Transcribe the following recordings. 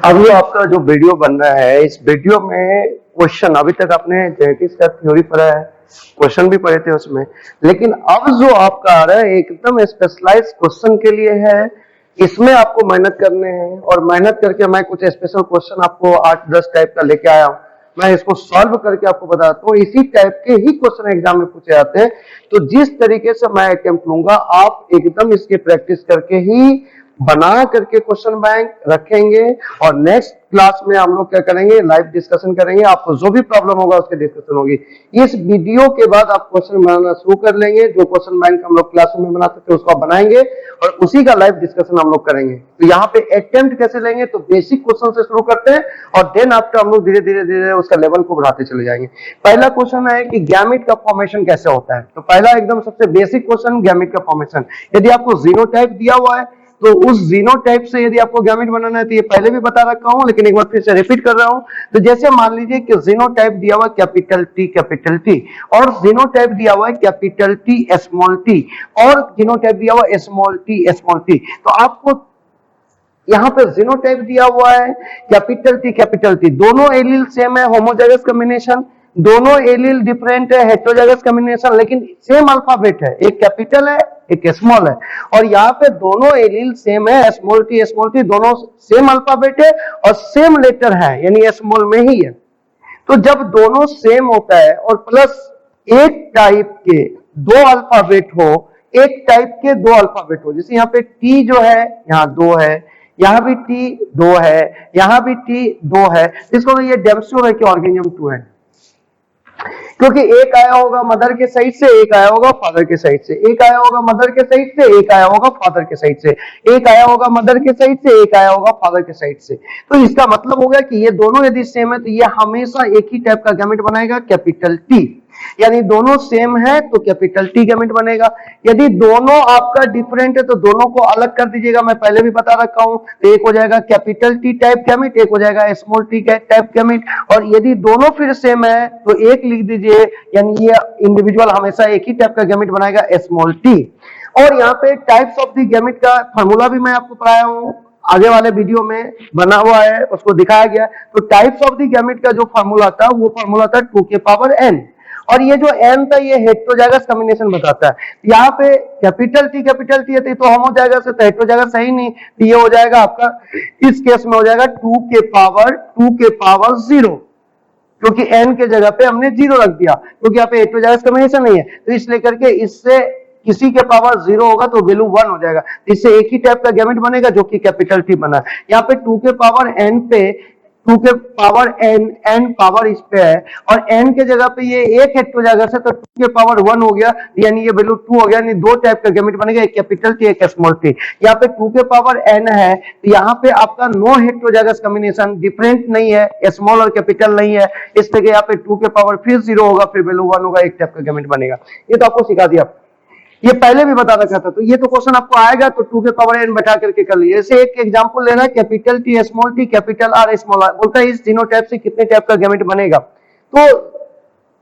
अब ये आपका जो वीडियो बन रहा है, इस वीडियो में क्वेश्चन अभी तक आपने जेनेटिक्स का थ्योरी पढ़ा है, क्वेश्चन भी पढ़े थे उसमें, लेकिन अब जो आपका आ रहा है एकदम स्पेशलाइज्ड क्वेश्चन के लिए है। इसमें आपको मेहनत करने हैं और मेहनत करके मैं कुछ स्पेशल क्वेश्चन आपको 8-10 टाइप का लेके आया हूं। मैं इसको सॉल्व करके आपको बताता हूँ। इसी टाइप के ही क्वेश्चन एग्जाम में पूछे जाते हैं। तो जिस तरीके से मैं अटेम्प्ट लूंगा, आप एकदम इसकी प्रैक्टिस करके ही बना करके क्वेश्चन बैंक रखेंगे और नेक्स्ट क्लास में हम लोग क्या करेंगे, लाइव डिस्कशन करेंगे। आपको जो भी प्रॉब्लम होगा उसके डिस्कशन होगी। इस वीडियो के बाद आप क्वेश्चन बनाना शुरू कर लेंगे। जो क्वेश्चन बैंक हम लोग क्लास में बनाते थे उसको आप बनाएंगे और उसी का लाइव डिस्कशन हम लोग करेंगे। तो यहाँ पे अटेम्प्ट कैसे लेंगे, तो बेसिक क्वेश्चन से शुरू करते हैं और देन आफ्टर हम लोग धीरे धीरे धीरे उसका लेवल को बढ़ाते चले जाएंगे। पहला क्वेश्चन है कि गैमेट का फॉर्मेशन कैसे होता है। तो पहला एकदम सबसे बेसिक क्वेश्चन, गैमेट का फॉर्मेशन। यदि आपको जीनोटाइप दिया हुआ है तो उस जीनोटाइप से यदि आपको गैमेट बनाना है, तो ये पहले भी बता रखा हूं लेकिन एक बार फिर से रिपीट कर रहा हूं। तो जैसे मान लीजिए कि जीनोटाइप दिया हुआ कैपिटल टी और जीनोटाइप दिया हुआ है कैपिटल टी स्मॉल टी और जीनोटाइप दिया हुआ स्मॉल टी। तो आपको यहाँ पे जीनोटाइप दिया हुआ है कैपिटल टी, दोनों एलील सेम है, होमोजाइगस कॉम्बिनेशन। दोनों एलील डिफरेंट है, हेटेरोजाइगस कॉम्बिनेशन, लेकिन सेम अल्फाबेट है, एक कैपिटल है एक स्मॉल है। और यहाँ पे दोनों एलील सेम है, स्मॉल टी दोनों सेम अल्फाबेट है और सेम लेटर है, यानी स्मॉल में ही है। तो जब दोनों सेम होता है और प्लस एक टाइप के दो अल्फाबेट हो, एक टाइप के दो अल्फाबेट हो, जैसे यहाँ पे टी जो है यहाँ 2 है, यहाँ भी टी 2 है, यहाँ भी टी 2 है, इसको ये डेमस्योर है कि ऑर्गेनियम 2 है, क्योंकि एक आया होगा मदर के साइड से, एक आया होगा फादर के साइड से, एक आया होगा मदर के साइड से, एक आया होगा फादर के साइड से, एक आया होगा मदर के साइड से, एक आया होगा फादर के साइड से। तो इसका मतलब हो गया कि ये दोनों यदि सेम है तो ये हमेशा एक ही टाइप का गैमेट बनाएगा, कैपिटल टी। यानी दोनों सेम है तो कैपिटल टी गैमेट बनेगा। यदि दोनों आपका डिफरेंट है तो दोनों को अलग कर दीजिएगा, मैं पहले भी बता रखा हूं। तो एक हो जाएगा कैपिटल टी टाइप गैमेट, एक हो जाएगा स्मॉल टी टाइप गैमेट। और यदि दोनों फिर सेम है तो एक लिख दीजिए, यानी ये इंडिविजुअल हमेशा एक ही टाइप का गैमेट बनाएगा, स्मॉल टी। और यहाँ पे टाइप्स ऑफ द गैमेट का फार्मूला भी मैं आपको पढ़ाया हूं, आगे वाले वीडियो में बना हुआ है, उसको दिखाया गया। तो टाइप्स ऑफ द गैमेट का जो फार्मूला था वो फार्मूला था 2 के पावर n। और ये जो n था ये हेटेरोजाइगस कॉम्बिनेशन बताता है। यहाँ पे कैपिटल टी है तो होमोजाइगस है, तो हेटेरोजाइगस सही नहीं, तो ये हो जाएगा आपका, इस केस में हो जाएगा 2 के पावर 0, क्योंकि n के जगह पे हमने 0 रख दिया, क्योंकि यहाँ पे हेटेरोजाइगस कॉम्बिनेशन नहीं है। तो इसलिए करके इससे किसी के पावर 0 होगा तो वैल्यू 1 हो जाएगा। इससे एक ही टाइप का गैमेट बनेगा जो कि कैपिटल टी बना। यहाँ पे 2 के पावर n पे 2 के पावर n पावर इस पे है और n के जगह पे ये एक हेटेरोजाइगस है तो 2 के पावर 1 हो गया, यानी ये वैल्यू 2 हो गया। यानी दो टाइप का गैमेट बनेगा, एक कैपिटल टी एक स्मॉल टी। यहाँ पे 2 के पावर n है तो यहाँ पे आपका नो हेटेरोजाइगस कॉम्बिनेशन, डिफरेंट नहीं है, स्मॉल और कैपिटल नहीं है, इसलिए यहाँ पे 2 के पावर फिर 0 होगा, फिर वैल्यू 1 होगा, एक टाइप का गैमेट बनेगा। ये तो आपको सिखा दिया, ये पहले भी बता रखा था। तो ये तो क्वेश्चन आपको आएगा तो 2 के पावर n बैठा करके कर लीजिए। जैसे एक एग्जांपल लेना है, capital T small T capital R small r, बोलता है इस तीनों टाइप से कितने टाइप का गैमेट बनेगा। तो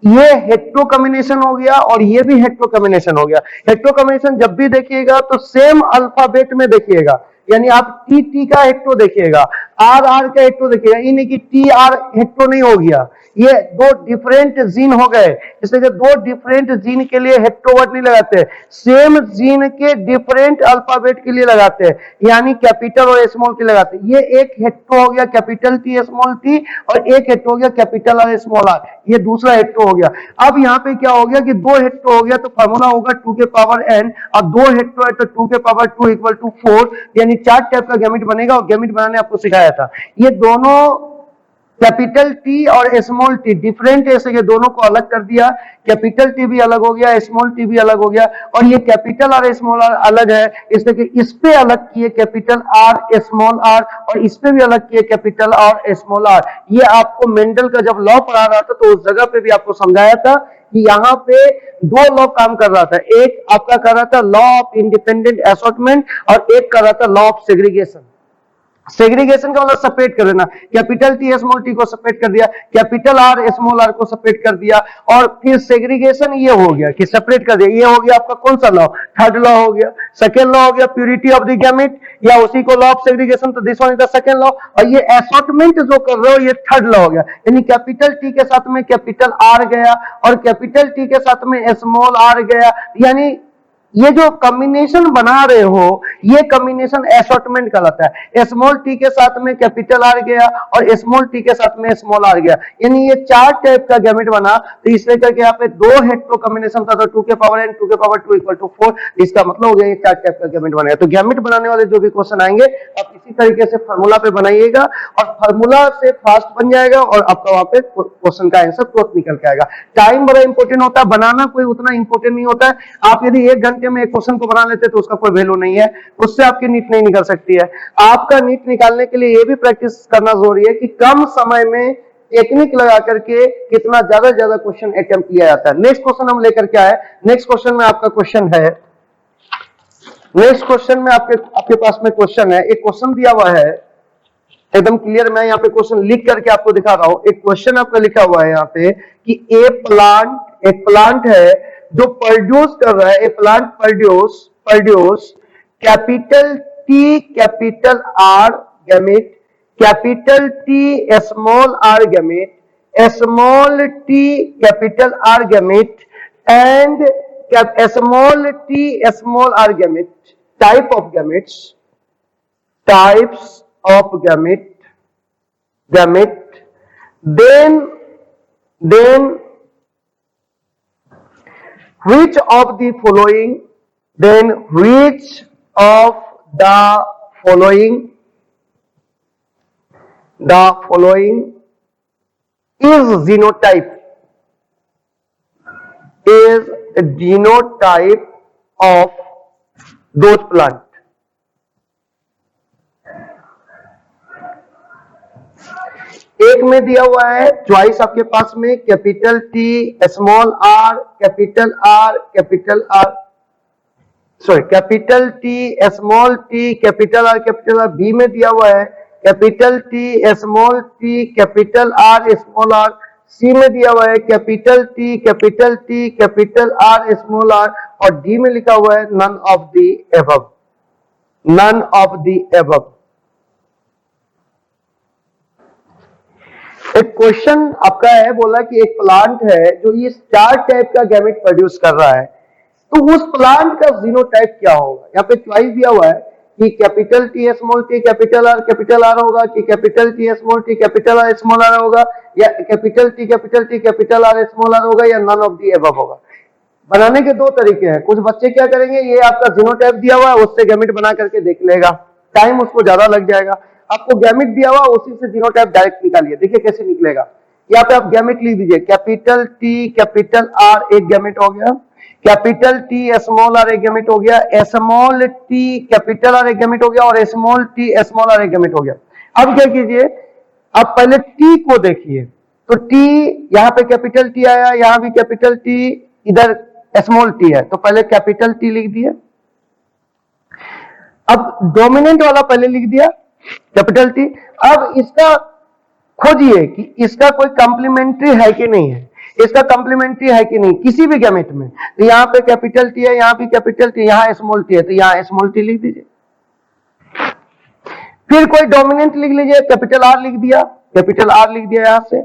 ये हेटेरो कॉम्बिनेशन हो गया और ये भी हेटेरो कॉम्बिनेशन हो गया। हेटेरो कॉम्बिनेशन जब भी देखिएगा तो सेम अल्फाबेट में देखिएगा, यानी आप टी का हेटेरो देखिएगा, आर का हेटेरो देखिएगा, ये नहीं कि टी आर हेटेरो नहीं हो गया, ये दो डिफरेंट जीन हो गए। इसलिए दो डिफरेंट जीन के लिए हेटेरो वर्ड नहीं लगाते, सेम जीन के डिफरेंट अल्फाबेट के लिए लगाते हैं, यानी कैपिटल और स्मॉल के लगाते हैं। ये एक हेटेरो हो गया कैपिटल टी स्मॉल टी और एक हेटेरो हो गया कैपिटल आर स्मॉल आर, ये दूसरा हेटेरो हो गया। अब यहाँ पे क्या हो गया कि दो हेटेरो हो गया तो फार्मूला होगा 2 के पावर n, और दो हेटेरो है तो 2 के पावर 2 इक्वल टू 4, यानी 4 टाइप का गैमेट बनेगा। और गैमेट बनाने आपको सिखाया था। ये दोनों कैपिटल टी और स्मॉल टी डिफरेंट है, इसलिए दोनों को अलग कर दिया। कैपिटल टी भी अलग हो गया, स्मॉल टी भी अलग हो गया, और ये कैपिटल आर स्मॉल आर अलग है, इसलिए इस पे अलग किए कैपिटल आर स्मॉल आर, और इस पे भी अलग किए कैपिटल आर स्मॉल आर। ये आपको मेंडल का जब लॉ पढ़ा रहा था तो उस जगह पे भी आपको समझाया था कि यहाँ पे दो लॉ काम कर रहा था। एक आपका कर रहा था लॉ ऑफ इंडिपेंडेंट असॉर्टमेंट और एक कर रहा था लॉ ऑफ सेग्रीगेशन। सेग्रीगेशन का मतलब सेपरेट कर देना, कैपिटल टी स्मॉल टी को सेपरेट कर दिया, कैपिटल आर स्मॉल आर को सेपरेट कर दिया, और फिर सेग्रीगेशन ये हो गया कि सेपरेट कर दिया। ये हो गया आपका कौन सा लॉ? थर्ड लॉ हो गया। सेकेंड लॉ हो गया प्यूरिटी ऑफ द गैमेट, या उसी को लॉ ऑफ सेग्रीगेशन, तो this one is the second law. और ये असॉर्टमेंट जो कर रहे हो ये थर्ड लॉ हो गया, यानी कैपिटल टी के साथ में कैपिटल आर गया और कैपिटल टी के साथ में स्मॉल आर गया, यानी ये जो कॉम्बिनेशन बना रहे हो ये कॉम्बिनेशन असॉर्टमेंट कहलाता है। स्मॉल टी के साथ में कैपिटल आर गया और स्मॉल टी के साथ में स्मॉल आर गया, यानी ये चार टाइप का गैमेट बना। तो इसलिए करके यहाँ पे दो हेटेरो कॉम्बिनेशन था, तो 2 के पावर n 2 के पावर 2 इक्वल टू 4, इसका मतलब हो गया ये चार टाइप का गैमेट बनेगा। तो गैमेट बनाने वाले जो भी क्वेश्चन आएंगे आप इसी तरीके से फार्मूला पे बनाइएगा और फार्मूला से फास्ट बन जाएगा और आपका वहां पे क्वेश्चन का आंसर तुरंत निकल के आएगा। टाइम बड़ा इंपॉर्टेंट होता है, बनाना कोई उतना इंपॉर्टेंट नहीं होता है। आप यदि 1 घंटे में एक क्वेश्चन को बना लेते तो उसका कोई वैल्यू नहीं है, उससे आपकी नीट नहीं निकल सकती है। आपका नीट निकालने के लिए ये भी प्रैक्टिस करना जरूरी है कि कम समय में टेक्निक लगा करके कितना ज्यादा ज्यादा क्वेश्चन अटेम्प्ट किया जाता है। नेक्स्ट क्वेश्चन हम लेकर के आए। नेक्स्ट क्वेश्चन में आपका क्वेश्चन है, नेक्स्ट क्वेश्चन में आपके पास में क्वेश्चन है, एक क्वेश्चन दिया हुआ है एकदम क्लियर। मैं यहाँ पे क्वेश्चन लिख करके आपको दिखा रहा हूं। एक क्वेश्चन आपका लिखा हुआ है यहाँ पे कि एक प्लांट है जो प्रोड्यूस कर रहा है, a plant produce capital T capital R gamete, capital T small R gamete, small T capital R gamete and small T small R gamete, types of gamete, then which of the following is genotype of those plant? एक में दिया हुआ है choice आपके पास में capital T small R capital R capital R, sorry capital T small T capital R. B में दिया हुआ है capital T small T capital R small R. C में दिया हुआ है capital T capital R small R. और D में लिखा हुआ है नन ऑफ द एबव। एक क्वेश्चन आपका है, बोला कि एक प्लांट है जो ये 4 टाइप का गैमेट प्रोड्यूस कर रहा है, तो उस प्लांट का जीनोटाइप क्या होगा। यहाँ पे चॉइस दिया हुआ है कि capital T small T capital R होगा, कि capital T small T capital R small r होगा, या capital T capital R small r होगा, या नन ऑफ द एबव होगा। बनाने के 2 तरीके हैं। कुछ बच्चे क्या करेंगे, ये आपका जीनोटाइप दिया हुआ है उससे गैमेट बना करके देख लेगा, टाइम उसको ज्यादा लग जाएगा। आपको गैमेट दिया हुआ उसी से जीनोटाइप डायरेक्ट निकालिए, देखिए कैसे निकलेगा। यहाँ पे आप गैमेट लिख दीजिए, कैपिटल टी कैपिटल आर एक गैमेट हो गया, कैपिटल टी स्मॉल आर एक गैमेट हो गया, स्मॉल टी कैपिटल आर एक गैमेट हो गया, और स्मॉल टी स्मॉल आर एक गैमेट हो गया। अब क्या कीजिए, आप पहले टी को देखिए, तो टी यहाँ पे कैपिटल टी आया, यहाँ भी कैपिटल टी, इधर स्मॉल टी है, तो पहले कैपिटल टी लिख दिया। अब डोमिनेंट वाला पहले लिख दिया कैपिटल टी। अब इसका खोजिए कि इसका कोई कॉम्प्लीमेंट्री है कि नहीं है, इसका कॉम्प्लीमेंट्री है कि नहीं किसी भी गैमेट में। तो यहाँ पे कैपिटल टी है, यहाँ भी कैपिटल टी, यहाँ स्मॉल टी है, तो यहाँ स्मॉल टी लिख दीजिए। फिर कोई डोमिनेंट लिख लीजिए, कैपिटल आर लिख दिया, कैपिटल आर लिख दिया यहाँ से।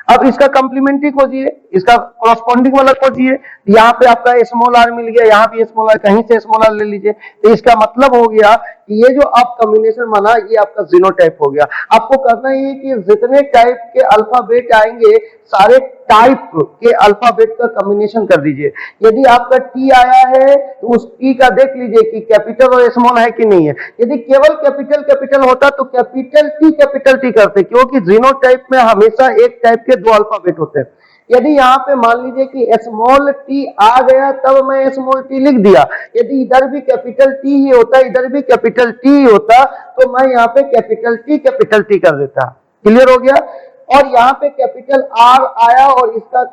अब इसका कॉम्प्लीमेंट्री खोजिए, इसका कॉरस्पॉन्डिंग वाला खोजिए। यहाँ पे आपका स्मॉल आर मिल गया, यहाँ भी स्मॉल आर, कहीं से स्मॉल आर ले लीजिए। तो इसका मतलब हो गया कि ये जो आप कॉम्बिनेशन बना ये आपका जीनोटाइप हो गया। आपको करना ये कि जितने टाइप के अल्फाबेट आएंगे सारे टाइप के अल्फाबेट का कॉम्बिनेशन कर दीजिए। यदि आपका टी आया है तो उस टी का देख लीजिए कि कैपिटल और स्मॉल है कि नहीं है। यदि केवल कैपिटल होता तो कैपिटल टी करते, क्योंकि जीनोटाइप में हमेशा एक टाइप के 2 अल्फाबेट होते हैं। यदि यहाँ पे मान लीजिए कि स्मॉल टी आ गया तब मैं स्मॉल टी लिख दिया, यदि इधर भी कैपिटल टी ही होता, इधर भी कैपिटल टी ही होता, तो मैं यहाँ पे कैपिटल टी कर देता। क्लियर हो गया। और यहाँ पे कैपिटल आर आया और इसका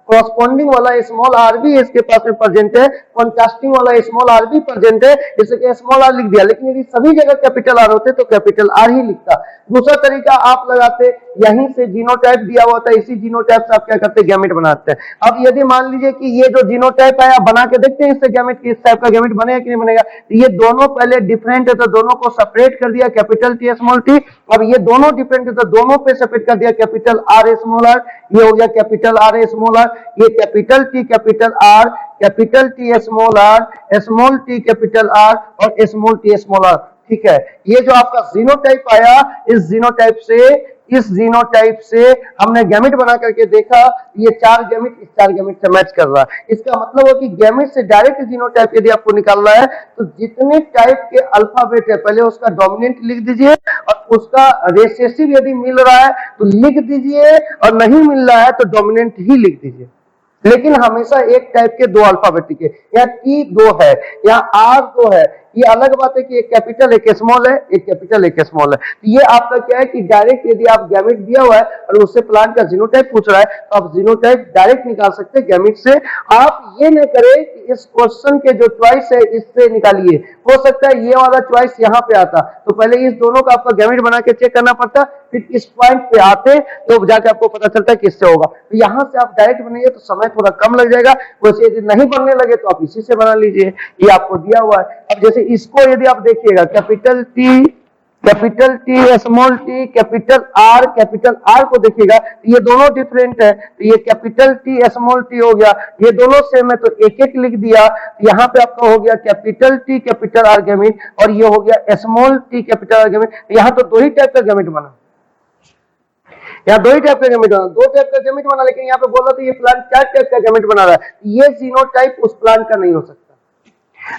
कॉरस्पॉन्डिंग वाला स्मॉल आर भी इसके पास में प्रेजेंट है, कॉन्ट्रास्टिंग वाला स्मॉल आर भी प्रेजेंट है, इसलिए स्मॉल आर लिख दिया। लेकिन यदि सभी जगह कैपिटल आर होते तो कैपिटल आर ही लिखता। दूसरा तरीका आप लगाते, यहीं से जीनोटाइप दिया हुआ था, इसी जीनोटाइप से आप क्या करते, गैमेट बनाते हैं। अब यदि मान लीजिए कि ये जो जीनोटाइप आया, बना के देखते हैं इससे गैमेट, किस टाइप का गैमेट बनेगा कि नहीं बनेगा। ये दोनों पहले डिफरेंट है तो दोनों को सेपरेट कर दिया, कैपिटल टी स्मॉल टी। अब ये दोनों डिफरेंट है तो दोनों पे सेपरेट कर दिया, कैपिटल आर स्मॉल आर। ये हो गया कैपिटल आर स्मॉल आर, ये capital T capital R, capital T small r, small T capital R और स्मॉल टी स्मॉल आर। ठीक है, ये जो आपका जीनोटाइप आया, इस जीनोटाइप से हमने गैमेट बना करके देखा, ये 4 गैमेट इस 4 गैमेट से मैच कर रहा है। इसका मतलब है कि गैमेट से डायरेक्ट जीनोटाइप यदि आपको निकालना है तो जितने टाइप के अल्फाबेट है पहले उसका डोमिनेंट लिख दीजिए, और उसका रिसेसिव यदि मिल रहा है तो लिख दीजिए, और नहीं मिल रहा है तो डोमिनेंट ही लिख दीजिए। लेकिन हमेशा एक टाइप के 2 अल्फाबेट के, यहाँ टी 2 है, यहाँ आर 2 है। ये अलग बात है कि एक कैपिटल एक स्मॉल है, एक कैपिटल एक स्मॉल है। तो ये आपका क्या है कि डायरेक्ट यदि आप गैमेट दिया हुआ है और उससे प्लांट का जीनोटाइप पूछ रहा है तो आप जीनोटाइप डायरेक्ट निकाल सकते हैं गैमेट से। आप ये न करें कि इस क्वेश्चन के जो चॉइस है इससे निकालिए, हो सकता है ये वाला चॉइस यहाँ पे आता तो पहले इस दोनों का आपका गैमेट बना के चेक करना पड़ता, फिर इस पॉइंट पे आते तो जाके आपको पता चलता है किससे होगा। तो यहाँ से आप डायरेक्ट बनाइए तो समय थोड़ा कम लग जाएगा, वैसे यदि नहीं बनने लगे तो आप इसी से बना लीजिए, ये आपको दिया हुआ है। अब जैसे इसको यदि आप देखिएगा, capital T small T capital are को देखिएगा तो ये दोनों डिफरेंट है, तो ये कैपिटल टी स्मॉल टी हो गया, ये दोनों सेम है तो एक एक लिख दिया। यहाँ पे आपका हो गया capital T capital R gamete, और ये हो गया small T capital R gamete. यहाँ तो 2 ही टाइप का गैमेट बना, यहाँ 2 ही टाइप का गैमेट बना, 2 टाइप का गैमेट बना, लेकिन यहाँ पे बोल रहा था ये प्लांट 4 टाइप का गैमेट बना रहा है। ये जीनोटाइप उस प्लांट का नहीं हो सकता।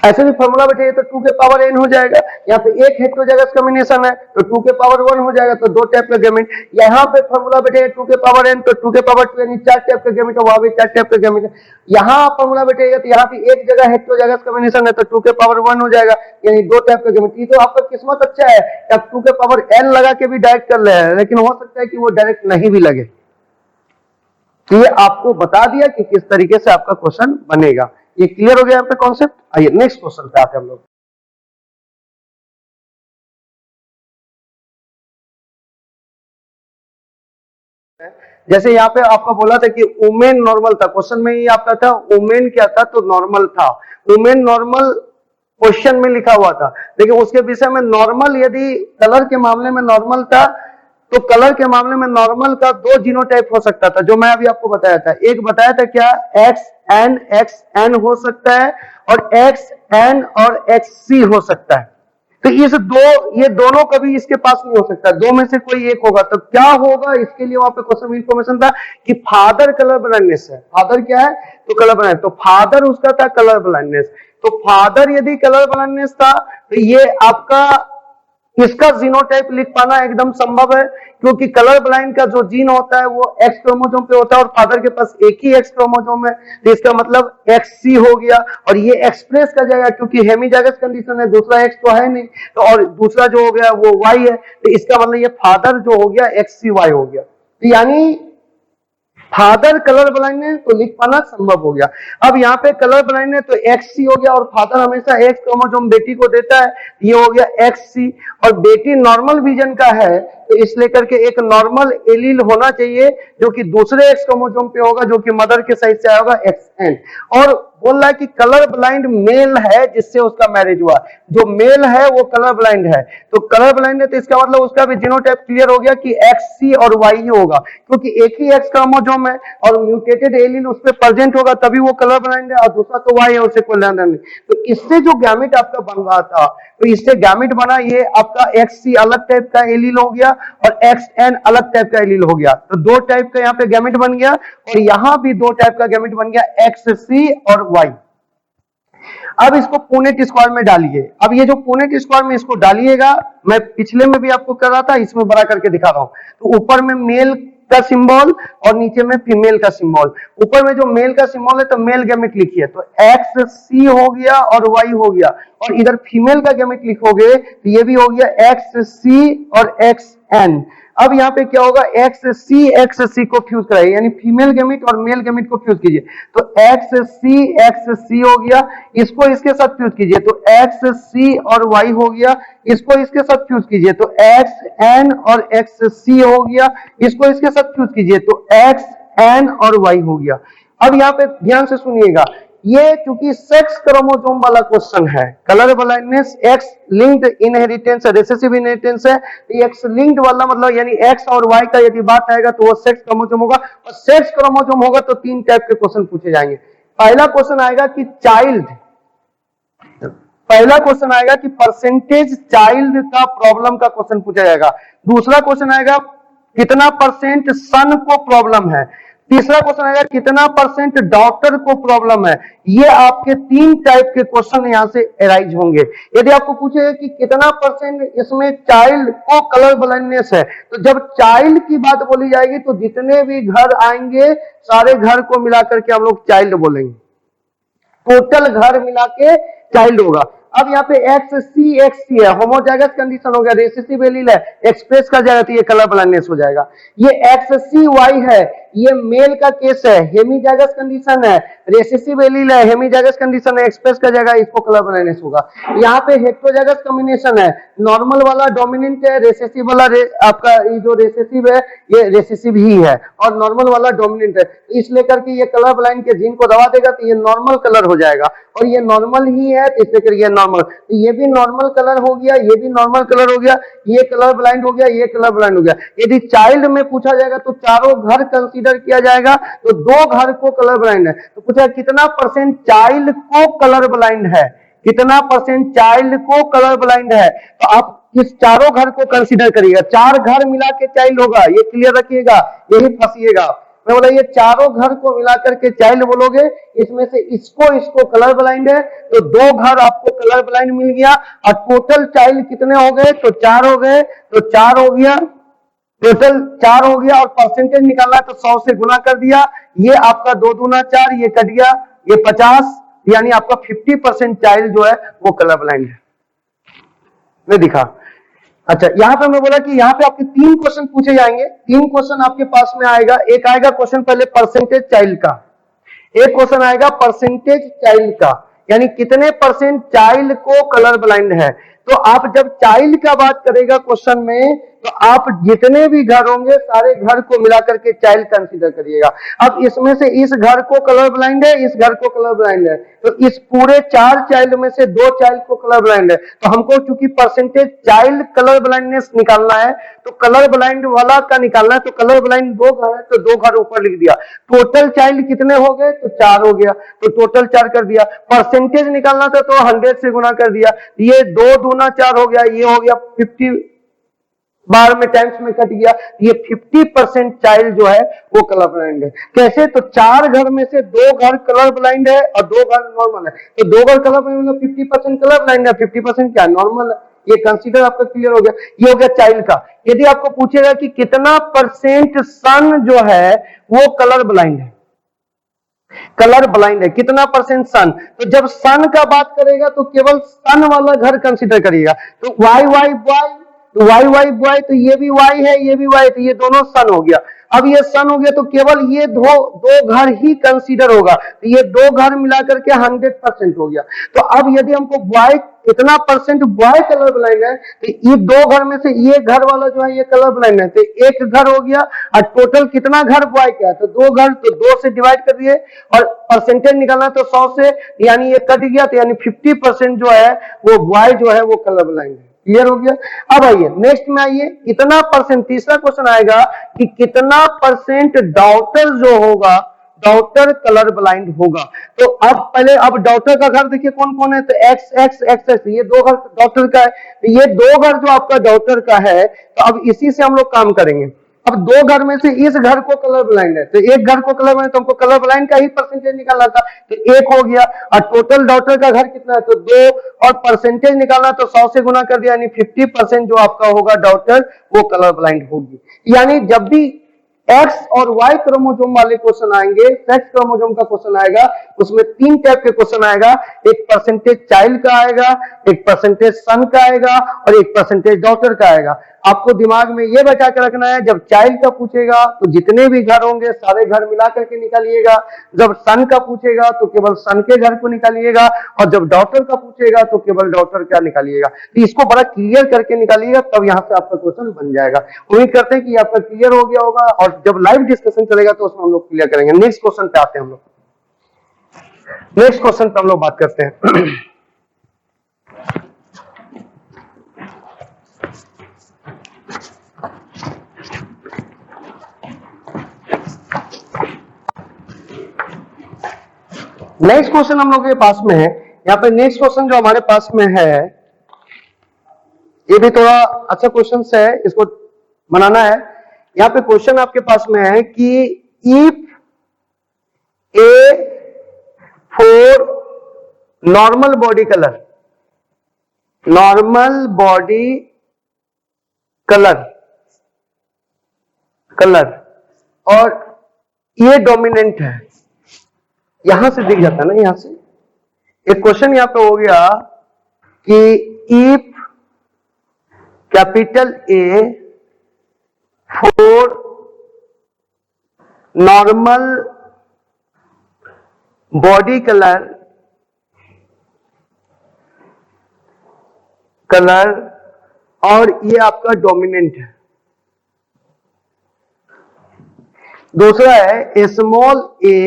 ऐसे भी फॉर्मूला बैठे तो 2 के पावर n हो जाएगा, यहाँ पे एक हेटेरोजाइगस कॉम्बिनेशन है तो 2 के पावर 1 हो जाएगा, तो 2 टाइप का गैमेट। यहाँ पे फॉर्मूला बैठे 2 के पावर n तो 2 के पावर 2 यानी 4 टाइप का गैमेट, वहां पे 4 टाइप का गैमेट है। यहाँ फॉर्मूला बैठेगा तो यहाँ पे एक जगह हेटेरोजाइगस कॉम्बिनेशन है तो 2 के पावर 1 हो जाएगा, यानी 2 टाइप का गैमेट। ये तो आपका किस्मत अच्छा है, आप 2 के पावर n लगा के भी डायरेक्ट कर ले हैं, लेकिन हो सकता है कि वो डायरेक्ट नहीं भी लगे। तो ये आपको बता दिया कि किस तरीके से आपका क्वेश्चन बनेगा। ये क्लियर हो गया आपका कॉन्सेप्ट। आइए नेक्स्ट क्वेश्चन पे आते हैं हम लोग। जैसे यहाँ पे आपको बोला था कि वुमेन नॉर्मल था, क्वेश्चन में ही आपका था वुमेन क्या था, तो नॉर्मल था। वुमेन नॉर्मल क्वेश्चन में लिखा हुआ था, लेकिन उसके विषय में नॉर्मल यदि कलर के मामले में नॉर्मल था तो कलर के मामले में नॉर्मल का 2 जीनोटाइप हो सकता था, जो मैं अभी आपको बताया था। एक बताया था क्या, XN हो सकता है, और XN और XC हो सकता है। तो ये दोनों कभी इसके पास नहीं हो सकता, 2 में से कोई एक होगा। तो क्या होगा, इसके लिए वहां पे क्वेश्चन में इंफॉर्मेशन था कि फादर कलर ब्लाइंडनेस है। फादर क्या है, तो कलर ब्लाइंड, तो फादर उसका था कलर ब्लाइंडनेस। तो फादर यदि कलर ब्लाइंडनेस था तो ये आपका इसका जीनोटाइप लिख पाना एकदम संभव है, क्योंकि कलर ब्लाइंड का जो जीन होता है वो एक्स क्रोमोसोम पे होता है और फादर के पास एक ही एक्स क्रोमोसोम है, तो इसका मतलब XC हो गया। और ये एक्सप्रेस कर जाएगा क्योंकि हेमीजाइगस कंडीशन है, दूसरा एक्स तो है नहीं, तो और दूसरा जो हो गया वो Y है, तो इसका मतलब ये फादर जो हो गया XCY हो गया। तो यानी फादर कलर ब्लाइंड है तो लिख पाना संभव हो गया। अब यहाँ पे कलर ब्लाइंड है तो XC हो गया, और फादर हमेशा एक्स क्रोमोसोम बेटी को देता है, ये हो गया XC। और बेटी नॉर्मल विजन का है तो इस लेकर के एक नॉर्मल एलील होना चाहिए जो कि दूसरे एक्स क्रोमोसोम पे होगा, जो कि मदर के साइड से आएगा XN। और बोल रहा है कि कलर ब्लाइंड मेल है जिससे उसका मैरिज हुआ, जो मेल है वो कलर ब्लाइंड है। तो कलर ब्लाइंड है तो इसका मतलब उसका भी जीनोटाइप क्लियर हो गया कि XC और Y ही होगा, क्योंकि एक ही एक्स क्रोमोसोम है और म्यूटेटेड एलील उस पर प्रेजेंट होगा तभी वो कलर ब्लाइंड है, और दूसरा तो Y है, उससे कोई लेना नहीं। तो इससे जो गैमेट आपका बन रहा था, तो इससे गैमेट बना ये आपका XC अलग टाइप का एलील हो गया और XN अलग टाइप का एलील हो गया। तो 2 टाइप का यहाँ पे गैमेट बन गया, और यहाँ भी 2 टाइप का गैमेट बन गया, XC और Y। अब इसको पुनेट स्क्वायर में डालिए। अब ये जो पुनेट स्क्वायर में इसको डालिएगा, मैं पिछले में भी आपको कर रहा था, इसमें बड़ा करके दिखा रहा हूं। तो ऊपर में मेल का सिंबल और नीचे में फीमेल का सिंबल। ऊपर में जो मेल का सिंबल है तो मेल गैमेट लिखिए, तो XC हो गया और Y हो गया। और इधर फीमेल का गैमेट लिखोगे तो ये भी हो गया XC और XN। अब यहाँ पे क्या होगा, XC को फ्यूज कराइए, यानी फीमेल गैमेट और मेल गैमेट को फ्यूज कीजिए, तो XC हो गया, इसको इसके साथ फ्यूज कीजिए तो XC और Y हो गया, इसको इसके साथ फ्यूज कीजिए तो XN और XC हो गया, इसको इसके साथ फ्यूज कीजिए तो XN और Y हो गया। अब यहाँ पे ध्यान से सुनिएगा, ये चूंकि सेक्स क्रोमोसोम वाला क्वेश्चन है, colour blindness x linked inheritance है, रिसेसिव इनहेरिटेंस है, एक्स लिंक्ड वाला मतलब यानी एक्स और वाई का यदि बात आएगा तो वो सेक्स क्रोमोसोम होगा, और सेक्स क्रोमोसोम होगा तो 3 टाइप के क्वेश्चन पूछे जाएंगे। पहला क्वेश्चन आएगा कि परसेंटेज चाइल्ड का प्रॉब्लम का क्वेश्चन पूछा जाएगा। दूसरा क्वेश्चन आएगा कितना परसेंट सन को प्रॉब्लम है। तीसरा क्वेश्चन आएगा कितना परसेंट डॉटर को प्रॉब्लम है। ये आपके 3 टाइप के क्वेश्चन यहां से अराइज होंगे। यदि आपको पूछेगा कि कितना परसेंट इसमें चाइल्ड को कलर ब्लाइंडनेस है, तो जब चाइल्ड की बात बोली जाएगी तो जितने भी घर आएंगे सारे घर को मिलाकर के हम लोग चाइल्ड बोलेंगे, टोटल घर मिला के चाइल्ड होगा। अब यहाँ पे XC है, होमोजाइगस कंडीशन हो गया, रिसेसिव एलील है, एक्सप्रेस कर जाएगा तो ये कलर ब्लाइंडनेस हो जाएगा। ये XCY है, ये मेल का केस है, हेमीजाइगस कंडीशन है, रिसेसिव एलील है, हेमीजाइगस कंडीशन है, एक्सप्रेस कर जाएगा, इसको कलर ब्लाइंडनेस होगा। यहाँ पे हेटेरोजाइगस कॉम्बिनेशन है, नॉर्मल वाला डोमिनेंट है, रिसेसिव वाला आपका ये जो रिसेसिव है ये रिसेसिव ही है, और नॉर्मल वाला डोमिनेंट है, इस लेकर के ये कलर ब्लाइंड के जीन को दबा देगा तो ये नॉर्मल कलर हो जाएगा, और ये नॉर्मल ही है तो इसलिए ये नॉर्मल, तो ये भी नॉर्मल कलर हो गया, ये भी नॉर्मल कलर हो गया, ये कलर ब्लाइंड हो गया, ये कलर ब्लाइंड हो गया। यदि चाइल्ड में पूछा जाएगा तो चारों घर कंसीडर किया जाएगा, तो 2 घर को कलर ब्लाइंड है, तो पूछा कितना परसेंट चाइल्ड को कलर ब्लाइंड है, कितना परसेंट चाइल्ड को कलर ब्लाइंड है, तो आप इस चारों घर को कंसीडर करिएगा, 4 घर मिला के चाइल्ड होगा, ये क्लियर रखिएगा, यही फंसिएगा। मैं बोला ये चारों घर को मिलाकर के चाइल्ड बोलोगे, इसमें से इसको कलर ब्लाइंड है तो 2 घर आपको कलर ब्लाइंड मिल गया, और टोटल चाइल्ड कितने हो गए तो 4 हो गए, तो 4 हो गया, टोटल 4 हो गया, और परसेंटेज निकालना तो 100 से गुना कर दिया, ये आपका 2 दूना 4, ये कट गया, ये 50, यानी आपका 50% चाइल्ड जो है वो कलर ब्लाइंड है। मैं दिखा, अच्छा यहाँ पे मैं बोला कि यहाँ पे आपके 3 क्वेश्चन पूछे जाएंगे, 3 क्वेश्चन आपके पास में आएगा। एक आएगा क्वेश्चन पहले परसेंटेज चाइल्ड का, एक क्वेश्चन आएगा परसेंटेज चाइल्ड का, यानी कितने परसेंट चाइल्ड को कलर ब्लाइंड है। तो आप जब चाइल्ड का बात करेगा क्वेश्चन में, तो आप जितने भी घर होंगे सारे घर को मिलाकर के चाइल्ड कंसीडर करिएगा। अब इसमें से इस घर को कलर ब्लाइंड है, इस घर को कलर ब्लाइंड है, तो इस पूरे 4 चाइल्ड में से 2 चाइल्ड को कलर ब्लाइंड है, तो हमको चूंकि परसेंटेज चाइल्ड कलर ब्लाइंडनेस निकालना है तो कलर ब्लाइंड वाला का निकालना है, तो कलर ब्लाइंड 2 घर है तो 2 घर ऊपर लिख दिया। टोटल चाइल्ड कितने हो गए तो 4 हो गया, तो टोटल 4 कर दिया। परसेंटेज निकालना था तो 100 से गुना कर दिया, ये 2 दूना 4 हो गया, ये हो गया 50 बार में टाइम्स में कट गया, ये 50% चाइल्ड जो है वो कलर ब्लाइंड है। कैसे, तो 4 घर में से 2 घर कलर ब्लाइंड है और 2 घर नॉर्मल है, तो 2 घर कलर ब्लाइंड है, 50% कलर ब्लाइंड है, 50% क्या नॉर्मल है, ये कंसीडर आपका क्लियर हो गया। ये हो गया चाइल्ड का। यदि आपको पूछेगा कि कितना परसेंट सन जो है वो कलर ब्लाइंड है, कलर ब्लाइंड है, कितना परसेंट सन, तो जब सन का बात करेगा तो केवल सन वाला घर कंसीडर करिएगा, तो वाई वाई वाई, तो वाई वाई वाई, तो ये भी वाई है, ये भी वाई, तो ये दोनों सन हो गया। अब ये सन हो गया तो केवल ये दो घर ही कंसीडर होगा, तो ये 2 घर मिलाकर के 100% हो गया। तो अब यदि हमको बॉय कितना परसेंट बॉय कलर ब्लाइंड है, तो ये 2 घर में से ये घर वाला जो है ये कलर ब्लाइंड है, तो 1 घर हो गया, और टोटल कितना घर बॉय का है तो 2 घर, तो 2 से डिवाइड कर दिए, और परसेंटेज निकालना तो 100 से, यानी ये कट गया, तो यानी 50% जो है वो बॉय जो है वो कलर ब्लाइंड है। क्लियर हो गया। अब आइए नेक्स्ट में, आइए कितना परसेंट, तीसरा क्वेश्चन आएगा कि कितना परसेंट डॉटर जो होगा, डॉटर कलर ब्लाइंड होगा। तो अब पहले अब डॉटर का घर देखिए कौन कौन है, तो एक्स एक्स एक्स एक्स, ये 2 घर डॉटर का है, तो ये 2 घर जो आपका डॉटर का है, तो अब इसी से हम लोग काम करेंगे। अब 2 घर में से इस घर को कलर ब्लाइंड है, तो 1 घर को कलर ब्लाइंड, तो हमको कलर ब्लाइंड का ही परसेंटेज निकालना था, तो 1 हो गया, और टोटल डॉटर का घर कितना है तो 2, और परसेंटेज निकालना तो 100 से गुना कर दिया, यानी 50% जो आपका होगा डॉटर वो कलर ब्लाइंड होगी। यानी जब भी एक्स और वाई क्रोमोसोम वाले क्वेश्चन आएंगे, सेक्स क्रोमोसोम का क्वेश्चन आएगा, उसमें 3 टाइप के क्वेश्चन आएगा। एक परसेंटेज चाइल्ड का आएगा, एक परसेंटेज सन का आएगा और एक परसेंटेज डॉटर का आएगा। आपको दिमाग में ये बैठा के रखना है, जब चाइल्ड का पूछेगा तो जितने भी घर होंगे सारे घर मिला करके निकालिएगा, जब सन का पूछेगा तो केवल सन के घर को निकालिएगा, और जब डॉटर का पूछेगा तो केवल डॉटर का निकालिएगा। तो इसको बड़ा क्लियर करके निकालिएगा, तब यहां से आपका क्वेश्चन बन जाएगा। उम्मीद करते हैं कि आपका क्लियर हो गया होगा, और जब लाइव डिस्कशन चलेगा तो उसमें हम लोग क्लियर करेंगे। नेक्स्ट क्वेश्चन पे आते हैं हम लोग। नेक्स्ट क्वेश्चन पे हम लोग बात करते हैं। नेक्स्ट क्वेश्चन हम लोग के पास में है, यहाँ पे नेक्स्ट क्वेश्चन जो हमारे पास में है, ये भी थोड़ा अच्छा क्वेश्चन है, इसको बनाना है। यहाँ पे क्वेश्चन आपके पास में है कि if A for normal body colour, normal body colour और ये डोमिनेंट है, यहां से दिख जाता है ना, यहां से एक क्वेश्चन यहां पे हो गया कि if capital A for normal body colour और ये आपका डोमिनेंट है। दूसरा है स्मॉल ए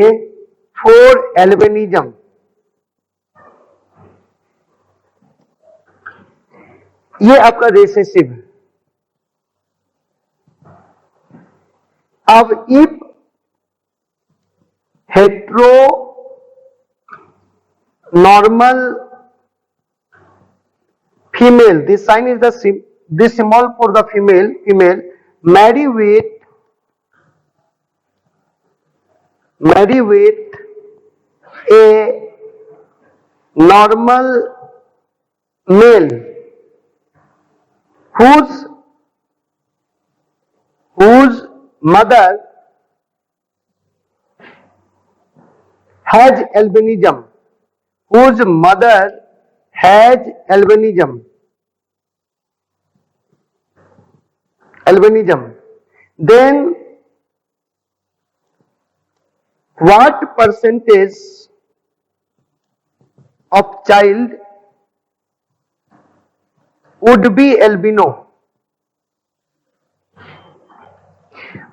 फॉर एल्बिनिज्म, ये आपका रिसेसिव है। अब if hetero normal female, this sign is this symbol for the female marry with a normal male whose mother has albinism, then what percentage of child would be albino?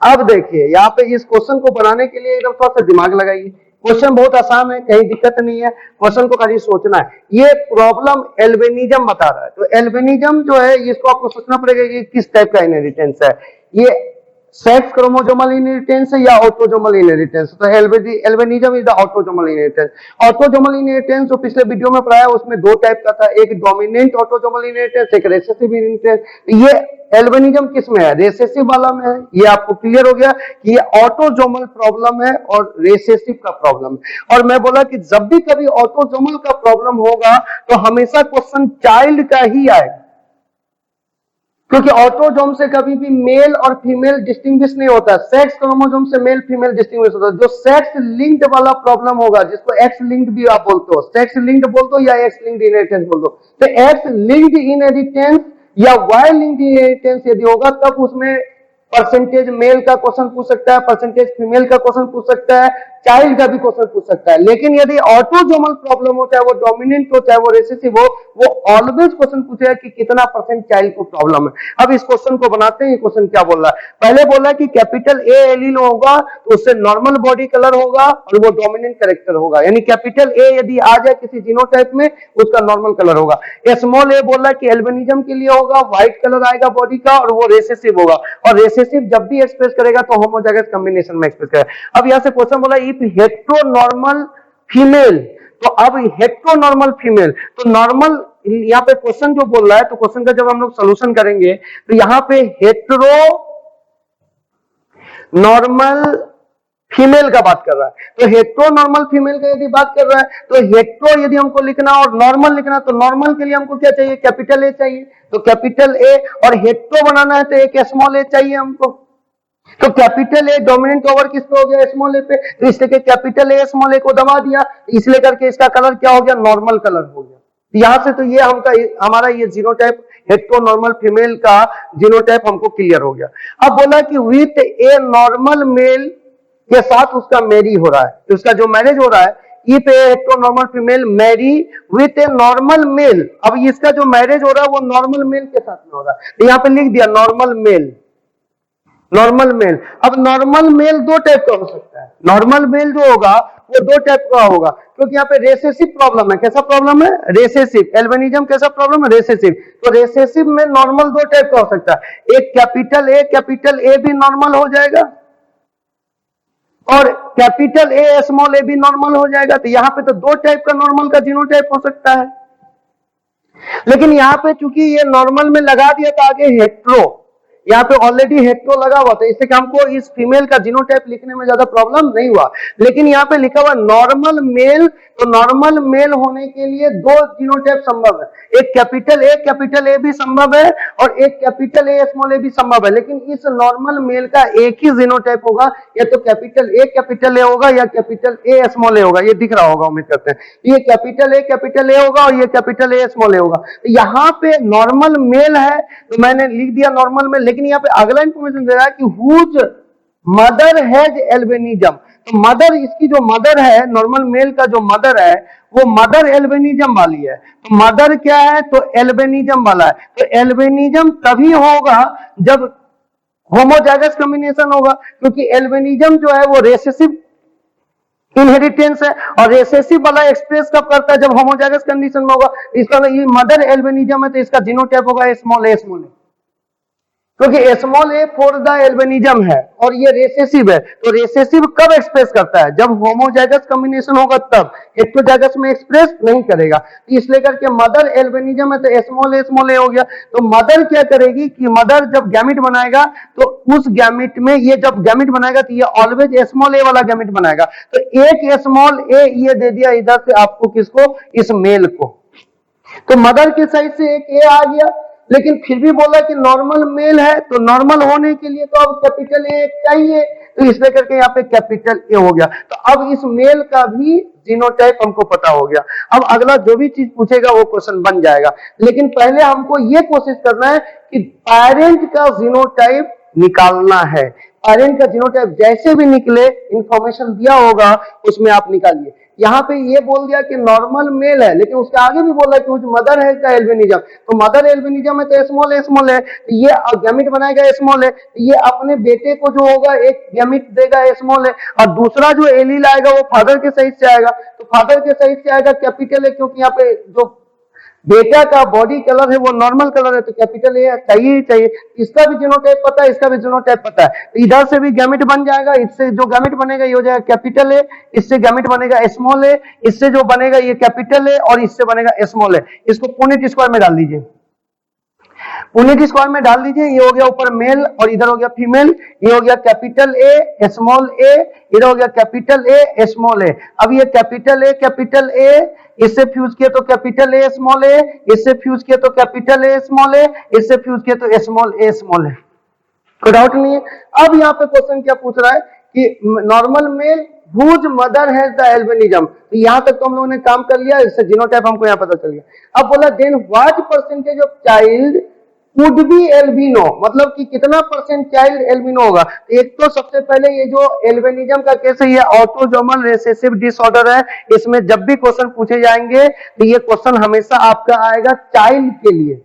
अब देखिए यहाँ पे इस question को बनाने के लिए एकदम थोड़ा सा दिमाग लगाइए। क्वेश्चन बहुत आसान है, कहीं दिक्कत नहीं है, क्वेश्चन को खाली सोचना है। ये प्रॉब्लम एल्बिनिज्म बता रहा है, तो एल्बिनिज्म जो है इसको आपको सोचना पड़ेगा कि किस टाइप का इनहेरिटेंस है, ये सेक्स क्रोमोसोमल इनहेरिटेंस है या ऑटोसोमल इनहेरिटेंस। तो albinism is the autosomal inheritance. Autosomal inheritance जो पिछले वीडियो में पढ़ाया उसमें 2 टाइप का था, एक डोमिनेंट ऑटोसोमल इनहेरिटेंस, एक रिसेसिव इनहेरिटेंस। ये एल्बिनिज्म किस में है? रिसेसिव वाला में है। ये आपको क्लियर हो गया कि ये ऑटोसोमल प्रॉब्लम है और रिसेसिव का प्रॉब्लम है। और मैं बोला कि जब भी कभी ऑटोसोमल का प्रॉब्लम होगा तो हमेशा क्वेश्चन चाइल्ड का ही आएगा, क्योंकि ऑटोसोम से कभी भी मेल और फीमेल डिस्टिंग्विश नहीं होता, सेक्स क्रोमोसोम से मेल फीमेल डिस्टिंग्विश होता है। जो सेक्स लिंक्ड वाला प्रॉब्लम होगा, जिसको एक्स लिंक्ड भी आप बोलते हो, सेक्स लिंक्ड बोल दो या एक्स लिंक्ड इनहेरिटेंस बोल दो, तो एक्स लिंक्ड इनहेरिटेंस या वाई लिंक्ड इनहेरिटेंस यदि होगा तब उसमें परसेंटेज मेल का क्वेश्चन पूछ सकता है, परसेंटेज फीमेल का क्वेश्चन पूछ सकता है, चाइल्ड का भी क्वेश्चन पूछ सकता है। लेकिन यदि ऑटोसोमल प्रॉब्लम हो, चाहे वो डोमिनेंट हो चाहे वो रिसेसिव हो, वो ऑलवेज क्वेश्चन पूछेगा कि कितना परसेंट चाइल्ड को प्रॉब्लम है। अब इस क्वेश्चन को बनाते हैं। ये क्वेश्चन क्या बोल रहा है? पहले बोला कि कैपिटल ए एलील होगा तो उससे नॉर्मल बॉडी कलर होगा और वो डोमिनेंट कैरेक्टर होगा, यानी कैपिटल ए यदि आ जाए किसी जीनोटाइप में उसका नॉर्मल कलर होगा। स्मॉल ए बोल रहा है कि एल्बिनिज्म के लिए होगा, व्हाइट कलर आएगा बॉडी का और वो रिसेसिव होगा, और रिसेसिव जब भी एक्सप्रेस करेगा तो होमोजाइगस कॉम्बिनेशन में एक्सप्रेस करेगा। अब यहां से क्वेश्चन बोला इफ हेटेरोनॉर्मल फीमेल, तो अब हेटेरोनॉर्मल फीमेल, तो नॉर्मल यहाँ पे क्वेश्चन जो बोल रहा है, तो क्वेश्चन का जब हम लोग सोल्यूशन करेंगे तो यहाँ पे हेटेरो नॉर्मल फीमेल का बात कर रहा है, तो हेटेरो नॉर्मल फीमेल का यदि बात कर रहा है तो हेटेरो यदि हमको लिखना और नॉर्मल लिखना, तो नॉर्मल के लिए हमको क्या चाहिए? कैपिटल ए चाहिए, तो कैपिटल ए, और हेटेरो बनाना है तो एक स्मॉल ए चाहिए हमको। तो कैपिटल ए डोमिनेंट ओवर किस पे हो गया, स्मॉल ए पे, तो इसलिए कैपिटल ए स्मॉल ए को दबा दिया, इसलिए करके इसका कलर क्या हो गया, नॉर्मल कलर हो गया। यहां से तो ये हमारा ये जीनोटाइप हेटेरोनॉर्मल फीमेल का जीनोटाइप हमको क्लियर हो गया। अब बोला कि विथ ए नॉर्मल मेल के साथ उसका मैरी हो रहा है, तो उसका जो मैरिज हो रहा है, if a heteronormal female marry with a normal male, अब इसका जो मैरिज हो रहा है वो नॉर्मल मेल के साथ में हो रहा है, तो यहाँ पे लिख दिया नॉर्मल मेल, नॉर्मल मेल। अब नॉर्मल मेल दो टाइप का हो सकता है, नॉर्मल मेल जो होगा वो दो टाइप का होगा, क्योंकि यहाँ पे रेसेसिव प्रॉब्लम है। कैसा प्रॉब्लम है, रेसेसिव, एल्बिनिज्म कैसा प्रॉब्लम है, रेसेसिव। तो रेसेसिव में नॉर्मल दो टाइप का हो सकता है, एक कैपिटल ए भी नॉर्मल हो जाएगा और कैपिटल ए स्मॉल ए भी नॉर्मल हो जाएगा। तो यहाँ पे तो दो टाइप का नॉर्मल का जीनोटाइप हो सकता है, लेकिन यहाँ पे चूंकि ये नॉर्मल में लगा दिया था आगे हेट्रो, यहाँ पे ऑलरेडी हेट्रो लगा हुआ था, इससे हमको इस फीमेल का जीनोटाइप लिखने में ज्यादा प्रॉब्लम नहीं हुआ। लेकिन यहाँ पे लिखा हुआ नॉर्मल मेल, तो नॉर्मल मेल होने के लिए दो जीनोटाइप संभव है, एक कैपिटल ए भी संभव है और एक कैपिटल ए स्मॉल ए भी संभव है। लेकिन इस नॉर्मल मेल का एक ही जीनोटाइप होगा, या तो कैपिटल ए होगा या कैपिटल ए स्मॉल ए होगा। ये दिख रहा होगा, उम्मीद करते हैं ये कैपिटल ए होगा और ये कैपिटल ए स्मॉल ए होगा। तो यहाँ पे नॉर्मल मेल है तो मैंने लिख दिया नॉर्मल मेल, लेकिन यहाँ पे अगला इंफॉर्मेशन दे रहा है कि हुज मदर हैज एल्बिनिज्म। तो मदर, इसकी जो मदर है, नॉर्मल मेल का जो मदर है वो मदर एल्बिनिज्म वाली है। तो मदर क्या है, तो एल्बिनिज्म वाला है। तो एल्बिनिज्म तभी होगा जब होमोजाइगस कॉम्बिनेशन होगा, क्योंकि एल्बिनिज्म जो है वो रेसेसिव इनहेरिटेंस है और रेसेसिव वाला एक्सप्रेस कब करता है, जब होमोजाइगस कंडीशन में होगा। इसका ये मदर एल्बिनिज्म है तो इसका जीनोटाइप होगा स्मॉल ए, क्योंकि small A for the albinism है और ये रेसेसिव है। तो रेसेसिव कब एक्सप्रेस करता है, जब होमोजाइगस कॉम्बिनेशन होगा तब, हेटेरोजाइगस में एक्सप्रेस नहीं करेगा। इसलिए करके मदर एल्बिनिज्म है तो स्मॉल ए हो गया। तो मदर क्या करेगी कि मदर जब गैमेट बनाएगा तो उस गैमेट में, ये जब गैमेट बनाएगा तो ये ऑलवेज स्मॉल ए वाला गैमेट बनाएगा। तो एक स्मॉल ए ये दे दिया इधर से आपको, किसको, इस मेल को। तो मदर के साइड से एक ए आ गया, लेकिन फिर भी बोला कि नॉर्मल मेल है, तो नॉर्मल होने के लिए तो अब कैपिटल ए चाहिए, तो इसलिए करके यहाँ पे कैपिटल ए हो गया। तो अब इस मेल का भी जीनोटाइप हमको पता हो गया। अब अगला जो भी चीज पूछेगा वो क्वेश्चन बन जाएगा, लेकिन पहले हमको ये कोशिश करना है कि पेरेंट का जीनोटाइप निकालना है। पेरेंट का जीनोटाइप जैसे भी निकले, इंफॉर्मेशन दिया होगा उसमें आप निकालिए। यहाँ पे ये बोल दिया कि नॉर्मल मेल है, लेकिन उसके आगे भी बोला कि मदर है का एल्बिनिज्म, तो मदर एल्बिनिज्म है तो स्मॉल है, ये गैमेट बनाएगा स्मॉल है, ये अपने बेटे को जो होगा एक गैमेट देगा स्मॉल है, और दूसरा जो एलील आएगा वो फादर के साइड से आएगा, तो फादर के साइड से आएगा कैपिटल है, क्योंकि यहाँ पे जो बेटा का बॉडी कलर है वो नॉर्मल कलर है, तो कैपिटल ए चाहिए ही चाहिए। इसका भी जीनोटाइप पता है, इसका भी जीनोटाइप पता है, तो इधर से भी गैमेट बन जाएगा। इससे जो गैमेट बनेगा ये हो जाएगा कैपिटल ए, इससे गैमेट बनेगा स्मॉल ए, इससे जो बनेगा ये कैपिटल ए और इससे बनेगा स्मॉल ए। इसको पुनेट स्क्वायर में डाल दीजिए, पुनेट स्क्वायर में डाल दीजिए। ये हो गया ऊपर मेल और इधर हो गया फीमेल, ये हो गया कैपिटल ए स्मॉल ए, इधर हो गया कैपिटल ए स्मॉल ए। अब ये कैपिटल ए इससे फ्यूज किया तो कैपिटल ए स्मॉल ए, इससे फ्यूज किया तो कैपिटल ए स्मॉल ए, इससे फ्यूज किया तो स्मॉल ए। कोई डाउट नहीं है। अब यहाँ पे क्वेश्चन क्या पूछ रहा है कि normal male whose mother has the albinism, तो यहाँ तक तो हम लोगों ने काम कर लिया, इससे जीनोटाइप हमको यहाँ पता चल गया। अब बोला then what percentage of child would be albino, मतलब कि कितना परसेंट चाइल्ड एल्बिनो होगा। एक तो सबसे पहले ये जो एल्बिनिज्म का केस है ये ऑटोसोमल रिसेसिव डिसऑर्डर है, इसमें जब भी क्वेश्चन पूछे जाएंगे तो ये क्वेश्चन हमेशा आपका आएगा चाइल्ड के लिए,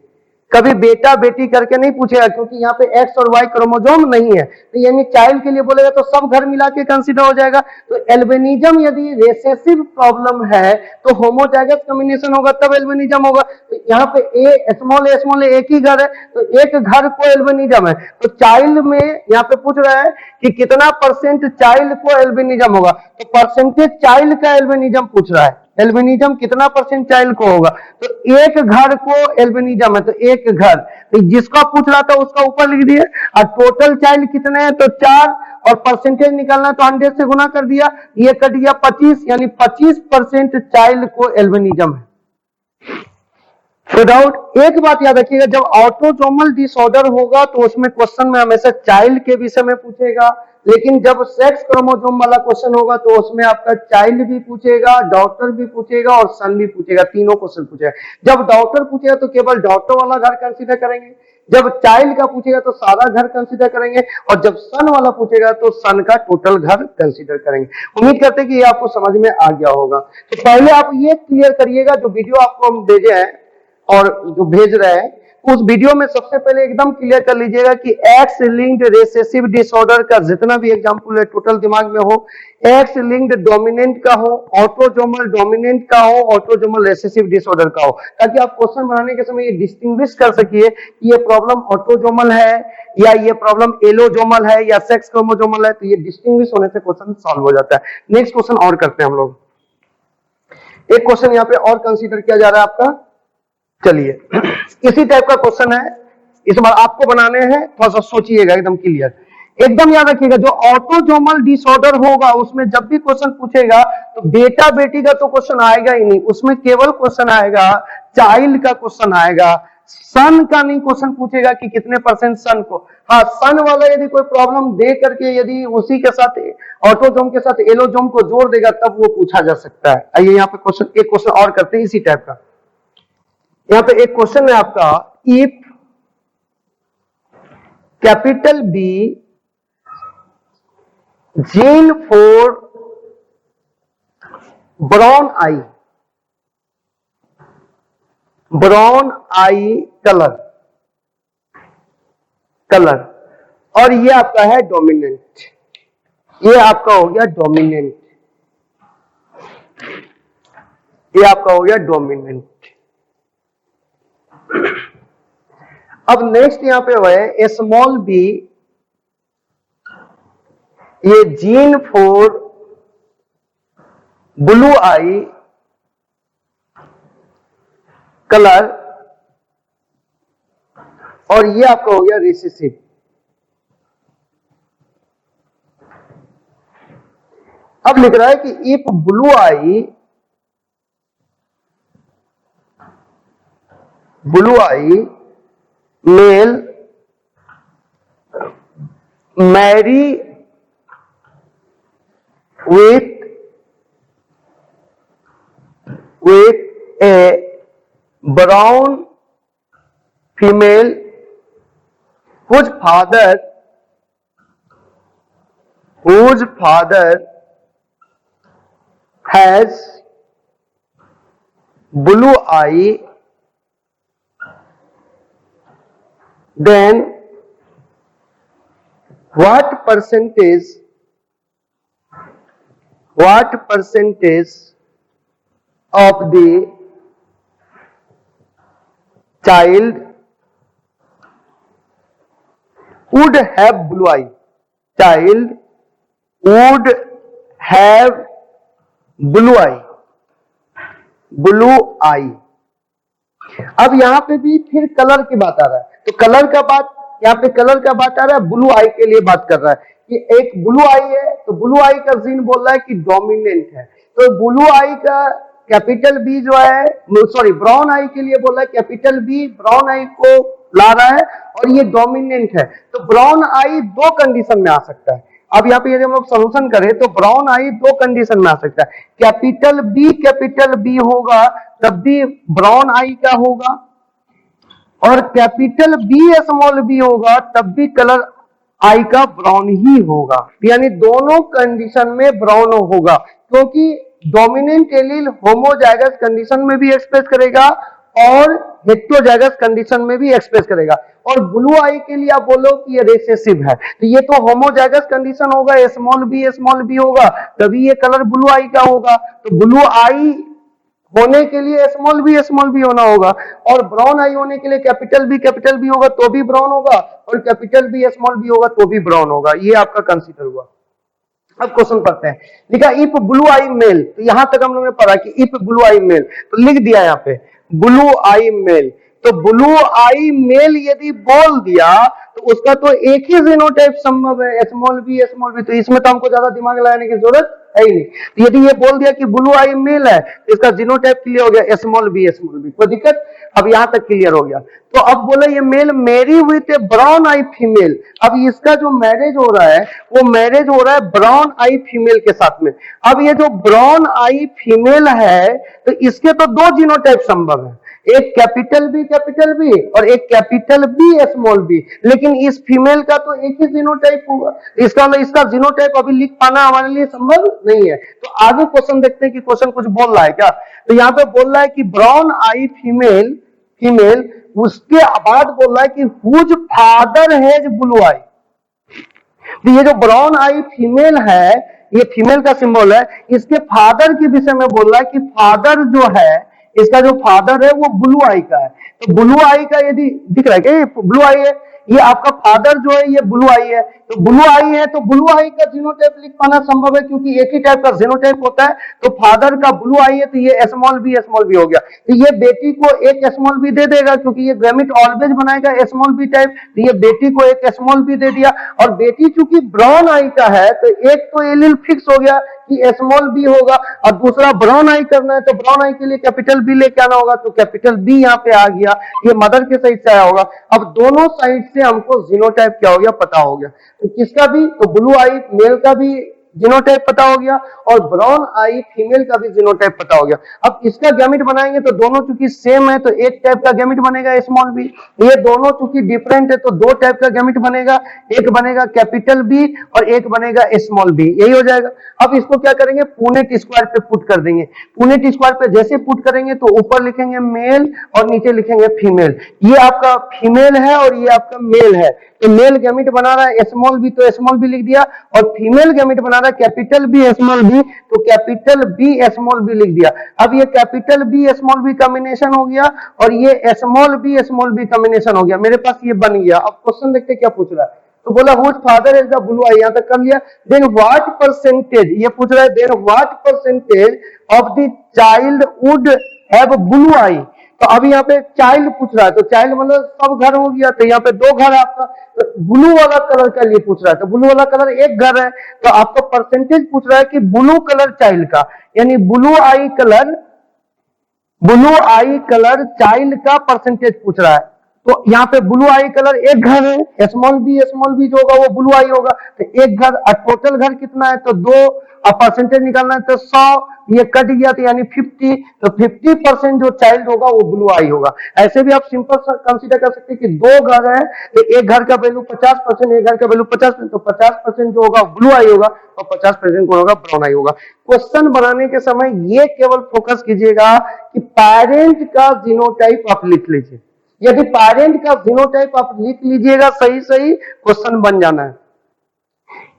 कभी बेटा बेटी करके नहीं पूछेगा, क्योंकि यहाँ पे एक्स और वाई क्रोमोसोम नहीं है, तो यानी चाइल्ड के लिए बोलेगा तो सब घर मिला के कंसीडर हो जाएगा। तो एल्बिनिज्म यदि रेसेसिव प्रॉब्लम है तो होमोजाइगस कॉम्बिनेशन होगा तब एल्बिनिज्म होगा। तो यहाँ पे ए स्मॉल ए एक ही घर है, तो एक घर को एल्बिनिज्म है, तो चाइल्ड में यहाँ पे पूछ रहा है कि कितना परसेंट चाइल्ड को एल्बिनिज्म होगा, तो परसेंटेज चाइल्ड का एल्बिनिज्म पूछ रहा है, एल्बिनिज्म कितना परसेंट चाइल्ड को होगा। तो एक घर को एल्बिनिज्म है तो एक घर, तो जिसका पूछ रहा था उसका ऊपर लिख दिए, और टोटल चाइल्ड कितने हैं तो 4, और परसेंटेज निकालना तो 100 से गुना कर दिया, ये कट गया 25, यानी 25% चाइल्ड को एल्बिनिज्म है। विदाउट, एक बात याद रखिएगा, जब ऑटोसोमल डिसऑर्डर होगा तो उसमें क्वेश्चन में हमेशा चाइल्ड के विषय में पूछेगा, लेकिन जब सेक्स क्रोमोसोम वाला क्वेश्चन होगा तो उसमें आपका चाइल्ड भी पूछेगा, डॉटर भी पूछेगा और सन भी पूछेगा, तीनों क्वेश्चन पूछेगा। जब डॉटर पूछेगा तो केवल डॉटर वाला घर कंसीडर करेंगे, जब चाइल्ड का पूछेगा तो सारा घर कंसीडर करेंगे, और जब सन वाला पूछेगा तो सन का टोटल घर कंसीडर करेंगे। उम्मीद करते हैं कि ये आपको समझ में आ गया होगा। तो पहले आप ये क्लियर करिएगा, जो वीडियो आपको हम भेजे हैं और जो भेज रहे हैं उस वीडियो में सबसे पहले एकदम क्लियर कर लीजिएगा कि एक्स लिंक्ड रिसेसिव डिसऑर्डर का जितना भी एग्जांपल है टोटल दिमाग में हो, एक्स लिंक्ड डोमिनेंट का हो, ऑटोसोमल डोमिनेंट का हो, ऑटोसोमल रिसेसिव डिसऑर्डर का हो, ताकि आप क्वेश्चन बनाने के समय ये डिस्टिंग्विश कर सकिए कि ये प्रॉब्लम ऑटोसोमल है या ये प्रॉब्लम एलोसोमल है या सेक्स क्रोमोसोमल है। तो ये डिस्टिंग्विश होने से क्वेश्चन सॉल्व हो जाता है। नेक्स्ट क्वेश्चन और करते हैं हम लोग। एक क्वेश्चन यहाँ पे और कंसीडर किया जा रहा है आपका, चलिए इसी टाइप का क्वेश्चन है, इस बार आपको बनाने हैं, थोड़ा सा सोचिएगा, एकदम क्लियर, एकदम याद रखिएगा। जो ऑटोसोमल डिसऑर्डर होगा उसमें जब भी क्वेश्चन पूछेगा तो बेटा बेटी का तो क्वेश्चन आएगा ही नहीं, उसमें केवल क्वेश्चन आएगा चाइल्ड का क्वेश्चन आएगा, सन का नहीं क्वेश्चन पूछेगा कि कितने परसेंट सन को। हाँ, सन वाला यदि कोई प्रॉब्लम दे करके यदि उसी के साथ ऑटोसोम के साथ एलोसोम को जोड़ देगा तब वो पूछा जा सकता है। आइए यहाँ पे क्वेश्चन, एक क्वेश्चन और करते हैं इसी टाइप का। यहां पे एक क्वेश्चन है आपका, if capital B gene for brown eye colour और ये आपका है डोमिनेंट, ये आपका हो गया डोमिनेंट, ये आपका हो गया डोमिनेंट। अब नेक्स्ट यहां पे है स्मॉल बी, ये gene for blue I colour और ये आपका हो गया रिसेसिव। अब लिख रहा है कि if blue eye male marry with a brown female whose father has blue eye, then what percentage of the child would have blue eye? Child would have blue eye। अब यहां पे भी फिर कलर की बात आ रहा है, तो कलर का बात यहाँ पे कलर का बात आ रहा है, ब्लू आई के लिए बात कर रहा है कि एक ब्लू आई है, तो ब्लू आई का जीन बोल रहा है कि डोमिनेंट है, तो ब्लू आई का कैपिटल बी जो है, सॉरी ब्राउन आई के लिए बोल रहा है कैपिटल बी ब्राउन आई को ला रहा है और ये डोमिनेंट है, तो ब्राउन आई दो कंडीशन में आ सकता है। अब यहाँ पे यदि हम लोग सोल्यूशन करें तो ब्राउन आई दो कंडीशन में आ सकता है, कैपिटल बी होगा तब भी ब्राउन आई का होगा, और कैपिटल बी स्मॉल बी होगा तब भी कलर आई का ब्राउन ही होगा, यानी दोनों कंडीशन में ब्राउन होगा, क्योंकि डोमिनेंट एलील होमोजाइगस कंडीशन में भी एक्सप्रेस करेगा और हेटेरोजाइगस कंडीशन में भी एक्सप्रेस करेगा। और ब्लू आई के लिए आप बोलो कि ये रिसेसिव है, तो ये तो होमोजाइगस कंडीशन होगा, स्मॉल बी होगा तभी ये कलर ब्लू आई का होगा, तो ब्लू आई होने के लिए स्मॉल बी होना होगा, और ब्राउन आई होने के लिए कैपिटल बी होगा तो भी ब्राउन होगा, और कैपिटल बी स्मॉल बी होगा तो भी ब्राउन होगा। ये आपका कंसीडर हुआ। अब क्वेश्चन पढ़ते हैं, लिखा इफ ब्लू आई मेल, तो यहां तक हम लोगों ने पढ़ा कि इफ ब्लू आई मेल, तो लिख दिया यहाँ पे ब्लू आई मेल, तो ब्लू आई मेल यदि बोल दिया तो उसका तो एक ही जीनोटाइप संभव है, स्मॉल बी, तो इसमें तो हमको ज्यादा दिमाग लगाने की जरूरत है ही नहीं। तो यदि ये बोल दिया कि ब्लू आई मेल है, इसका जीनोटाइप क्लियर हो गया, स्मॉल बी कोई दिक्कत? अब यहां तक क्लियर हो गया। तो अब बोले ये male marry with a brown eye female. अब इसका जो मैरिज हो रहा है वो मैरिज हो रहा है ब्राउन आई फीमेल के साथ में। अब ये जो ब्राउन आई फीमेल है तो इसके तो दो जीनोटाइप संभव है, एक कैपिटल बी और एक कैपिटल बी स्मॉल बी, लेकिन इस फीमेल का तो एक ही जीनोटाइप होगा, इसका इसका जीनोटाइप अभी लिख पाना हमारे लिए संभव नहीं है। तो आगे क्वेश्चन देखते हैं कि क्वेश्चन कुछ बोल रहा है क्या। तो यहाँ पे बोल रहा है कि ब्राउन आई फीमेल उसके बाद बोल रहा है कि whose father has blue eye. तो ये जो ब्राउन आई फीमेल है, ये फीमेल का सिंबल है, इसके फादर के विषय में बोल रहा है कि फादर जो है, इसका जो फादर है वो ब्लू आई का है। तो ब्लू आई का यदि दिख रहा है क्या, ये ब्लू आई है, ये आपका फादर जो है ये ब्लू आई है। तो ब्लू आई है तो ब्लू आई का जीनोटाइप लिख पाना संभव है क्योंकि एक ही टाइप का जीनोटाइप होता है। तो फादर का ब्लू आई है तो ये स्मॉल बी हो गया। तो ये बेटी को एक स्मॉल बी दे देगा क्योंकि ये गैमेट ऑलवेज बनाएगा स्मॉल बी टाइप। तो ये बेटी को एक स्मॉल बी दे दिया, और बेटी चूंकि ब्राउन आई का है तो एक तो एलील फिक्स हो गया कि स्मॉल बी होगा, और दूसरा ब्राउन आई करना है तो ब्राउन आई के लिए कैपिटल बी लेके आना होगा, तो कैपिटल बी यहाँ पे आ गया, ये मदर के साइड से आया होगा। अब दोनों साइड से हमको जीनोटाइप क्या हो गया पता हो गया। तो किसका भी, तो ब्लू आई मेल का भी जीनोटाइप पता हो गया और ब्राउन आई फीमेल का भी जीनोटाइप पता हो गया। अब इसका गैमेट बनाएंगे तो दोनों चूंकि सेम है तो एक टाइप का गैमेट बनेगा स्मॉल बी, ये दोनों चूंकि डिफरेंट है तो दो टाइप का गैमेट बनेगा, एक बनेगा कैपिटल बी और एक बनेगा स्मॉल बी, यही हो जाएगा। अब इसको क्या करेंगे, पुनेट स्क्वायर पे पुट कर देंगे। पुनेट स्क्वायर पे जैसे पुट करेंगे तो ऊपर लिखेंगे मेल और नीचे लिखेंगे फीमेल। ये आपका फीमेल है और ये आपका मेल है, तो मेल गैमेट बना रहा है स्मॉल बी तो स्मॉल बी लिख दिया, और फीमेल गैमेट बना रहा है कैपिटल बी स्मॉल बी तो कैपिटल बी स्मॉल बी लिख दिया। अब ये capital B small b combination हो गया और ये स्मॉल बी कॉम्बिनेशन हो गया, मेरे पास ये बन गया। अब क्वेश्चन देखते क्या पूछ रहा है। तो बोला which father is the blue eye, यहां तक कर लिया। देन व्हाट परसेंटेज, ये पूछ रहा है then what percentage of the child would have blue eye. तो अभी यहाँ पे चाइल्ड पूछ रहा है, तो चाइल्ड मतलब सब घर हो गया, तो यहाँ पे दो घर है आपका। तो ब्लू वाला कलर का लिए पूछ रहा है, तो ब्लू वाला कलर एक घर है, तो आपको परसेंटेज पूछ रहा है कि ब्लू कलर चाइल्ड का, यानी ब्लू आई कलर चाइल्ड का परसेंटेज पूछ रहा है। तो यहाँ पे ब्लू आई कलर एक घर है, स्मॉल बी जो होगा वो ब्लू आई होगा, तो एक घर, टोटल घर कितना है तो दो, अब परसेंटेज निकालना है तो 100, ये कट गया तो यानी 50, तो 50% जो चाइल्ड होगा वो ब्लू आई होगा। ऐसे भी आप सिंपल कंसीडर कर सकते हैं कि दो घर है तो एक घर का वैल्यू 50%, एक घर का वैल्यू 50%, तो 50% जो होगा ब्लू आई होगा और 50% कौन होगा, ब्राउन आई होगा। क्वेश्चन बनाने के समय ये केवल फोकस कीजिएगा कि पेरेंट का जीनोटाइप आप लिख लीजिए। यदि पेरेंट का जीनोटाइप आप लिख लीजिएगा सही क्वेश्चन बन जाना है।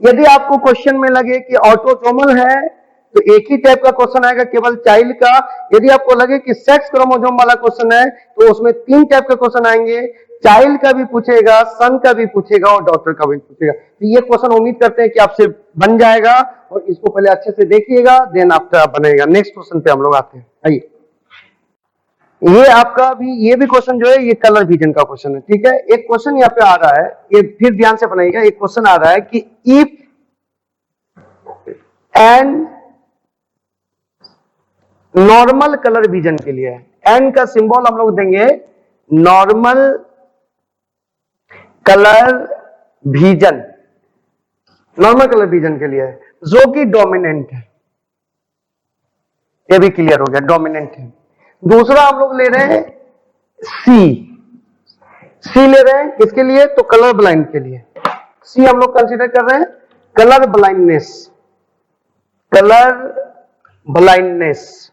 यदि आपको क्वेश्चन में लगे कि ऑटोसोमल है तो एक ही टाइप का क्वेश्चन आएगा केवल चाइल्ड का। यदि आपको लगे कि सेक्स क्रोमोसोम वाला क्वेश्चन है तो उसमें तीन टाइप के क्वेश्चन आएंगे, चाइल्ड का भी पूछेगा, सन का भी पूछेगा और डॉटर का भी पूछेगा। तो ये क्वेश्चन उम्मीद करते हैं कि आपसे बन जाएगा, और इसको पहले अच्छे से देखिएगा, देन आफ्टर बनेगा। नेक्स्ट क्वेश्चन पे हम लोग आते हैं। आइए, ये आपका भी, ये भी क्वेश्चन जो है ये कलर विजन का क्वेश्चन है, ठीक है। एक क्वेश्चन यहाँ पे आ रहा है, ये फिर ध्यान से बनाइएगा। एक क्वेश्चन आ रहा है कि if N normal colour vision के लिए, एन का सिंबल हम लोग देंगे normal colour vision, normal colour vision के लिए जो कि डोमिनेंट है, ये भी क्लियर हो गया, डोमिनेंट है। दूसरा हम लोग ले रहे हैं सी ले रहे हैं किसके लिए, तो कलर ब्लाइंड के लिए। सी हम लोग कंसीडर कर रहे हैं कलर ब्लाइंडनेस,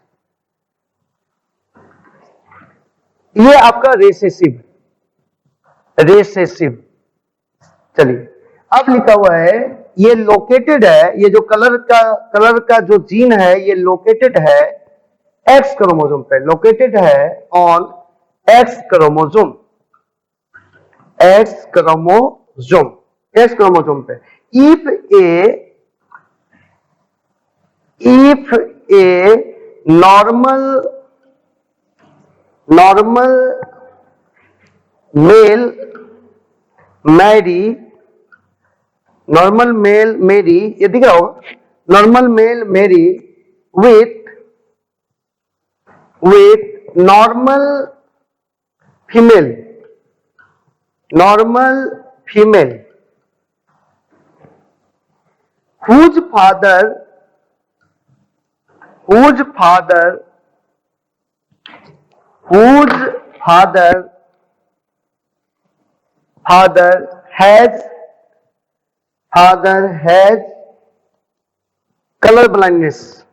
ये आपका रेसेसिव। चलिए, अब लिखा हुआ है ये लोकेटेड है, ये जो कलर का जो जीन है ये लोकेटेड है एक्स क्रोमोसोम पे, लोकेटेड है ऑन एक्स क्रोमोसोम पे। If a normal male marry, ये दिख रहा होगा, normal male marry with normal female, whose father has color blindness,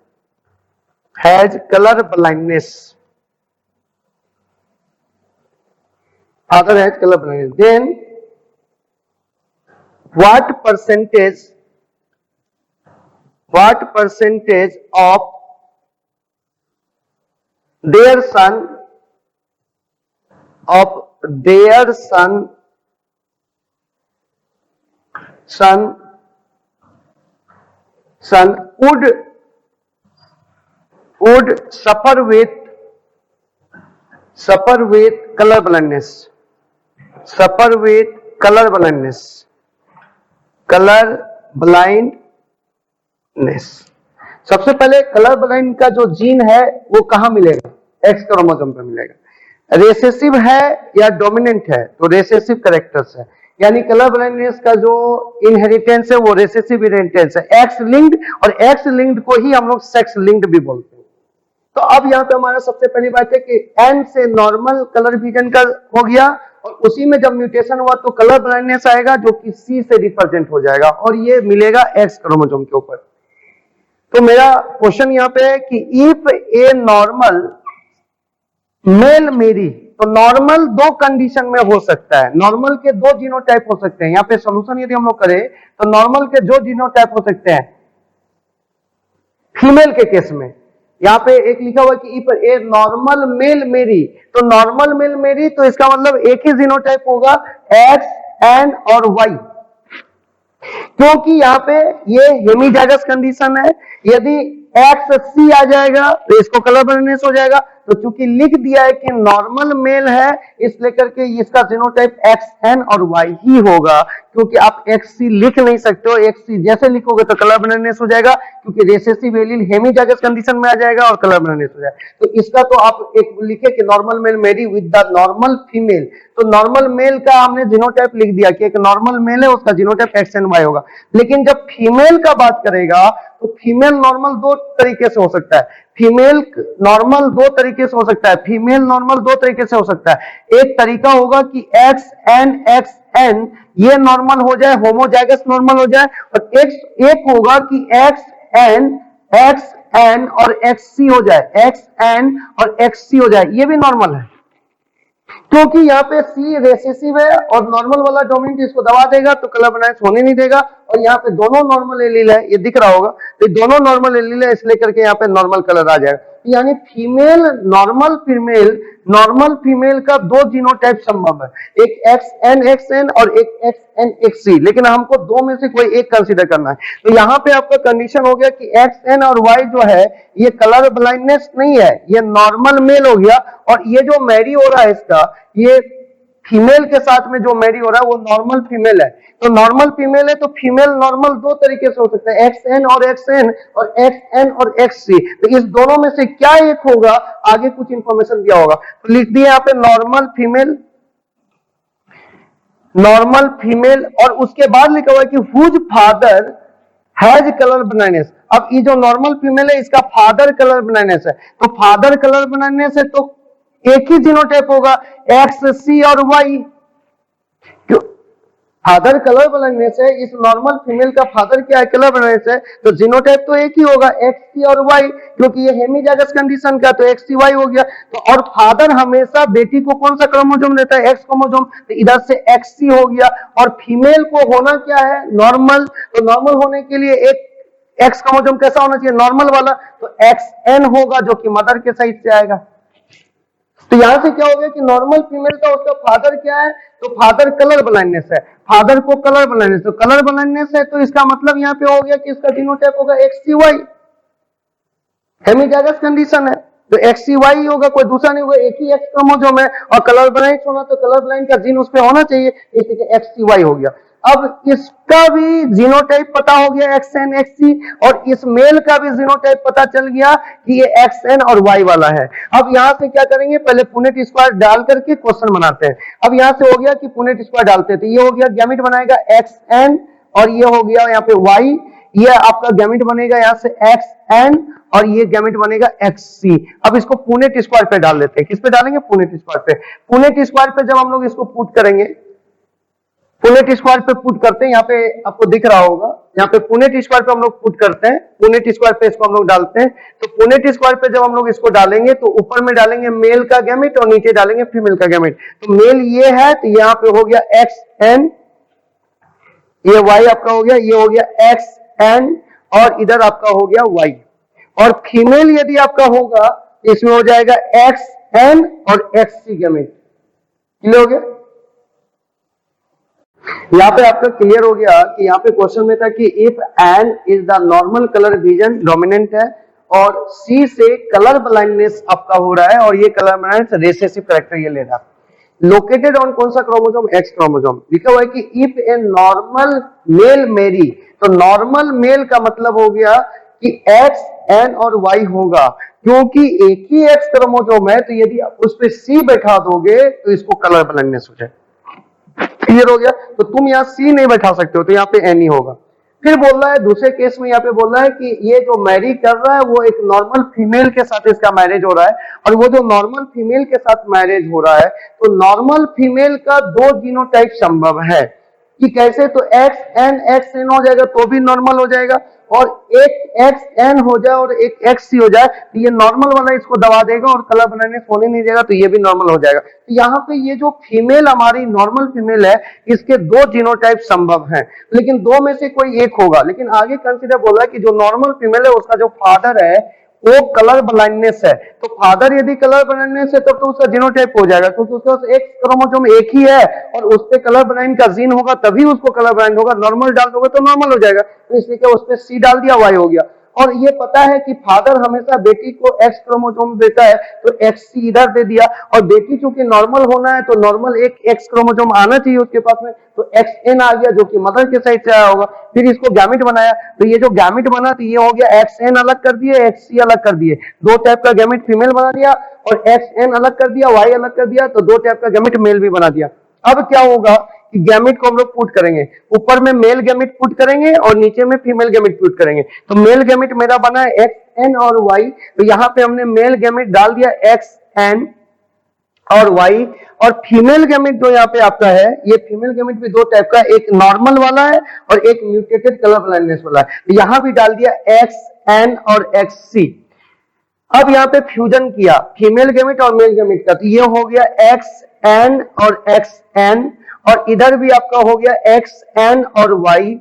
then what percentage of their son would suffer with color blindness, सबसे पहले colour blind का जो gene है वो कहां मिलेगा? एक्स क्रोमोसोम पे मिलेगा। रेसेसिव है या डोमिनेंट है? तो रेसेसिव कैरेक्टर्स है, यानी कलर ब्लाइंडनेस का जो इनहेरिटेंस है वो रेसेसिव इनहेरिटेंस है, एक्स लिंक्ड, और एक्स लिंक्ड को ही हम लोग सेक्स लिंक्ड भी बोलते हैं। तो अब यहाँ पे हमारा सबसे पहली बात है कि एन से नॉर्मल कलर विजन का हो गया, और उसी में जब म्यूटेशन हुआ तो कलर ब्लाइंडनेस आएगा जो कि सी से रिप्रेजेंट हो जाएगा, और ये मिलेगा एक्स क्रोमोसोम के ऊपर। तो मेरा क्वेश्चन यहाँ पे है कि इफ ए नॉर्मल मेल मेरी, तो नॉर्मल दो कंडीशन में हो सकता है, नॉर्मल के दो जीनोटाइप हो सकते हैं। यहाँ पे सॉल्यूशन यदि हम लोग करें तो नॉर्मल के दो जीनोटाइप हो सकते हैं फीमेल के केस में। यहाँ पे एक लिखा हुआ कि इफ ए नॉर्मल मेल मेरी, तो नॉर्मल मेल मेरी तो इसका मतलब एक ही जीनोटाइप होगा, एक्स एन और वाई, क्योंकि यहाँ पे ये हेमीजाइगस कंडीशन है। यदि एक्स सी आ जाएगा तो इसको कलर ब्लाइंडनेस हो जाएगा। तो चूंकि लिख दिया है कि नॉर्मल मेल है, इसलिए करके इसका जीनोटाइप एक्स एन और वाई ही होगा, क्योंकि आप एक्स सी लिख नहीं सकते हो, एक्स सी जैसे लिखोगे तो कलर ब्लाइंडनेस हो जाएगा, क्योंकि रेसेसिव एलील हेमीजाइगस कंडीशन में आ जाएगा और कलर ब्लाइंडनेस हो जाएगा। तो इसका तो आप एक लिखे कि नॉर्मल मेल मेरी विद द नॉर्मल फीमेल, तो नॉर्मल मेल का हमने जीनोटाइप लिख दिया कि एक नॉर्मल मेल है, उसका जीनोटाइप एक्स एन वाई होगा। लेकिन जब फीमेल का बात करेगा तो फीमेल नॉर्मल दो तरीके से हो सकता है, फीमेल नॉर्मल दो तरीके से हो सकता है, फीमेल नॉर्मल दो तरीके से हो सकता है। एक तरीका होगा कि एक्स एन ये नॉर्मल हो जाए, होमोजाइगस नॉर्मल हो जाए, और एक होगा कि एक्स एन और एक्स सी हो जाए, एक्स एन और एक्स सी हो जाए, ये भी नॉर्मल है, क्योंकि यहाँ पे सी रेसेसिव है और नॉर्मल वाला डोमिनेंट इसको दबा देगा तो कलर ब्लाइंडनेस होने नहीं देगा। और यहाँ पे दोनों नॉर्मल एलील है, ये दिख रहा होगा, तो दोनों नॉर्मल एलील है, इसलिए करके यहाँ पे नॉर्मल कलर आ जाएगा। यानी फीमेल नॉर्मल फीमेल का दो जीनोटाइप संभव है, एक एक्स एन और एक एक्स एन एक्स सी, लेकिन हमको दो में से कोई एक कंसीडर करना है। तो यहाँ पे आपका कंडीशन हो गया कि एक्स एन और वाई जो है ये कलर ब्लाइंडनेस नहीं है, ये नॉर्मल मेल हो गया, और ये जो मैरी हो रहा है इसका, ये फीमेल के साथ में जो मैरी हो रहा है वो नॉर्मल फीमेल है। तो नॉर्मल फीमेल है तो फीमेल नॉर्मल दो तरीके से हो सकता है, एक्स एन और एक्स एन और एक्स सी। तो इस दोनों में से क्या एक होगा, आगे कुछ इंफॉर्मेशन दिया होगा, तो लिख दिया यहाँ पे नॉर्मल फीमेल, और उसके बाद लिखा हुआ है कि whose father has colour blindness. अब ये जो नॉर्मल फीमेल है इसका फादर कलर ब्लाइंडनेस है, तो फादर कलर ब्लाइंडनेस है तो एक ही जीनोटाइप होगा, एक्स सी और वाई। फादर कलर ब्लाइंडनेस है, इस नॉर्मल फीमेल का फादर क्या है, कलर ब्लाइंडनेस है, तो जीनोटाइप तो एक ही होगा, एक्स सी और वाई, क्योंकि ये हेमीजाइगस कंडीशन का, तो एक्स सी वाई हो गया। तो और फादर हमेशा बेटी को कौन सा क्रोमोसोम देता है, एक्स क्रोमोसोम, तो इधर से एक्स सी हो गया। और फीमेल को होना क्या है, नॉर्मल, तो नॉर्मल होने के लिए एक एक्स क्रोमोसोम कैसा होना चाहिए, नॉर्मल वाला, तो एक्स एन होगा जो कि मदर के साइड से आएगा। तो यहां से क्या हो गया कि नॉर्मल फीमेल का उसका फादर क्या है, तो फादर कलर ब्लाइंडनेस है, फादर को कलर ब्लाइंडनेस, तो कलर ब्लाइंडनेस है, तो इसका मतलब यहाँ पे हो गया कि इसका जीनोटाइप होगा एक्ससीवाई, हेमीजाइगस कंडीशन है, तो एक्ससीवाई होगा, कोई दूसरा नहीं होगा, एक ही एक्स क्रोमोसोम है, और कलर ब्लाइंड होना तो कलर ब्लाइंड का जीन उस पे होना चाहिए, इसलिए एक्ससीवाई हो गया। अब इसका भी जीनोटाइप पता हो गया XN XC, और इस मेल का भी जीनोटाइप पता चल गया कि ये XN और Y वाला है। अब यहां से क्या करेंगे, पहले पुनेट स्क्वायर डाल करके क्वेश्चन बनाते हैं। अब यहां से हो गया कि पुनेट स्क्वायर डालते हैं, तो ये हो गया गैमेट बनाएगा XN, और ये हो गया यहाँ पे Y, ये आपका गैमेट बनेगा यहाँ से XN, और ये गैमेट बनेगा XC। अब इसको पुनेट स्क्वायर पे डाल देते हैं। किस पे डालेंगे, पुनेट स्क्वायर पे। पुनेट स्क्वायर पे जब हम लोग इसको पुट करेंगे, पुनेट स्क्वायर पे पुट करते हैं, यहाँ पे आपको दिख रहा होगा, यहाँ पे पुनेट स्क्वायर पे हम लोग पुट करते हैं, पुनेट स्क्वायर पे इसको हम लोग डालते हैं। तो पुनेट स्क्वायर पे जब हम लोग इसको डालेंगे तो ऊपर में डालेंगे मेल का गैमेट और नीचे डालेंगे फीमेल का गैमेट। तो मेल ये है, तो यहाँ पे हो गया XN, ये Y आपका हो गया, ये हो गया XN, और इधर आपका हो गया Y। और फीमेल यदि आपका होगा तो इसमें हो जाएगा XN और XC गैमेट। क्लियर हो गया? यहाँ पे आपका क्लियर हो गया कि यहाँ पे क्वेश्चन में था कि if N is the normal colour vision dominant है, और सी से कलर ब्लाइंडनेस आपका हो रहा है, और ये कलर ब्लाइंडनेस रिसेसिव कैरेक्टर ये ले रहा है। लोकेटेड ऑन कौन सा क्रोमोसोम, एक्स क्रोमोसोम। लिखा हुआ है कि इफ ए नॉर्मल मेल मेरी, तो नॉर्मल मेल का मतलब हो गया कि एक्स एन और वाई होगा, क्योंकि एक ही एक्स क्रोमोसोम है, तो यदि आप उस पर सी बैठा दोगे तो इसको कलर ब्लाइंडनेस हो जाए। क्लियर हो गया? तो तुम यहाँ सी नहीं बैठा सकते हो, तो यहाँ पे एन ही होगा। फिर बोल रहा है दूसरे केस में, यहाँ पे बोल रहा है कि ये जो मैरी कर रहा है वो एक नॉर्मल फीमेल के साथ इसका मैरिज हो रहा है, और वो जो नॉर्मल फीमेल के साथ मैरिज हो रहा है, तो नॉर्मल फीमेल का दो जीनोटाइप संभव है। कि कैसे, तो एक्स एन एक्स एन हो जाएगा तो भी नॉर्मल हो जाएगा, और एक एक्स एन हो जाए और एक एक्स सी हो जाए तो ये नॉर्मल वाला इसको दबा देगा और कलर बनाने होने नहीं देगा, तो ये भी नॉर्मल हो जाएगा। तो यहाँ पे ये जो फीमेल हमारी नॉर्मल फीमेल है, इसके दो जीनोटाइप संभव हैं, लेकिन दो में से कोई एक होगा। लेकिन आगे कंसीडर बोला है कि जो नॉर्मल फीमेल है उसका जो फादर है वो कलर ब्लाइंडनेस है, तो फादर यदि कलर ब्लाइंडनेस है तब तो उसका जीनोटाइप हो जाएगा, क्योंकि उसके पास एक्स क्रोमोसोम एक ही है और उस पे कलर ब्लाइंड का जीन होगा, तभी उसको कलर ब्लाइंड होगा। नॉर्मल डाल दोगे तो नॉर्मल हो जाएगा, तो इसलिए क्या उस पे सी डाल दिया, वाई हो गया। और ये पता है कि फादर हमेशा बेटी को एक्स क्रोमोसोम देता है, तो एक्स सी इधर दे दिया, और बेटी चूंकि नॉर्मल होना है तो नॉर्मल एक एक्स क्रोमोसोम आना चाहिए उसके पास में, तो एक्स एन आ गया जो कि मदर के साइड से आया होगा। फिर इसको गैमेट बनाया, तो ये जो गैमेट बना तो ये हो गया एक्स एन अलग कर दिए, एक्स सी अलग कर दिए, दो टाइप का गैमेट फीमेल बना दिया, और एक्स एन अलग कर दिया, वाई अलग कर दिया, तो दो टाइप का गैमेट मेल भी बना दिया। अब क्या होगा कि गैमेट को हम लोग पुट करेंगे, ऊपर में मेल गैमेट पुट करेंगे और नीचे में फीमेल गैमेट पुट करेंगे। तो मेल गैमेट मेरा बना है एक्स एन और वाई, तो यहाँ पे हमने मेल गैमेट डाल दिया एक्स एन और वाई, और फीमेल गैमेट जो यहाँ पे आपका है, ये फीमेल गैमेट भी दो टाइप का, एक नॉर्मल वाला है और एक म्यूटेटेड कलर ब्लाइंडनेस वाला है। तो यहाँ भी डाल दिया एक्स एन और एक्स सी। अब यहाँ पे फ्यूजन किया फीमेल गैमेट और मेल गैमेट का, तो ये हो गया एक्स एन और एक्स एन, और इधर भी आपका हो गया एक्स एन और वाई,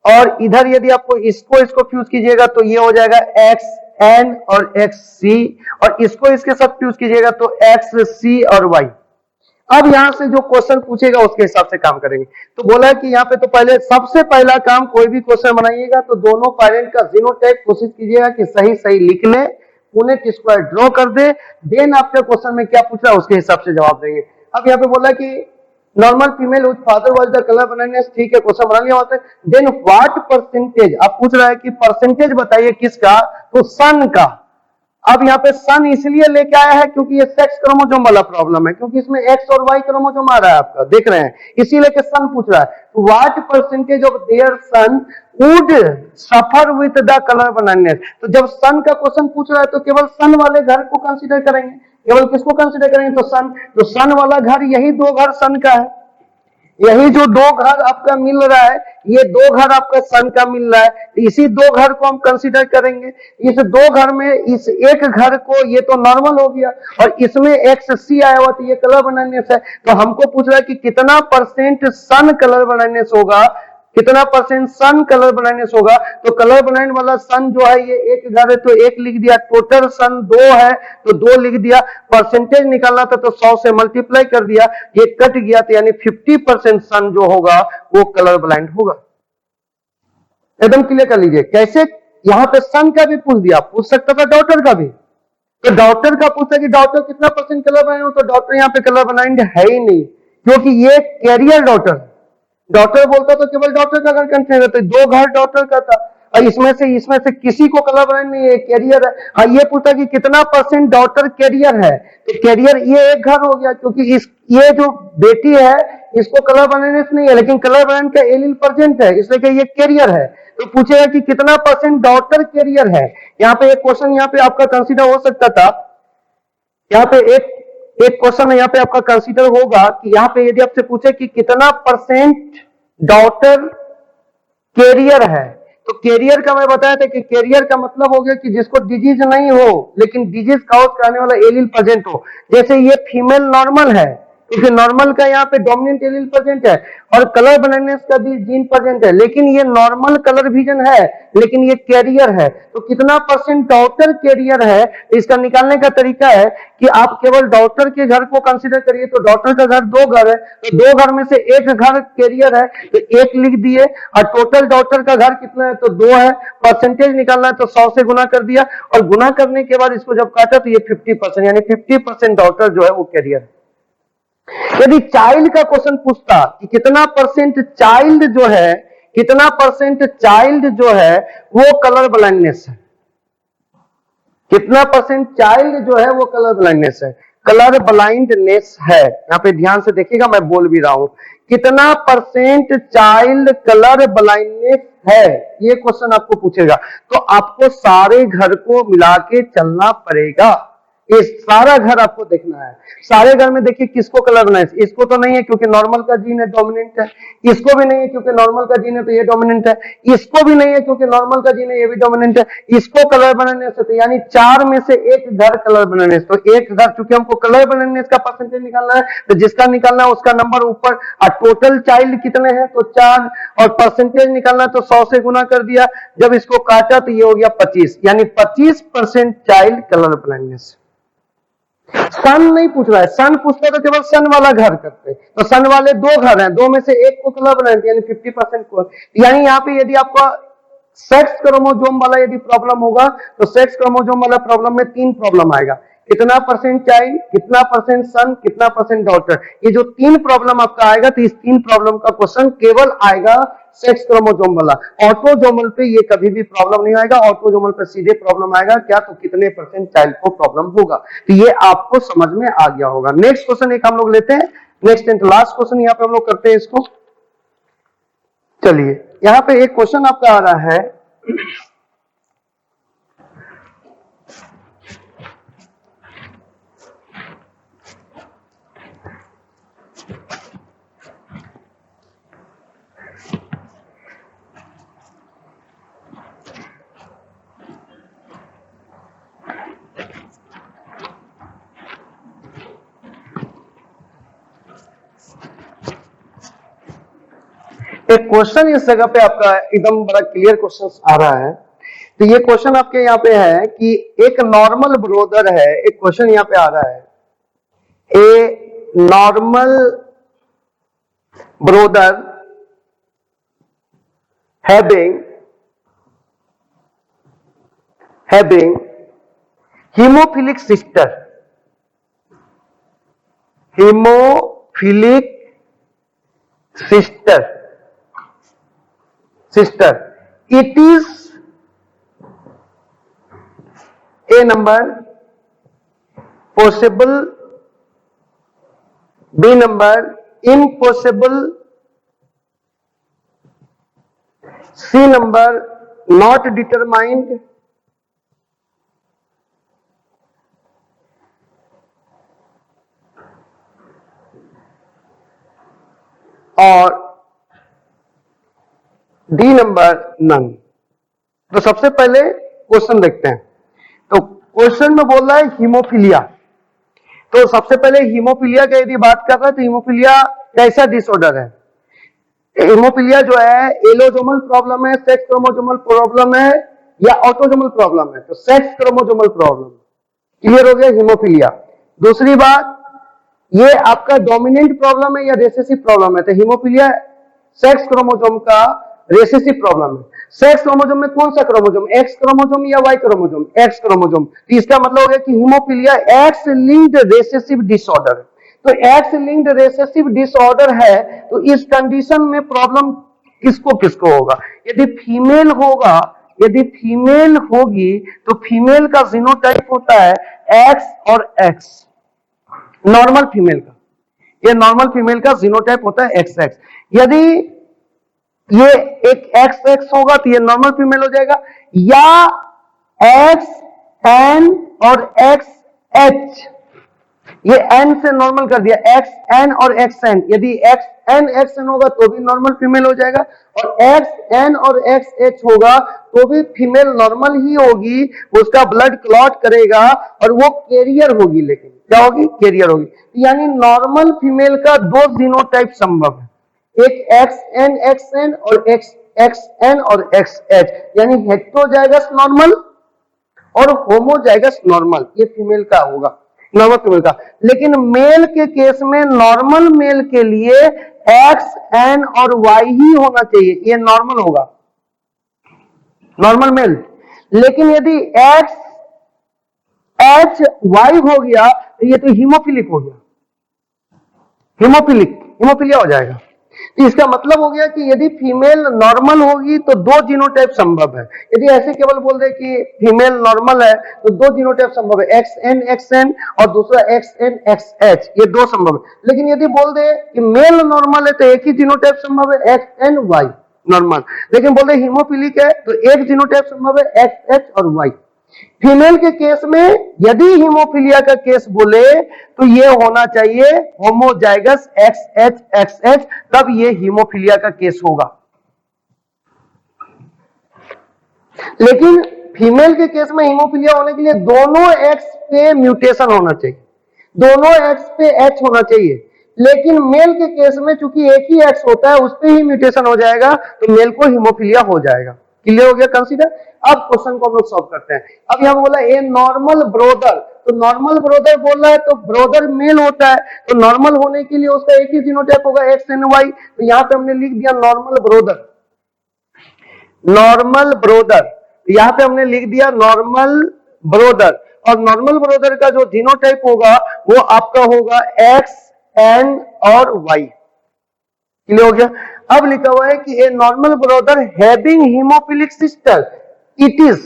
और इधर यदि आपको इसको फ्यूज कीजिएगा तो ये हो जाएगा एक्स एन और एक्स सी, और इसको इसके साथ फ्यूज कीजिएगा तो एक्स सी और वाई। अब यहां से जो क्वेश्चन पूछेगा उसके हिसाब से काम करेंगे। तो बोला है कि यहाँ पे तो पहले सबसे पहला काम, कोई भी क्वेश्चन बनाइएगा तो दोनों पेरेंट का जीनोटाइप कोशिश कीजिएगा कि सही सही लिख ले, पुनेट स्क्वायर ड्रॉ कर दे, देन आपके क्वेश्चन में क्या पूछ रहा है उसके हिसाब से जवाब देंगे। अब यहाँ पे बोला कि normal female with father was the colour blindness, ठीक है, क्वेश्चन बना लिया होता है। देन व्हाट परसेंटेज, अब पूछ रहा है कि परसेंटेज बताइए किसका, तो सन का। अब यहाँ पे सन इसलिए लेके आया है क्योंकि ये सेक्स क्रोमोसोम वाला प्रॉब्लम है, क्योंकि इसमें एक्स और वाई क्रोमोसोम आ रहा है आपका, देख रहे हैं, इसीलिए के सन पूछ रहा है। What percentage of their son would suffer with the colour blindness, तो जब सन का क्वेश्चन पूछ रहा है तो केवल सन वाले घर को कंसीडर करेंगे, केवल किसको कंसीडर करेंगे, तो सन वाला घर, यही दो घर सन का है, यही जो दो घर आपका मिल रहा है, ये दो घर आपका सन का मिल रहा है, इसी दो घर को हम कंसीडर करेंगे। इस दो घर में इस एक घर को, ये तो नॉर्मल हो गया, और इसमें एक्स सी आया हुआ, तो ये कलर ब्लाइंडनेस है। तो हमको पूछ रहा है कि कितना परसेंट सन कलर ब्लाइंडनेस होगा, कितना परसेंट सन कलर ब्लाइंडनेस होगा। तो कलर ब्लाइंड वाला सन जो है, ये एक घर है तो एक लिख दिया, टोटल सन दो है तो दो लिख दिया, परसेंटेज निकालना था तो 100 से मल्टीप्लाई कर दिया, ये कट गया, तो यानी 50% सन जो होगा वो कलर ब्लाइंड होगा। एकदम क्लियर कर लीजिए। कैसे, यहां पे सन का भी पूछ दिया, पूछ सकता था डॉटर का भी, तो डॉटर का पूछा कि डॉटर कितना परसेंट कलर ब्लाइंड हो, तो डॉटर यहाँ पे कलर ब्लाइंड है ही नहीं, क्योंकि ये कैरियर डॉटर, डॉटर बोलता तो केवल डॉटर का घर कंटेन रहता, 2 घर डॉटर का था, और इसमें से किसी को कलर ब्लाइंड नहीं है, कैरियर है। हाँ, ये पूछा कि कितना % डॉटर कैरियर है, तो कैरियर ये एक घर हो गया, क्योंकि ये जो बेटी है इसको कलर ब्लाइंडनेस नहीं है, लेकिन कलर ब्लाइंड का एलील प्रेजेंट है, इसलिए कि ये कैरियर है। तो पूछेगा कि कितना % डॉटर कैरियर है। यहाँ पे एक क्वेश्चन यहाँ पे आपका कंसीडर हो सकता था, यहाँ पे एक क्वेश्चन यहाँ पे आपका कंसीडर होगा कि यहाँ पे यदि आपसे पूछे कि कितना % डॉटर कैरियर है, तो कैरियर का मैं बताया था कि कैरियर का मतलब हो गया कि जिसको डिजीज नहीं हो लेकिन डिजीज काउज करने वाला एलील प्रेजेंट हो। जैसे ये फीमेल नॉर्मल है, क्योंकि नॉर्मल का यहाँ पे डोमिनेंट एलील प्रेजेंट है, और कलर ब्लाइंडनेस का भी जीन प्रेजेंट है, लेकिन ये नॉर्मल कलर विजन है, लेकिन ये कैरियर है। तो कितना % डॉटर कैरियर है, इसका निकालने का तरीका है कि आप केवल डॉटर के घर को कंसीडर करिए। तो डॉटर का घर 2 घर है, तो 2 घर में से एक घर कैरियर है, तो 1 लिख दिए, और टोटल डॉटर का घर कितना है, तो 2 है। परसेंटेज निकालना है तो 100 से गुना कर दिया, और गुना करने के बाद इसको जब काटा तो ये 50%, यानी 50% डॉटर जो है वो कैरियर है। यदि चाइल्ड का क्वेश्चन पूछता कि कितना % चाइल्ड जो है, कितना % चाइल्ड जो है वो कलर ब्लाइंडनेस है, कितना % चाइल्ड जो है वो कलर ब्लाइंडनेस है, कलर ब्लाइंडनेस है। यहाँ पे ध्यान से देखिएगा, मैं बोल भी रहा हूं, कितना % चाइल्ड कलर ब्लाइंडनेस है, ये क्वेश्चन आपको पूछेगा। तो आपको सारे घर को मिला के चलना पड़ेगा, ये सारा घर आपको देखना है। सारे घर में देखिए किसको कलर ब्लाइंडनेस, इसको तो नहीं है क्योंकि नॉर्मल का जीन है, डोमिनेंट है। इसको भी नहीं है क्योंकि नॉर्मल का जीन है, तो ये डोमिनेंट है। इसको भी नहीं है क्योंकि नॉर्मल का जीन है, ये भी डोमिनेंट है। इसको कलर ब्लाइंडनेस है, तो यानी 4 में से 1 घर कलर ब्लाइंडनेस। तो एक घर, चूंकि हमको कलर ब्लाइंडनेस का परसेंटेज निकालना है, तो जिसका निकालना है उसका नंबर ऊपर, और टोटल चाइल्ड कितने हैं तो 4, और परसेंटेज निकालना तो 100 से गुना कर दिया। जब इसको काटा तो ये हो गया 25, यानी 25% चाइल्ड कलर ब्लाइंडनेस। सन नहीं पूछ रहा है, सन पूछता तो केवल सन वाला घर करते, तो सन वाले 2 घर हैं, 2 में से 1 को कलर ब्लाइंड, यानी 50% को। यानी यहाँ पे यदि आपका सेक्स क्रोमोसोम वाला यदि प्रॉब्लम होगा, तो सेक्स क्रोमोसोम वाला प्रॉब्लम में 3 प्रॉब्लम आएगा, कितना % चाइल्ड, कितना % सन, कितना % डॉटर। ये जो 3 प्रॉब्लम आपका आएगा, तो इस 3 प्रॉब्लम का क्वेश्चन केवल आएगा सेक्स क्रोमोसोम वाला। ऑटोजोमल पे ये कभी भी प्रॉब्लम नहीं आएगा, ऑटोजोमल पे सीधे प्रॉब्लम आएगा क्या, तो कितने % चाइल्ड को प्रॉब्लम होगा। तो ये आपको समझ में आ गया होगा। नेक्स्ट क्वेश्चन एक हम लोग लेते हैं, नेक्स्ट एंड लास्ट क्वेश्चन यहाँ पे हम लोग करते हैं इसको। चलिए, यहाँ पे एक क्वेश्चन आपका आ रहा है, एक क्वेश्चन इस जगह पे आपका एकदम बड़ा क्लियर क्वेश्चन आ रहा है। तो ये क्वेश्चन आपके यहाँ पे है कि एक नॉर्मल ब्रोदर है, एक क्वेश्चन यहाँ पे आ रहा है, a normal brother having haemophilic sister, haemophilic sister, it is a number, possible, B number, impossible, C number, not determined, और डी नंबर नन। तो सबसे पहले क्वेश्चन देखते हैं। तो क्वेश्चन में बोल रहा है हीमोफीलिया। तो सबसे पहले हीमोफीलिया की यदि बात कर रहे हैं तो हीमोफीलिया कैसा डिसऑर्डर है? हीमोफीलिया जो है एलोजोमल प्रॉब्लम है, सेक्स क्रोमोसोमल प्रॉब्लम है, या ऑटोजोमल प्रॉब्लम है? तो सेक्स क्रोमोसोमल प्रॉब्लम। क्लियर हो गया हीमोफीलिया। दूसरी बात, ये आपका डोमिनेंट प्रॉब्लम है या रिसेसिव प्रॉब्लम है? तो हीमोफीलिया सेक्स क्रोमोसोम का रिसेसिव प्रॉब्लम है। सेक्स क्रोमोसोम में कौन सा क्रोमोसोम, एक्स क्रोमोसोम या वाई क्रोमोसोम? X chromosome. तो इसका मतलब हो गया कि haemophilia x linked recessive disorder. तो एक्स लिंक्ड रिसेसिव डिसऑर्डर है, तो इस कंडीशन में प्रॉब्लम किसको किसको होगा? यदि फीमेल होगा, यदि फीमेल होगी तो फीमेल का जीनोटाइप होता है एक्स और एक्स, नॉर्मल फीमेल का, ये नॉर्मल फीमेल का जीनोटाइप होता है एक्स एक्स। यदि ये एक एक्स एक्स होगा तो ये नॉर्मल फीमेल हो जाएगा, या एक्स एन और एक्स एच, ये एन से नॉर्मल कर दिया, एक्स एन और एक्स एन, यदि एक्स एन एक्स एन होगा तो भी नॉर्मल फीमेल हो जाएगा, और एक्स एन और एक्स एच होगा तो भी फीमेल नॉर्मल ही होगी, उसका ब्लड क्लॉट करेगा और वो कैरियर होगी, लेकिन क्या होगी? कैरियर होगी। यानी नॉर्मल फीमेल का दो जीनोटाइप संभव है, एक एक्स एन और एक्स एन और एक्स एच, यानी हेटेरोजाइगस नॉर्मल और होमोजाइगस नॉर्मल, ये फीमेल का होगा, नॉर्मल फीमेल का। लेकिन मेल के केस में नॉर्मल मेल के लिए एक्स एन और वाई ही होना चाहिए, ये नॉर्मल होगा, नॉर्मल मेल। लेकिन यदि एक्स एच वाई हो गया तो ये तो हीमोफिलिक हो गया, हीमोफिलिया हो जाएगा। तो इसका मतलब हो गया कि यदि फीमेल नॉर्मल होगी तो दो जीनोटाइप संभव है। यदि ऐसे केवल बोल दे कि फीमेल नॉर्मल है तो दो जीनोटाइप संभव है, एक्स एन और दूसरा एक्स एन एक्स एच, ये दो संभव है। लेकिन यदि बोल दे कि मेल नॉर्मल है तो एक ही जीनोटाइप संभव है, एक्स एन वाई नॉर्मल। लेकिन बोल दे हीमोफिलिक है तो एक जीनोटाइप संभव है, एक्स एच और वाई। फीमेल के केस में यदि हीमोफिलिया का केस बोले तो ये होना चाहिए होमोजाइगस एक्स एच, तब ये हीमोफिलिया का केस होगा। लेकिन फीमेल के केस में हीमोफिलिया होने के लिए दोनों एक्स पे म्यूटेशन होना चाहिए, दोनों एक्स पे एच होना चाहिए। लेकिन मेल के केस में चूंकि एक ही एक्स होता है उस पे ही म्यूटेशन हो जाएगा तो मेल को हीमोफिलिया हो जाएगा। क्लियर हो गया कंसीडर? अब क्वेश्चन को हम लोग सॉल्व करते हैं। अब यहां बोला ए नॉर्मल ब्रोदर, तो नॉर्मल ब्रोदर बोल रहा है तो ब्रोदर मेल होता है, तो नॉर्मल होने के लिए उसका एक ही जीनोटाइप होगा एक्स एन वाई, तो यहां पे हमने लिख दिया नॉर्मल ब्रोदर, नॉर्मल ब्रोदर, यहां पे हमने लिख दिया नॉर्मल ब्रोदर। और नॉर्मल ब्रोदर का जो जीनोटाइप होगा वो आपका होगा एक्स एन और वाई। क्लियर हो गया? अब लिखा हुआ है कि a normal brother having haemophilic sister, it is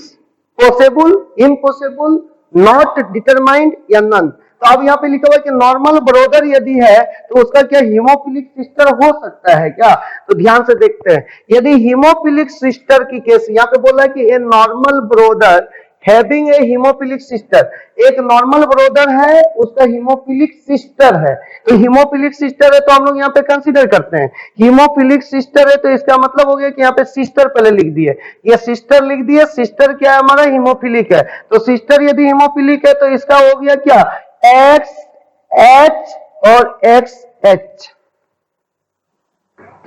possible, impossible, not determined या नन। तो अब यहाँ पे लिखा हुआ है कि नॉर्मल ब्रोदर यदि है तो उसका क्या हीमोफिलिक सिस्टर हो सकता है क्या? तो ध्यान से देखते हैं। यदि हीमोफिलिक सिस्टर की केस, यहाँ पे बोला है कि a normal brother having a haemophilic sister, एक नॉर्मल ब्रोदर है उसका हीमोफिलिक सिस्टर है, तो हीमोफिलिक सिस्टर है तो हम लोग यहाँ पे कंसीडर करते हैं हीमोफिलिक सिस्टर है, तो इसका मतलब हो गया कि यहाँ पे सिस्टर पहले लिख दिए, ये सिस्टर लिख दिए, सिस्टर क्या है हमारा? हीमोफिलिक है, तो सिस्टर यदि हीमोफिलिक है तो इसका हो गया क्या? एक्स एच और एक्स एच।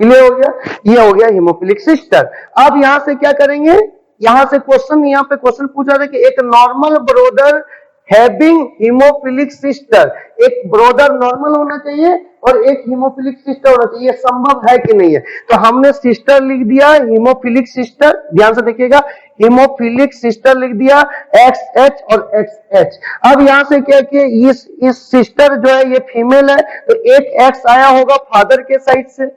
क्लियर हो गया? ये हो गया हीमोफिलिक सिस्टर। अब यहां से क्या करेंगे, यहां से क्वेश्चन, यहां पे क्वेश्चन पूछा था कि एक normal brother having haemophilic sister, एक ब्रोदर नॉर्मल होना चाहिए और एक हीमोफिलिक सिस्टर होना चाहिए, ये संभव है कि नहीं है? तो हमने सिस्टर लिख दिया, हीमोफिलिक सिस्टर, ध्यान से देखिएगा, हीमोफिलिक सिस्टर लिख दिया एक्स एच और एक्स एच। अब यहां से क्या कि इस सिस्टर जो है ये फीमेल है, तो एक एक्स आया होगा फादर के साइड से,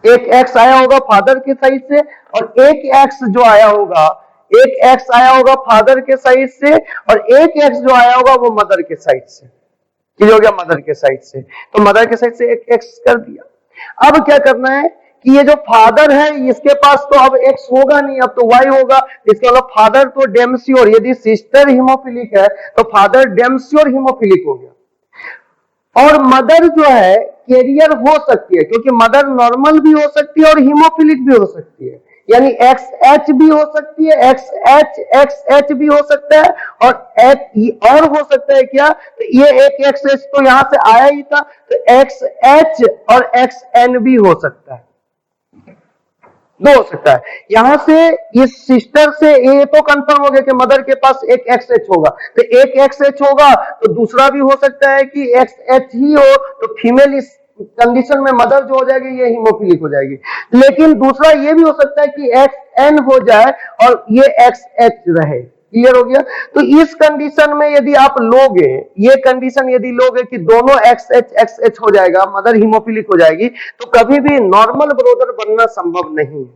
एक एक्स आया होगा फादर के साइड से, और एक एक्स जो आया होगा, एक एक्स आया होगा फादर के साइड से, और एक एक्स जो आया होगा वो मदर के साइड से। क्लियर हो गया? मदर के साइड से, तो मदर के साइड से एक एक्स कर दिया। अब क्या करना है कि ये जो फादर है इसके पास तो अब एक्स होगा नहीं, अब तो वाई होगा, इसके मतलब फादर तो डेमस्योर, यदि सिस्टर हीमोफिलिक है तो फादर डेमस्योर हीमोफिलिक हो गया। और मदर जो है कैरियर हो सकती है, क्योंकि मदर नॉर्मल भी हो सकती है और हीमोफिलिक भी हो सकती है, यानी एक्स एच भी हो सकती है, एक्स एच भी हो सकता है, और एच और हो सकता है क्या? तो ये एक एक्स एच तो यहां से आया ही था, तो एक्स एच और एक्स एन भी हो सकता है, दो हो सकता है। यहां से इस सिस्टर से ये तो कंफर्म हो गया कि मदर के पास एक एक्स एच होगा, तो एक एक्स एच होगा, तो दूसरा भी हो सकता है कि एक्स एच ही हो, तो फीमेल इस कंडीशन में मदर जो हो जाएगी ये हीमोफिलिक हो जाएगी। लेकिन दूसरा ये भी हो सकता है कि एक्स एन हो जाए और ये एक्स एच रहे, क्लियर हो गया। तो इस कंडीशन में यदि आप लोगे, ये कंडीशन यदि लोगे कि दोनों XH हो जाएगा, मदर हीमोफिलिक हो जाएगी, तो कभी भी नॉर्मल ब्रोदर बनना संभव नहीं है,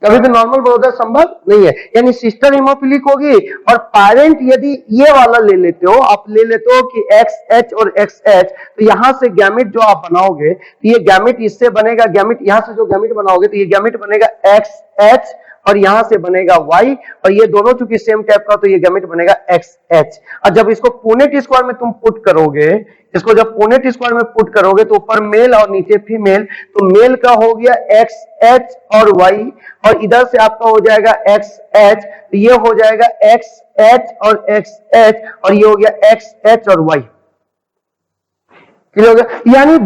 कभी भी नॉर्मल ब्रोदर संभव नहीं है। यानी सिस्टर हीमोफिलिक होगी और पेरेंट यदि ये वाला ले लेते हो, आप ले लेते हो कि XH और XH, तो यहां से गैमेट जो आप बनाओगे, तो ये गैमेट इससे बनेगा, गैमेट यहां से जो गैमेट बनाओगे तो ये गैमेट बनेगा XH और यहां से बनेगा Y, और ये दोनों चूंकि सेम टाइप का, तो ये गैमेट बनेगा XH। और जब इसको पुनेट स्क्वायर में तुम पुट करोगे, इसको जब पुनेट स्क्वायर में पुट करोगे तो ऊपर मेल और नीचे फीमेल, तो मेल का हो गया XH और Y, और इधर से आपका हो जाएगा XH, तो ये हो जाएगा XH और XH, और ये हो गया XH और Y। क्लियर हो गया। यानी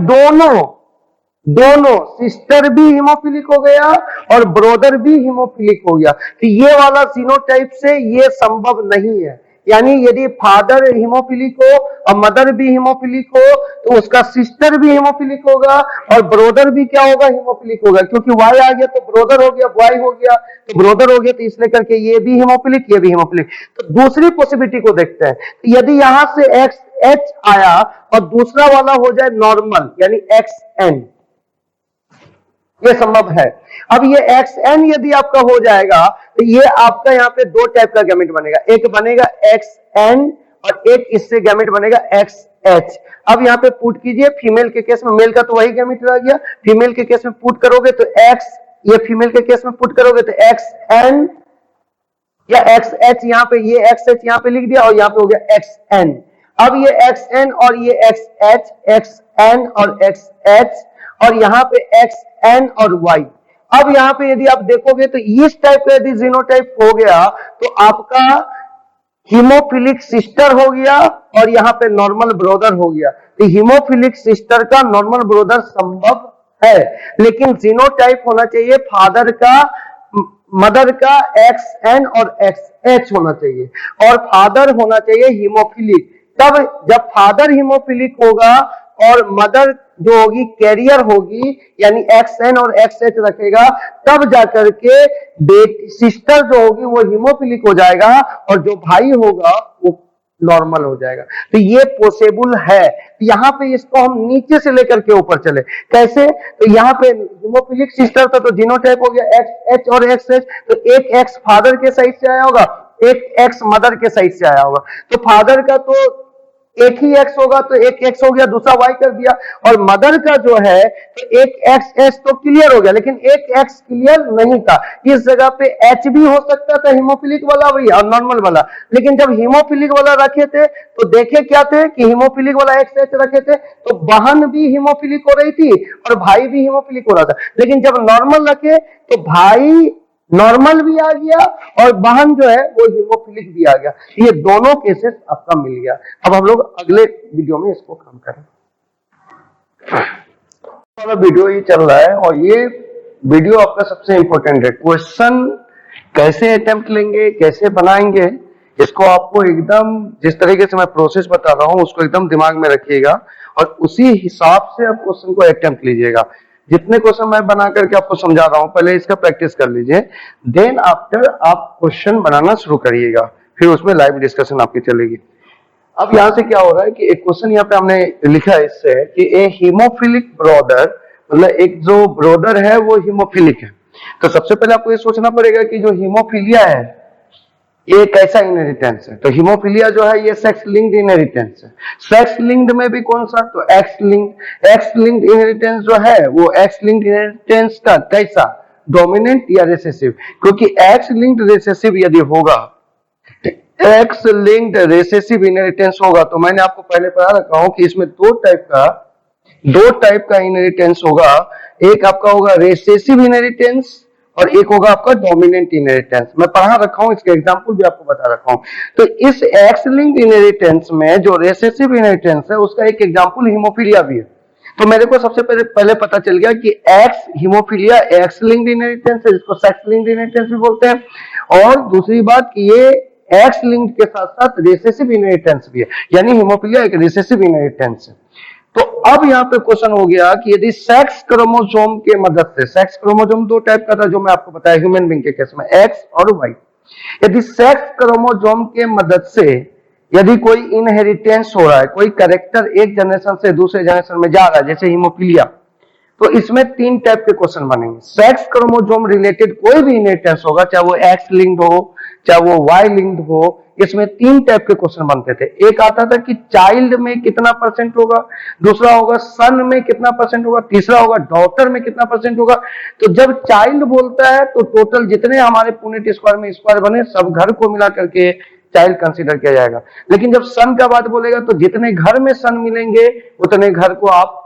दोनों सिस्टर भी हीमोफिलिक हो गया और ब्रोदर भी हीमोफिलिक हो गया। तो ये वाला जीनोटाइप से ये संभव नहीं है। यानी यदि फादर हीमोफिलिक हो और मदर भी हीमोफिलिक हो, तो उसका सिस्टर भी हीमोफिलिक होगा और ब्रोदर भी क्या होगा, हीमोफिलिक होगा। क्योंकि वाई आ गया तो ब्रोदर हो गया, वाई हो गया तो ब्रोदर हो गया, तो इसलिए करके ये भी हीमोफिलिक, ये भी हीमोफिलिक। तो दूसरी पॉसिबिलिटी को देखते हैं। तो यदि यहां से XH आया और दूसरा वाला हो जाए नॉर्मल, यानी XN, ये संभव है। अब ये XN यदि आपका हो जाएगा, तो ये आपका यहाँ पे दो टाइप का गैमेट बनेगा, एक बनेगा XN और एक इससे गैमेट बनेगा XH। अब यहाँ पे पुट कीजिए, फीमेल के केस में, मेल का तो वही गैमेट रह गया, फीमेल के केस में पुट करोगे तो X, ये फीमेल के केस में पुट करोगे तो XN या XH, यहाँ पे ये XH यहाँ पे लिख दिया और यहाँ पे हो गया XN। अब ये XN और ये XH, XN और XH, और यहाँ पे XN और Y। अब यहाँ पे यदि आप देखोगे तो इस टाइप का यदि जीनोटाइप हो गया, तो आपका हीमोफिलिक सिस्टर हो गया और यहाँ पे नॉर्मल ब्रोदर हो गया। तो हीमोफिलिक सिस्टर का नॉर्मल ब्रोदर संभव है, लेकिन जीनोटाइप होना चाहिए फादर का, मदर का XN और XH होना चाहिए, और फादर होना चाहिए हीमोफिलिक। तब जब फादर हीमोफिलिक होगा और मदर जो होगी कैरियर होगी, यानी XN और XH रखेगा, तब जाकर के बेटी सिस्टर जो होगी वो हीमोफिलिक हो जाएगा और जो भाई होगा वो नॉर्मल हो जाएगा। तो ये पॉसिबल है। तो यहाँ पे इसको हम नीचे से लेकर के ऊपर चले, कैसे? तो यहाँ पे हीमोफिलिक सिस्टर था तो जीनोटाइप हो गया XH और XH, तो एक X फादर के साइड से आया होगा, एक X मदर के साइड से आया होगा। तो फादर का तो एक ही X होगा, तो एक X हो गया, दूसरा Y कर दिया, और मदर का जो है तो एक XS तो क्लियर हो गया, लेकिन एक X क्लियर नहीं था। इस जगह पे H भी हो सकता था, हीमोफिलिक वाला भी और नॉर्मल वाला। लेकिन जब हीमोफिलिक वाला रखे थे तो देखे क्या थे कि हीमोफिलिक वाला XH रखे थे तो बहन भी हीमोफिलिक हो रही थी और भाई भी हीमोफिलिक हो रहा था। लेकिन जब नॉर्मल रखे तो भाई नॉर्मल भी आ गया और बहन जो है वो हीमोफिलिक भी आ गया। ये दोनों केसेस आपका मिल गया। अब हम लोग अगले वीडियो में इसको काम करें। वाला वीडियो ये चल रहा है और ये वीडियो आपका सबसे इंपॉर्टेंट है। क्वेश्चन कैसे अटेम्प्ट लेंगे, कैसे बनाएंगे, इसको आपको एकदम जिस तरीके से मैं प्रोसेस बता रहा हूं उसको एकदम दिमाग में रखिएगा और उसी हिसाब से आप क्वेश्चन को अटेम्प्ट लीजिएगा। जितने क्वेश्चन मैं बना करके आपको समझा रहा हूं पहले इसका प्रैक्टिस कर लीजिए, देन आफ्टर आप क्वेश्चन बनाना शुरू करिएगा, फिर उसमें लाइव डिस्कशन आपकी चलेगी। अब यहां से क्या हो रहा है कि एक क्वेश्चन यहाँ पे हमने लिखा है इससे कि ए हीमोफिलिक ब्रदर, मतलब एक जो ब्रदर है वो हीमोफिलिक है। तो सबसे पहले आपको ये सोचना पड़ेगा कि जो हीमोफिलिया है ये कैसा इनहेरिटेंस है। तो हीमोफिलिया जो है ये सेक्स लिंक्ड इनहेरिटेंस है। सेक्स लिंक्ड में भी कौन सा, तो एक्स लिंक्ड इनहेरिटेंस जो है वो एक्स लिंक्ड इनहेरिटेंस का कैसा, डोमिनेंट या रिसेसिव। क्योंकि एक्स लिंक्ड रिसेसिव यदि होगा, एक्स लिंक्ड रिसेसिव इनहेरिटेंस होगा, तो मैंने आपको पहले पढ़ा रखा हूं कि इसमें दो टाइप का इनहेरिटेंस होगा। एक आपका होगा रिसेसिव इनहेरिटेंस और एक होगा आपका डोमिनेंट इनहेरिटेंस। मैं पढ़ा रखा हूं, इसके एग्जांपल भी आपको बता रखा हूं। तो इस एक्स लिंक्ड इनहेरिटेंस में जो रिसेसिव इनहेरिटेंस है उसका एक एग्जांपल हीमोफिलिया भी है। तो मेरे को सबसे पहले पता चल गया कि x haemophilia x linked inheritance है, जिसको सेक्स लिंक्ड इनहेरिटेंस भी बोलते हैं। और दूसरी बात कि ये एक्स लिंक्ड के साथ साथ रिसेसिव इनहेरिटेंस भी है, यानी हीमोफिलिया एक रिसेसिव इनहेरिटेंस है। तो अब यहाँ पे क्वेश्चन हो गया कि यदि सेक्स क्रोमोसोम के मदद से, सेक्स क्रोमोसोम दो टाइप का था जो मैं आपको बताया ह्यूमन बीइंग के केस में, एक्स और वाई। यदि सेक्स क्रोमोसोम के मदद से यदि कोई इनहेरिटेंस हो रहा है, कोई कैरेक्टर एक जनरेशन से दूसरे जनरेशन में जा रहा है, जैसे हीमोफीलिया, तो इसमें 3 टाइप के क्वेश्चन बनेंगे। सेक्स क्रोमोसोम रिलेटेड कोई भी इनहेरिटेंस होगा, चाहे वो एक्स लिंक्ड हो चाहे वो वाई लिंक्ड हो, इसमें 3 टाइप के क्वेश्चन बनते थे। एक आता था कि चाइल्ड में कितना परसेंट होगा, दूसरा होगा सन में कितना परसेंट होगा, तीसरा होगा डॉटर में कितना परसेंट होगा। तो जब चाइल्ड बोलता है तो टोटल जितने हमारे पुनेट स्क्वायर में स्क्वायर बने सब घर को मिला करके चाइल्ड कंसीडर किया जाएगा। लेकिन जब सन का बात बोलेगा तो जितने घर में सन मिलेंगे उतने घर को आप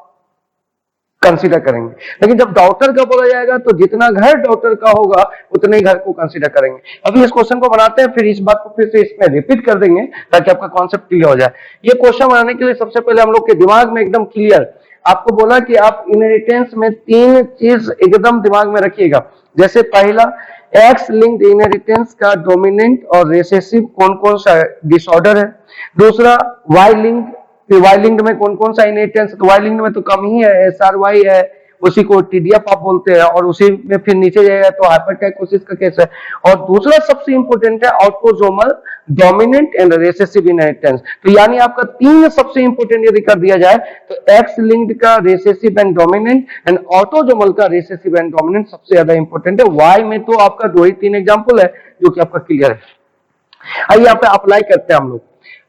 कंसीडर करेंगे। लेकिन जब डॉटर का बोला जाएगा तो जितना घर डॉटर का होगा उतने ही घर को कंसीडर करेंगे। अभी इस क्वेश्चन को बनाते हैं, फिर इस बात को फिर से इसमें रिपीट कर देंगे ताकि आपका कॉन्सेप्ट क्लियर हो जाए। ये क्वेश्चन बनाने के लिए सबसे पहले हम लोग के दिमाग में एकदम क्लियर, आपको बोला कि आप इनहेरिटेंस में 3 चीज एकदम दिमाग में रखिएगा। जैसे पहला, एक्स लिंक्ड इनहेरिटेंस का डोमिनेंट और रिसेसिव कौन कौन सा डिसऑर्डर है। दूसरा, वाई लिंक्ड, वाई लिंक्ड में कौन कौन सा इनहेरिटेंस, तो वाई लिंक्ड में तो कम ही है, SRY है, उसी को TDF आप बोलते हैं, और उसी में फिर नीचे जाएगा तो हाइपरटाइकोसिस का केस है। और दूसरा सबसे इंपॉर्टेंट है autosomal dominant and recessive inheritance. तो यानी आपका 3 सबसे इंपॉर्टेंट यदि कर दिया जाए तो एक्स लिंक्ड का recessive and dominant and autosomal का रिसेसिव एंड डोमिनेंट सबसे ज्यादा इंपॉर्टेंट है। वाई में तो आपका 2 ही 3 एग्जांपल है जो कि आपका क्लियर है। आइए यहाँ पे अप्लाई करते हैं हम लोग।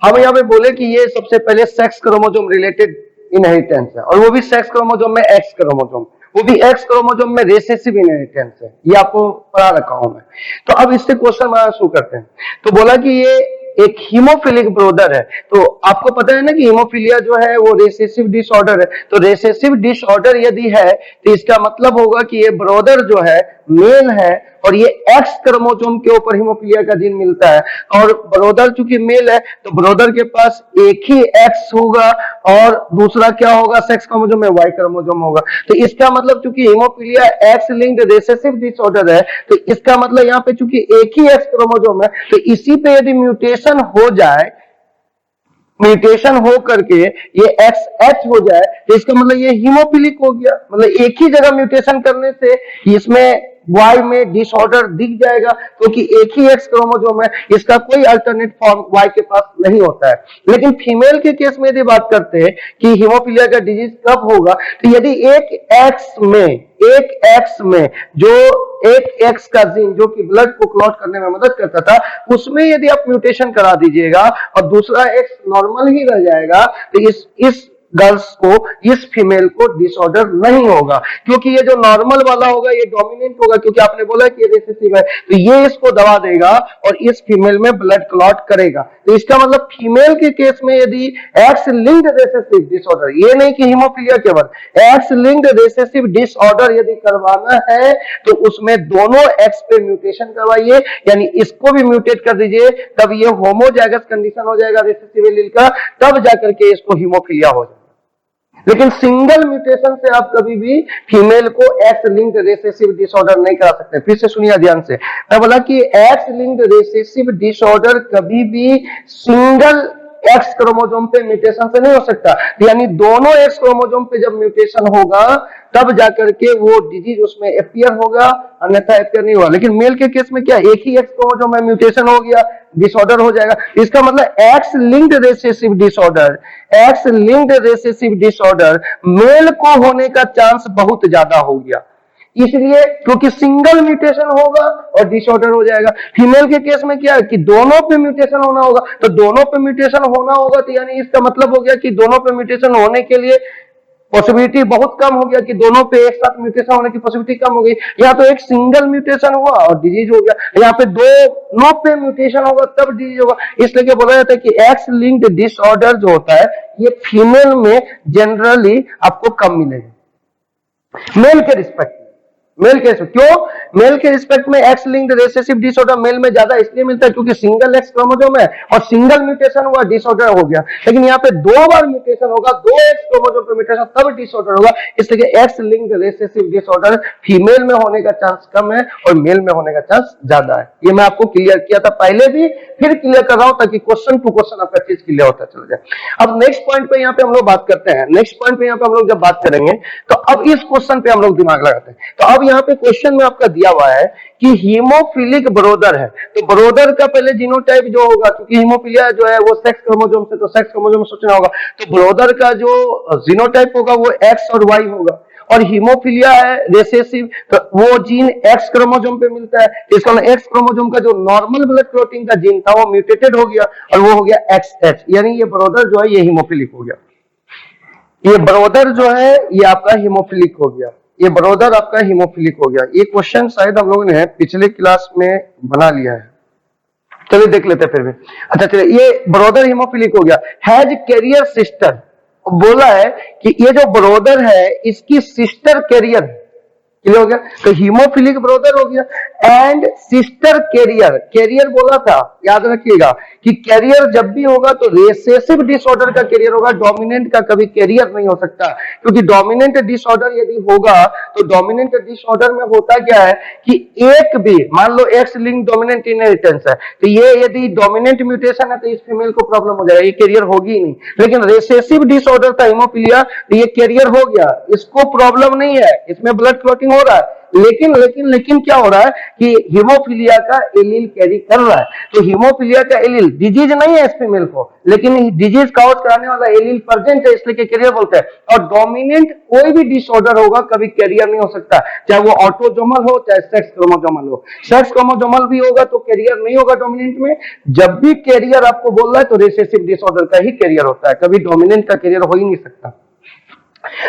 हम यहाँ पे बोले कि ये सबसे पहले सेक्स क्रोमोसोम रिलेटेड इनहेरिटेंस है, और वो भी सेक्स क्रोमोसोम में एक्स क्रोमोसोम, वो भी एक्स क्रोमोसोम में रिसेसिव इनहेरिटेंस है, ये आपको पढ़ा रखा हूं मैं। तो अब इससे क्वेश्चन बनाना शुरू करते हैं। तो बोला कि ये एक हीमोफिलिक ब्रोदर है, तो आपको पता है ना कि हीमोफिलिया जो है वो रिसेसिव डिसऑर्डर है। तो रिसेसिव डिसऑर्डर यदि है तो इसका मतलब होगा कि ये ब्रोदर जो है मेल है और ये एक्स क्रोमोसोम के ऊपर हीमोफिलिया का जीन मिलता है, और ब्रोदर चूंकि मेल है तो ब्रोदर के पास एक ही एक्स होगा और दूसरा क्या होगा, सेक्स क्रोमोसोम में वाई क्रोमोसोम होगा। तो इसका मतलब चूंकि haemophilia x linked recessive disorder है तो इसका मतलब यहाँ पे चूंकि एक ही एक्स क्रोमोसोम है तो इसी पे यदि म्यूटेशन हो जाए, म्यूटेशन हो करके ये XX हो जाए तो इसका मतलब ये हीमोफिलिक हो गया। मतलब एक ही जगह म्यूटेशन करने से इसमें वाई में डिसऑर्डर दिख जाएगा क्योंकि एक ही एक्स क्रोमोसोम है, इसका कोई अल्टरनेट फॉर्म वाई के पास नहीं होता है। लेकिन फीमेल के केस में यदि बात करते हैं कि हीमोफिलिया का डिजीज कब होगा, तो यदि एक एक्स में जो एक एक्स का जीन जो कि ब्लड को क्लॉट करने में मदद करता था उसमें यदि आप म्यूटेशन करा दीजिएगा और दूसरा एक्स नॉर्मल ही रह जाएगा तो इस गर्ल्स को, इस फीमेल को डिसऑर्डर नहीं होगा, क्योंकि ये जो नॉर्मल वाला होगा ये डोमिनेंट होगा, क्योंकि आपने बोला कि ये रिसेसिव है तो ये इसको दबा देगा और इस फीमेल में ब्लड क्लॉट करेगा। तो इसका मतलब फीमेल के केस में यदि एक्स लिंक्ड रिसेसिव डिसऑर्डर, ये नहीं कि हीमोफिलिया केवल, एक्स लिंक्ड रिसेसिव डिसऑर्डर यदि करवाना है तो उसमें दोनों एक्स पे म्यूटेशन करवाइए, यानी इसको भी म्यूटेट कर दीजिए, तब ये होमोजाइगस कंडीशन हो जाएगा रिसेसिव एलील का, तब जाकर के इसको हीमोफिलिया हो जाएगा। लेकिन सिंगल म्यूटेशन से आप कभी भी फीमेल को एक्स लिंक्ड रिसेसिव डिसऑर्डर नहीं करा सकते। फिर से सुनिए ध्यान से, मैं बोला कि एक्स लिंक्ड रिसेसिव डिसऑर्डर कभी भी सिंगल एक्स क्रोमोसोम पे म्यूटेशन से नहीं हो सकता, यानी दोनों एक्स क्रोमोसोम पे जब म्यूटेशन होगा तब जाकर के वो डिजीज उसमें अपीयर होगा, अन्यथा अपीयर नहीं हुआ। लेकिन मेल के केस में क्या, एक ही एक्स क्रोमोसोम में म्यूटेशन हो गया, डिसऑर्डर हो जाएगा। इसका मतलब X linked recessive disorder, X linked recessive disorder male को होने का चांस बहुत ज्यादा हो गया, इसलिए क्योंकि सिंगल म्यूटेशन होगा और डिसऑर्डर हो जाएगा। फीमेल के केस में क्या है कि दोनों पे म्यूटेशन होना होगा, तो दोनों पे म्यूटेशन होना होगा तो यानी इसका मतलब हो गया कि दोनों पे म्यूटेशन होने के लिए पॉसिबिलिटी बहुत कम हो गया, कि दोनों पे एक साथ म्यूटेशन होने की पॉसिबिलिटी कम हो गई। यहाँ तो एक सिंगल म्यूटेशन हुआ और डिजीज हो गया, यहाँ पे दोनों पे म्यूटेशन होगा तब डिजीज होगा। इसलिए बोला जाता है कि एक्स लिंक्ड डिसऑर्डर जो होता है ये फीमेल में जनरली आपको कम मिलेगा मेल के रिस्पेक्ट। मेल के क्यों, मेल के रिस्पेक्ट में X linked recessive disorder male में ज्यादा इसलिए मिलता है क्योंकि सिंगल एक्स क्रोमोसोम है और सिंगल म्यूटेशन हुआ डिसऑर्डर हो गया। लेकिन यहाँ पे 2 बार म्यूटेशन होगा, 2 एक्स क्रोमोसोम पे म्यूटेशन तब डिसऑर्डर होगा, इसलिए x linked recessive disorder female में होने का चांस कम है और मेल में होने का चांस ज्यादा है। ये मैं आपको क्लियर किया था पहले भी, फिर क्लियर कर रहा हूं ताकि क्वेश्चन टू क्वेश्चन आपका चीज क्लियर होता चला जाए। अब नेक्स्ट पॉइंट पे यहाँ पे हम लोग बात करते हैं, नेक्स्ट पॉइंट पे यहाँ पे हम लोग जब बात करेंगे तो अब इस क्वेश्चन पे हम लोग दिमाग लगाते हैं। तो अब यहाँ पे क्वेश्चन में आपका दिया हुआ है कि हीमोफिलिक ब्रोदर है, तो ब्रोदर का पहले जीनोटाइप जो होगा, क्योंकि हीमोफिलिया जो है वो सेक्स क्रोमोसोम से, तो सेक्स क्रोमोसोम सोचना होगा, तो ब्रोदर का जो जीनोटाइप होगा वो एक्स और वाई होगा। और हीमोफिलिया है रिसेसिव, तो वो जीन एक्स क्रोमोसोम पे मिलता है, इसका मतलब एक्स क्रोमोसोम का जो नॉर्मल ब्लड क्लॉटिंग का जीन था वो म्यूटेटेड हो गया और वो हो गया एक्सएच, यानी ये ब्रोदर जो है ये हीमोफिलिक हो गया। ये ब्रोदर जो है ये आपका हीमोफिलिक हो गया, ये ब्रोदर आपका हीमोफिलिक हो गया। ये क्वेश्चन शायद हम लोगों ने पिछले क्लास में बना लिया है, चलिए देख लेते हैं फिर भी। अच्छा चलिए, ये ब्रोदर हीमोफिलिक हो गया। हैज कैरियर सिस्टर, बोला है कि ये जो ब्रोदर है इसकी सिस्टर कैरियर है, क्लियर हो गया, तो हीमोफिलिक ब्रोदर हो गया। एंड सिस्टर कैरियर, कैरियर बोला था, याद रखिएगा कि कैरियर जब भी होगा तो रिसेसिव डिसऑर्डर का कैरियर होगा, डोमिनेंट का कभी कैरियर नहीं हो सकता, क्योंकि डोमिनेंट डिसऑर्डर यदि होगा तो डोमिनेंट डिसऑर्डर में होता क्या है कि एक भी, मान लो एक्स लिंक डोमिनेंट इनहेरिटेंस है, तो ये यदि डोमिनेंट म्यूटेशन है तो इस फीमेल को प्रॉब्लम हो जाएगा, ये कैरियर होगी ही नहीं। लेकिन रिसेसिव डिसऑर्डर था हीमोफिलिया, तो ये कैरियर हो गया, इसको प्रॉब्लम नहीं है, इसमें ब्लड क्लॉटिंग हो रहा है, लेकिन लेकिन लेकिन क्या हो रहा है कि हीमोफिलिया का एलील कैरी कर रहा है, तो हीमोफिलिया का एलील, डिजीज नहीं है इस फीमेल को, लेकिन डिजीज काउज कराने वाला एलील प्रेजेंट है, इसलिए कैरियर बोलते हैं। और डोमिनेंट कोई भी डिसऑर्डर होगा कभी कैरियर नहीं हो सकता, चाहे वो ऑटोजोमल हो चाहे सेक्स क्रोमोसोमल हो। सेक्स क्रोमोसोमल भी होगा तो कैरियर नहीं होगा डोमिनेंट में, जब भी कैरियर आपको बोल रहा है तो रिसेसिव डिसऑर्डर का ही कैरियर होता है, कभी डोमिनेंट का कैरियर हो ही नहीं सकता।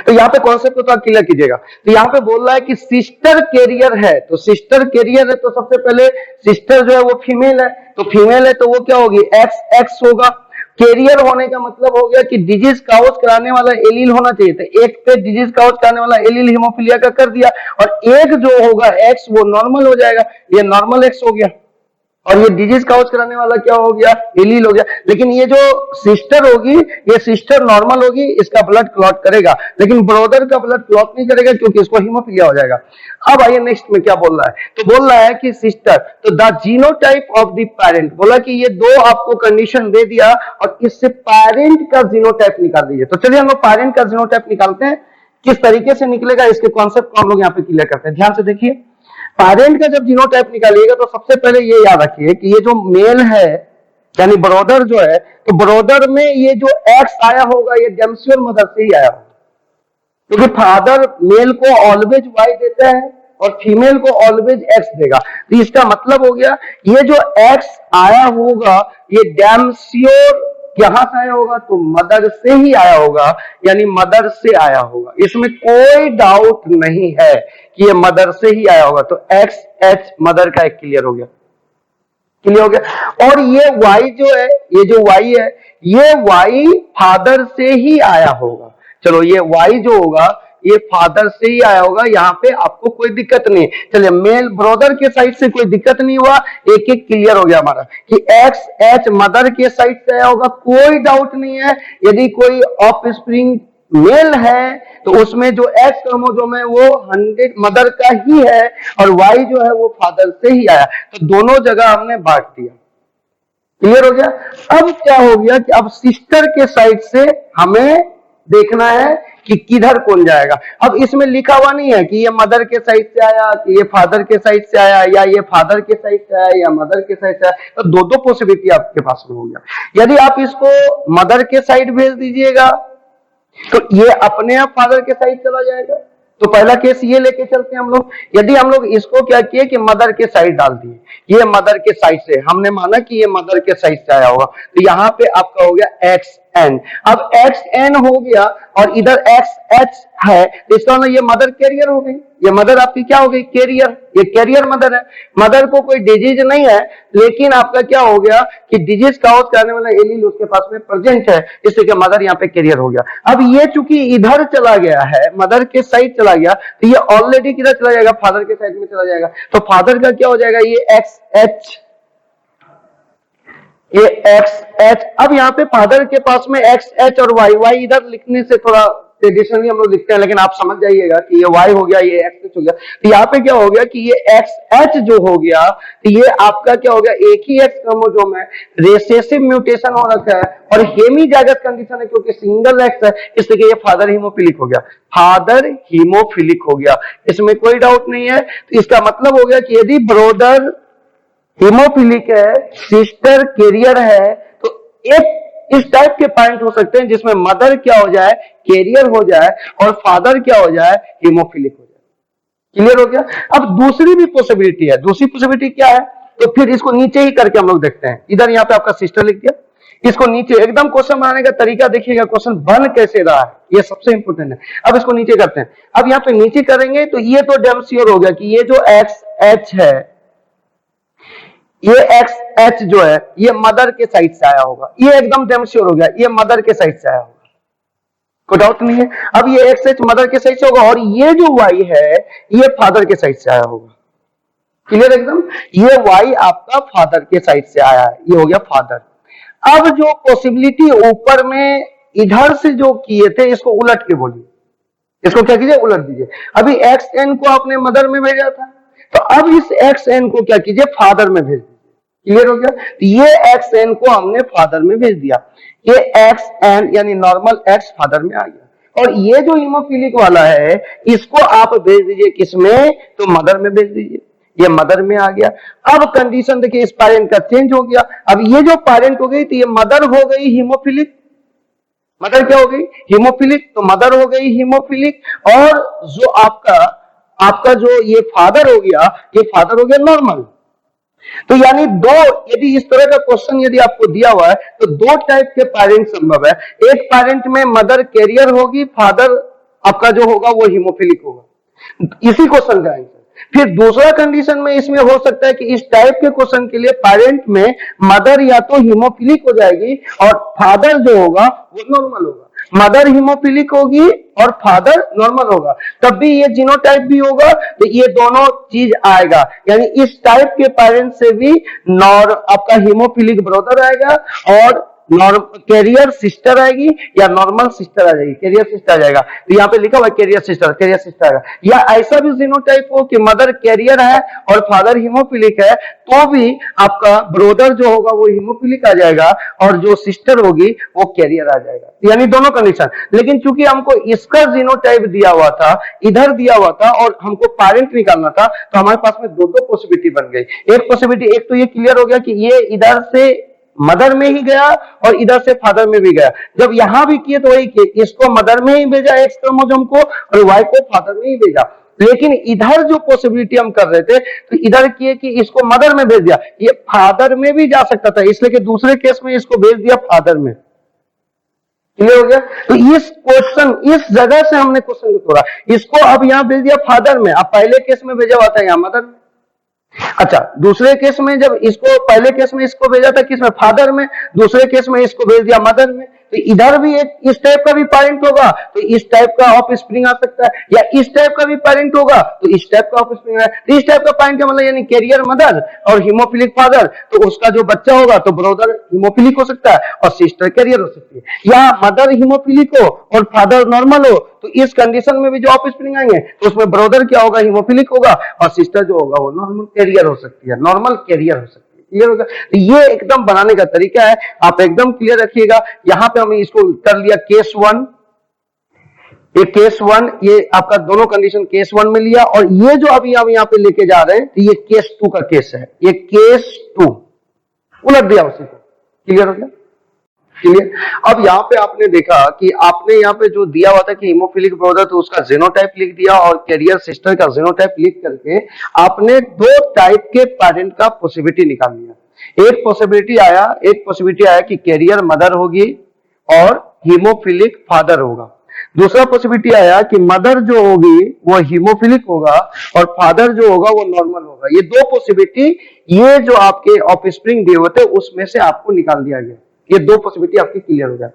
तो यहाँ पे कॉन्सेप्ट को तो क्लियर कीजिएगा। तो यहाँ पे बोल रहा है कि सिस्टर कैरियर है, तो सिस्टर कैरियर है तो सबसे पहले सिस्टर जो है वो फीमेल है, तो फीमेल है तो वो क्या होगी, एक्स एक्स होगा। कैरियर होने का मतलब हो गया कि डिजीज काउज कराने वाला एलील होना चाहिए, तो एक पे डिजीज काउज कराने वाला एलील हीमोफिलिया का कर दिया, और एक जो होगा एक्स वो नॉर्मल हो जाएगा, ये नॉर्मल एक्स हो गया, और ये डिजीज काउज कराने वाला क्या हो गया, एलील हो गया। लेकिन ये जो सिस्टर होगी ये सिस्टर नॉर्मल होगी, इसका ब्लड क्लॉट करेगा, लेकिन ब्रदर का ब्लड क्लॉट नहीं करेगा क्योंकि इसको हीमोफिलिया हो जाएगा। अब आइए नेक्स्ट में क्या बोल रहा है, तो बोल रहा है कि सिस्टर, तो the genotype of the parent, बोला कि ये दो आपको कंडीशन दे दिया और इससे पेरेंट का जीनोटाइप निकाल दीजिए। तो चलिए हम लोग पेरेंट का जीनोटाइप निकालते हैं, किस तरीके से निकलेगा इसके कॉन्सेप्ट को हम लोग यहाँ पे क्लियर करते हैं। ध्यान से देखिए, पेरेंट का जब जीनोटाइप निकालिएगा तो सबसे पहले ये याद रखिए कि ये जो मेल है यानी ब्रदर जो है, तो ब्रदर में ये जो एक्स आया होगा ये डेम्सियल मदर से ही आया होगा, क्योंकि फादर मेल को ऑलवेज वाई देता है और फीमेल को ऑलवेज एक्स देगा। तो इसका मतलब हो गया ये जो एक्स आया होगा ये डेम्सियोर यहां से आया होगा तो मदर से ही आया होगा, यानी मदर से आया होगा, इसमें कोई डाउट नहीं है कि ये मदर से ही आया होगा। तो एक्स एच मदर का एक क्लियर हो गया, क्लियर हो गया। और ये वाई जो है, ये जो वाई है ये वाई फादर से ही आया होगा। चलो ये वाई जो होगा ये फादर से ही आया होगा, यहाँ पे आपको कोई दिक्कत नहीं। चलिए मेल ब्रदर के साइड से कोई दिक्कत नहीं हुआ, एक एक क्लियर हो गया हमारा कि एक्स एच मदर के साइड से आया होगा, कोई डाउट नहीं है। यदि कोई ऑफ स्प्रिंग मेल है तो उसमें जो एक्स क्रोमोसोम है वो 100 मदर का ही है और वाई जो है वो फादर से ही आया, तो दोनों जगह हमने बांट दिया, क्लियर हो गया। अब क्या हो गया कि अब सिस्टर के साइड से हमें देखना है कि किधर कौन जाएगा। अब इसमें लिखा हुआ नहीं है कि ये मदर के साइड से आया, कि ये फादर के साइड से आया, या ये फादर के साइड से आया या मदर के साइड से आया, तो दो पॉसिबिलिटी आपके पास में हो गया। यदि आप इसको मदर के साइड भेज दीजिएगा तो ये अपने आप फादर के साइड चला जाएगा, तो पहला केस ये लेके चलते हैं हम लोग। यदि हम लोग इसको क्या किए कि मदर के साइड डाल दिए, ये मदर के साइड से हमने माना कि ये मदर के साइड से आया होगा, तो यहाँ पे आपका हो गया एक्स एन। अब एक्स एन हो गया और इधर एक्स एच है, तो इसका मतलब ये मदर कैरियर हो गई, ये मदर आपकी क्या हो गई, कैरियर, ये कैरियर मदर है। मदर को कोई डिजीज नहीं है, लेकिन आपका क्या हो गया कि डिजीज काउज करने वाला एलील उसके पास में प्रेजेंट है, इसलिए मदर यहाँ पे कैरियर हो गया। अब ये चूंकि इधर चला गया है, मदर के साइड चला गया, तो ये ऑलरेडी किधर चला जाएगा, फादर के साइड में चला जाएगा, तो फादर का क्या हो जाएगा, ये एक्स एच, ये एक्स एच। अब यहाँ पे फादर के पास में एक्स एच और वाई, वाई इधर लिखने से थोड़ा ट्रेडिशनली हम लोग लिखते हैं, लेकिन आप समझ जाइएगा कि ये y हो गया, ये x हो गया, तो यहाँ पे क्या हो गया कि ये XH जो हो गया, तो ये आपका क्या हो गया, एक ही X क्रोमोसोम है, रेसेसिव म्यूटेशन हो रखा है और हेमीजाइगस कंडीशन है क्योंकि सिंगल X है, इसलिए ये फादर हीमोफिलिक हो गया, फादर हीमोफिलिक हो गया, इसमें कोई डाउट नहीं है। तो इसका मतलब हो गया कि यदि ब्रदर हीमोफिलिक है, सिस्टर कैरियर है, तो एक इस टाइप के पॉइंट हो सकते हैं जिसमें मदर क्या हो जाए, कैरियर हो जाए और फादर क्या हो जाए, हीमोफिलिक हो जाए। क्लियर हो गया। अब दूसरी भी पॉसिबिलिटी है, दूसरी पॉसिबिलिटी क्या है, तो फिर इसको नीचे ही करके हम लोग देखते हैं। इधर यहाँ पे आपका सिस्टर लिख दिया, इसको नीचे एकदम क्वेश्चन बनाने का तरीका देखिएगा, क्वेश्चन बन कैसे रहा है, ये सबसे इंपोर्टेंट है। अब इसको नीचे करते हैं। अब यहाँ पे नीचे करेंगे तो ये तो डैम श्योर हो गया कि ये जो XH है, ये XH जो है ये मदर के साइड से आया होगा, ये एकदम डैम श्योर हो गया, ये मदर के साइड से आया होगा, कोई डाउट नहीं है। अब ये XH मदर के साइड से होगा और ये जो Y है ये फादर के साइड से आया होगा। क्लियर एकदम, ये Y आपका फादर के साइड से आया है, ये हो गया फादर। अब जो पॉसिबिलिटी ऊपर में इधर से जो किए थे इसको उलट के बोलिए, इसको क्या कीजिए, उलट दीजिए। अभी XN को आपने मदर में भेजा था, तो अब इस XN को क्या कीजिए, फादर में भेज दीजिए। क्लियर हो गया। तो ये XN को हमने फादर में भेज दिया, ये XN यानी नॉर्मल X फादर में आ गया, और ये जो हीमोफिलिक वाला है इसको आप भेज दीजिए किसमें, तो मदर में भेज दीजिए, ये मदर में आ गया। अब कंडीशन देखिए, इस पेरेंट का चेंज हो गया। अब ये जो पेरेंट हो गई तो ये मदर हो गई हीमोफिलिक, मदर क्या हो गई, हीमोफिलिक, तो मदर हो गई हीमोफिलिक, और जो आपका जो ये फादर हो गया, ये फादर हो गया नॉर्मल। तो यानी दो, यदि इस तरह का क्वेश्चन यदि आपको दिया हुआ है तो दो टाइप के पेरेंट संभव है। एक पेरेंट में मदर कैरियर होगी, फादर आपका जो होगा वो हीमोफिलिक होगा, इसी क्वेश्चन का आंसर। फिर दूसरा कंडीशन में इसमें हो सकता है कि इस टाइप के क्वेश्चन के लिए पेरेंट में मदर या तो हीमोफिलिक हो जाएगी और फादर जो होगा वो नॉर्मल होगा, मदर हीमोफिलिक होगी और फादर नॉर्मल होगा, तब भी ये जीनोटाइप भी होगा, तो ये दोनों चीज आएगा। यानी इस टाइप के पेरेंट्स से भी आपका हीमोफिलिक ब्रदर आएगा और कैरियर सिस्टर आएगी या नॉर्मल सिस्टर आ जाएगी, कैरियर सिस्टर आ जाएगा। तो यहाँ पे लिखा हुआ कैरियर सिस्टर आएगा। या ऐसा भी जीनोटाइप हो कि मदर कैरियर है और फादर हीमोफिलिक है, तो भी आपका ब्रदर जो होगा वो हीमोफिलिक आ जाएगा और जो सिस्टर होगी वो कैरियर आ जाएगा। यानी दोनों कंडीशन। लेकिन चूंकि हमको इसका जीनोटाइप दिया हुआ था, इधर दिया हुआ था और हमको पेरेंट निकालना था, तो हमारे पास में दो दो पॉसिबिलिटी बन गई। एक पॉसिबिलिटी, एक तो ये क्लियर हो गया कि ये इधर से मदर में ही गया और इधर से फादर में भी गया। जब यहां भी किए तो वही किए, इसको मदर में ही भेजा एक्स क्रोमोसोम को और वाई को फादर में ही भेजा। लेकिन इधर जो पॉसिबिलिटी हम कर रहे थे तो इधर किए कि इसको मदर में भेज दिया, ये फादर में भी जा सकता था, इसलिए कि दूसरे केस में इसको भेज दिया फादर में। क्लियर हो गया। तो इस क्वेश्चन, इस जगह से हमने क्वेश्चन को तोड़ा, इसको अब यहां भेज दिया फादर में, अब पहले केस में भेजा हुआ था यहां मदर में। अच्छा, दूसरे केस में जब इसको, पहले केस में इसको भेजा था किसमें, फादर में, दूसरे केस में इसको भेज दिया मदर में। तो इधर भी एक इस टाइप का भी पेरेंट होगा तो इस टाइप का ऑफ स्प्रिंग आ सकता है, या इस टाइप का भी पेरेंट होगा तो इस टाइप का ऑफ स्प्रिंग है। तो इस टाइप का पेरेंट का मतलब यानी कैरियर मदर और हीमोफिलिक फादर, तो उसका जो बच्चा होगा तो ब्रदर हीमोफिलिक हो सकता है और सिस्टर कैरियर हो सकती है। या मदर हीमोफिलिक हो और फादर नॉर्मल हो, तो इस कंडीशन में भी जो ऑफ स्प्रिंग आएंगे तो उसमें ब्रदर क्या होगा, हीमोफिलिक होगा और सिस्टर जो होगा वो नॉर्मल कैरियर हो सकती है, नॉर्मल कैरियर हो सकती है। क्लियर होगा। तो ये एकदम बनाने का तरीका है, आप एकदम क्लियर रखिएगा। यहां पे हमने इसको कर लिया केस 1, ये केस 1, ये आपका दोनों कंडीशन केस 1 में लिया, और ये जो अभी हम यहाँ पे लेके जा रहे हैं तो ये केस 2 का केस है, ये केस 2 उलट दिया उसी को। क्लियर हो गया, क्लियर। अब यहाँ पे आपने देखा कि आपने यहाँ पे जो दिया हुआ था कि हीमोफिलिक ब्रदर, तो उसका जीनोटाइप लिख दिया और कैरियर सिस्टर का जीनोटाइप लिख करके आपने दो टाइप के पेरेंट का पॉसिबिलिटी निकाल लिया। एक पॉसिबिलिटी आया कि कैरियर मदर होगी और हीमोफिलिक फादर होगा। दूसरा पॉसिबिलिटी आया कि मदर जो होगी वो हीमोफिलिक होगा और फादर जो होगा वो नॉर्मल होगा। ये दो पॉसिबिलिटी, ये जो आपके ऑफस्प्रिंग दिए हुए थे उसमें से आपको निकाल दिया गया। ये दो पॉसिबिलिटी आपकी क्लियर हो जाए।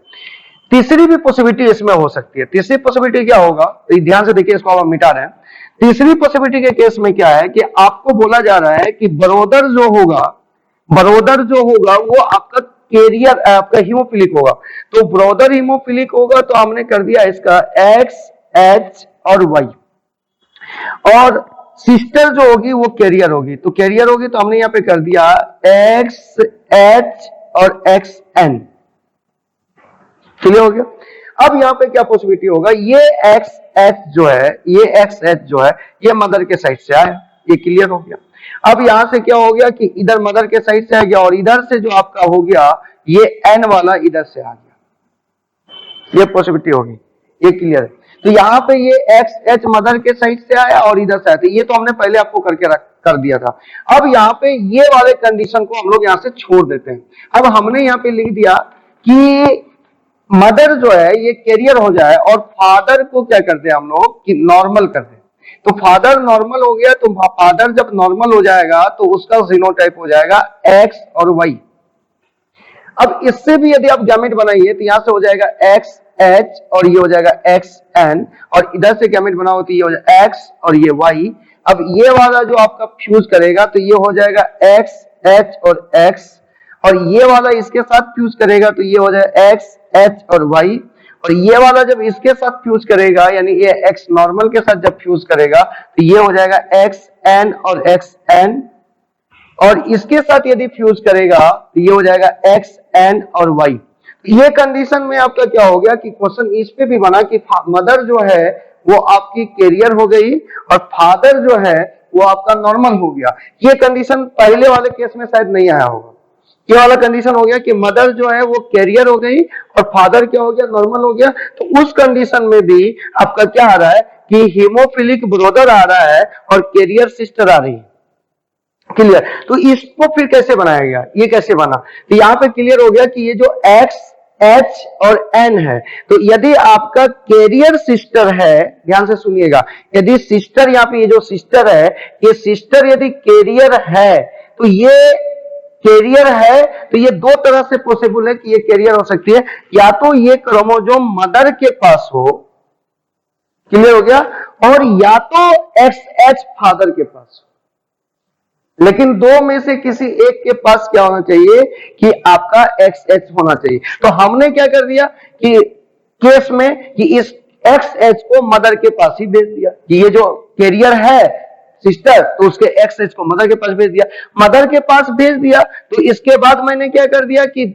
तीसरी भी पॉसिबिलिटी इसमें हो सकती है। तीसरी पॉसिबिलिटी क्या होगा, तो ध्यान से देखिए, इसको हम मिटा रहे हैं। तीसरी पॉसिबिलिटी के केस में क्या है कि आपको बोला जा रहा है कि ब्रदर जो होगा वो आपका कैरियर आपका हीमोफिलिक होगा, तो ब्रदर हीमोफिलिक होगा तो हमने कर दिया इसका एक्स एच और वाई, और सिस्टर जो होगी वो कैरियर होगी, तो कैरियर होगी तो हमने यहाँ पे कर दिया एक्स एच और एक्स एन। क्लियर हो गया। अब यहाँ पे क्या पॉसिबिलिटी होगा, ये एक्स एच जो है, ये एक्स एच जो है ये मदर के साइड से आया, ये क्लियर हो गया। अब यहां से क्या हो गया कि इधर मदर के साइड से आ गया, और इधर से जो आपका हो गया ये एन वाला इधर से आ गया, ये पॉसिबिलिटी होगी, ये क्लियर है। तो यहाँ पे ये एक्स एच मदर के साइड से आया और इधर से आया, तो ये तो हमने पहले आपको करके कर दिया था। अब यहाँ पे ये वाले कंडीशन को हम लोग यहाँ से छोड़ देते हैं। अब हमने यहाँ पे लिख दिया कि मदर जो है ये कैरियर हो जाए और फादर को क्या करते हैं हम लोग कि नॉर्मल करते हैं। तो फादर नॉर्मल हो गया, तो फादर जब नॉर्मल हो जाएगा तो उसका जीनोटाइप हो जाएगा एक्स और वाई। अब इससे भी यदि आप गैमेट बनाइए तो यहां से हो जाएगा एक्स एच और ये हो जाएगा एक्स एन, और इधर से गैमेट बनाओ तो ये हो जाएगा एक्स और ये वाई। अब ये वाला जो आपका फ्यूज करेगा तो ये हो जाएगा एक्स एच और एक्स, और ये वाला इसके साथ फ्यूज करेगा तो ये हो जाएगा एक्स एच और वाई, और ये वाला जब इसके साथ फ्यूज करेगा यानी ये एक्स नॉर्मल के साथ जब फ्यूज करेगा तो ये हो जाएगा एक्स एन और एक्स एन, और इसके साथ यदि फ्यूज करेगा तो ये हो जाएगा एक्स एन और वाई। ये कंडीशन में आपका क्या हो गया कि क्वेश्चन इस पे भी बना कि मदर जो है वो आपकी कैरियर हो गई और फादर जो है वो आपका नॉर्मल हो गया। ये कंडीशन पहले वाले केस में शायद नहीं आया होगा। ये वाला कंडीशन हो गया कि मदर जो है वो कैरियर हो गई और फादर क्या हो गया, नॉर्मल हो गया। तो उस कंडीशन में भी आपका क्या आ रहा है कि हीमोफिलिक ब्रदर आ रहा है और कैरियर सिस्टर आ रही है। क्लियर। तो इसको फिर कैसे बनाया गया, ये कैसे बना, तो यहाँ पे क्लियर हो गया कि ये जो एक्स एच और एन है, तो यदि आपका कैरियर सिस्टर है, ध्यान से सुनिएगा, यदि सिस्टर यहाँ पे ये जो सिस्टर है, ये सिस्टर यदि कैरियर है तो ये कैरियर है, तो ये दो तरह से पॉसिबल है कि ये कैरियर हो सकती है, या तो ये क्रोमोसोम मदर के पास हो, क्लियर हो गया, और या तो एक्स एच फादर के पास हो। लेकिन दो में से किसी एक के पास क्या होना चाहिए कि आपका एक्स एच होना चाहिए। तो हमने क्या कर दिया कि केस में कि इस एक्स एच को मदर के पास ही भेज दिया, कि ये जो कैरियर है सिस्टर तो उसके एक्स एच को मदर के पास भेज दिया। मदर के पास भेज दिया तो इसके बाद मैंने क्या कर दिया कि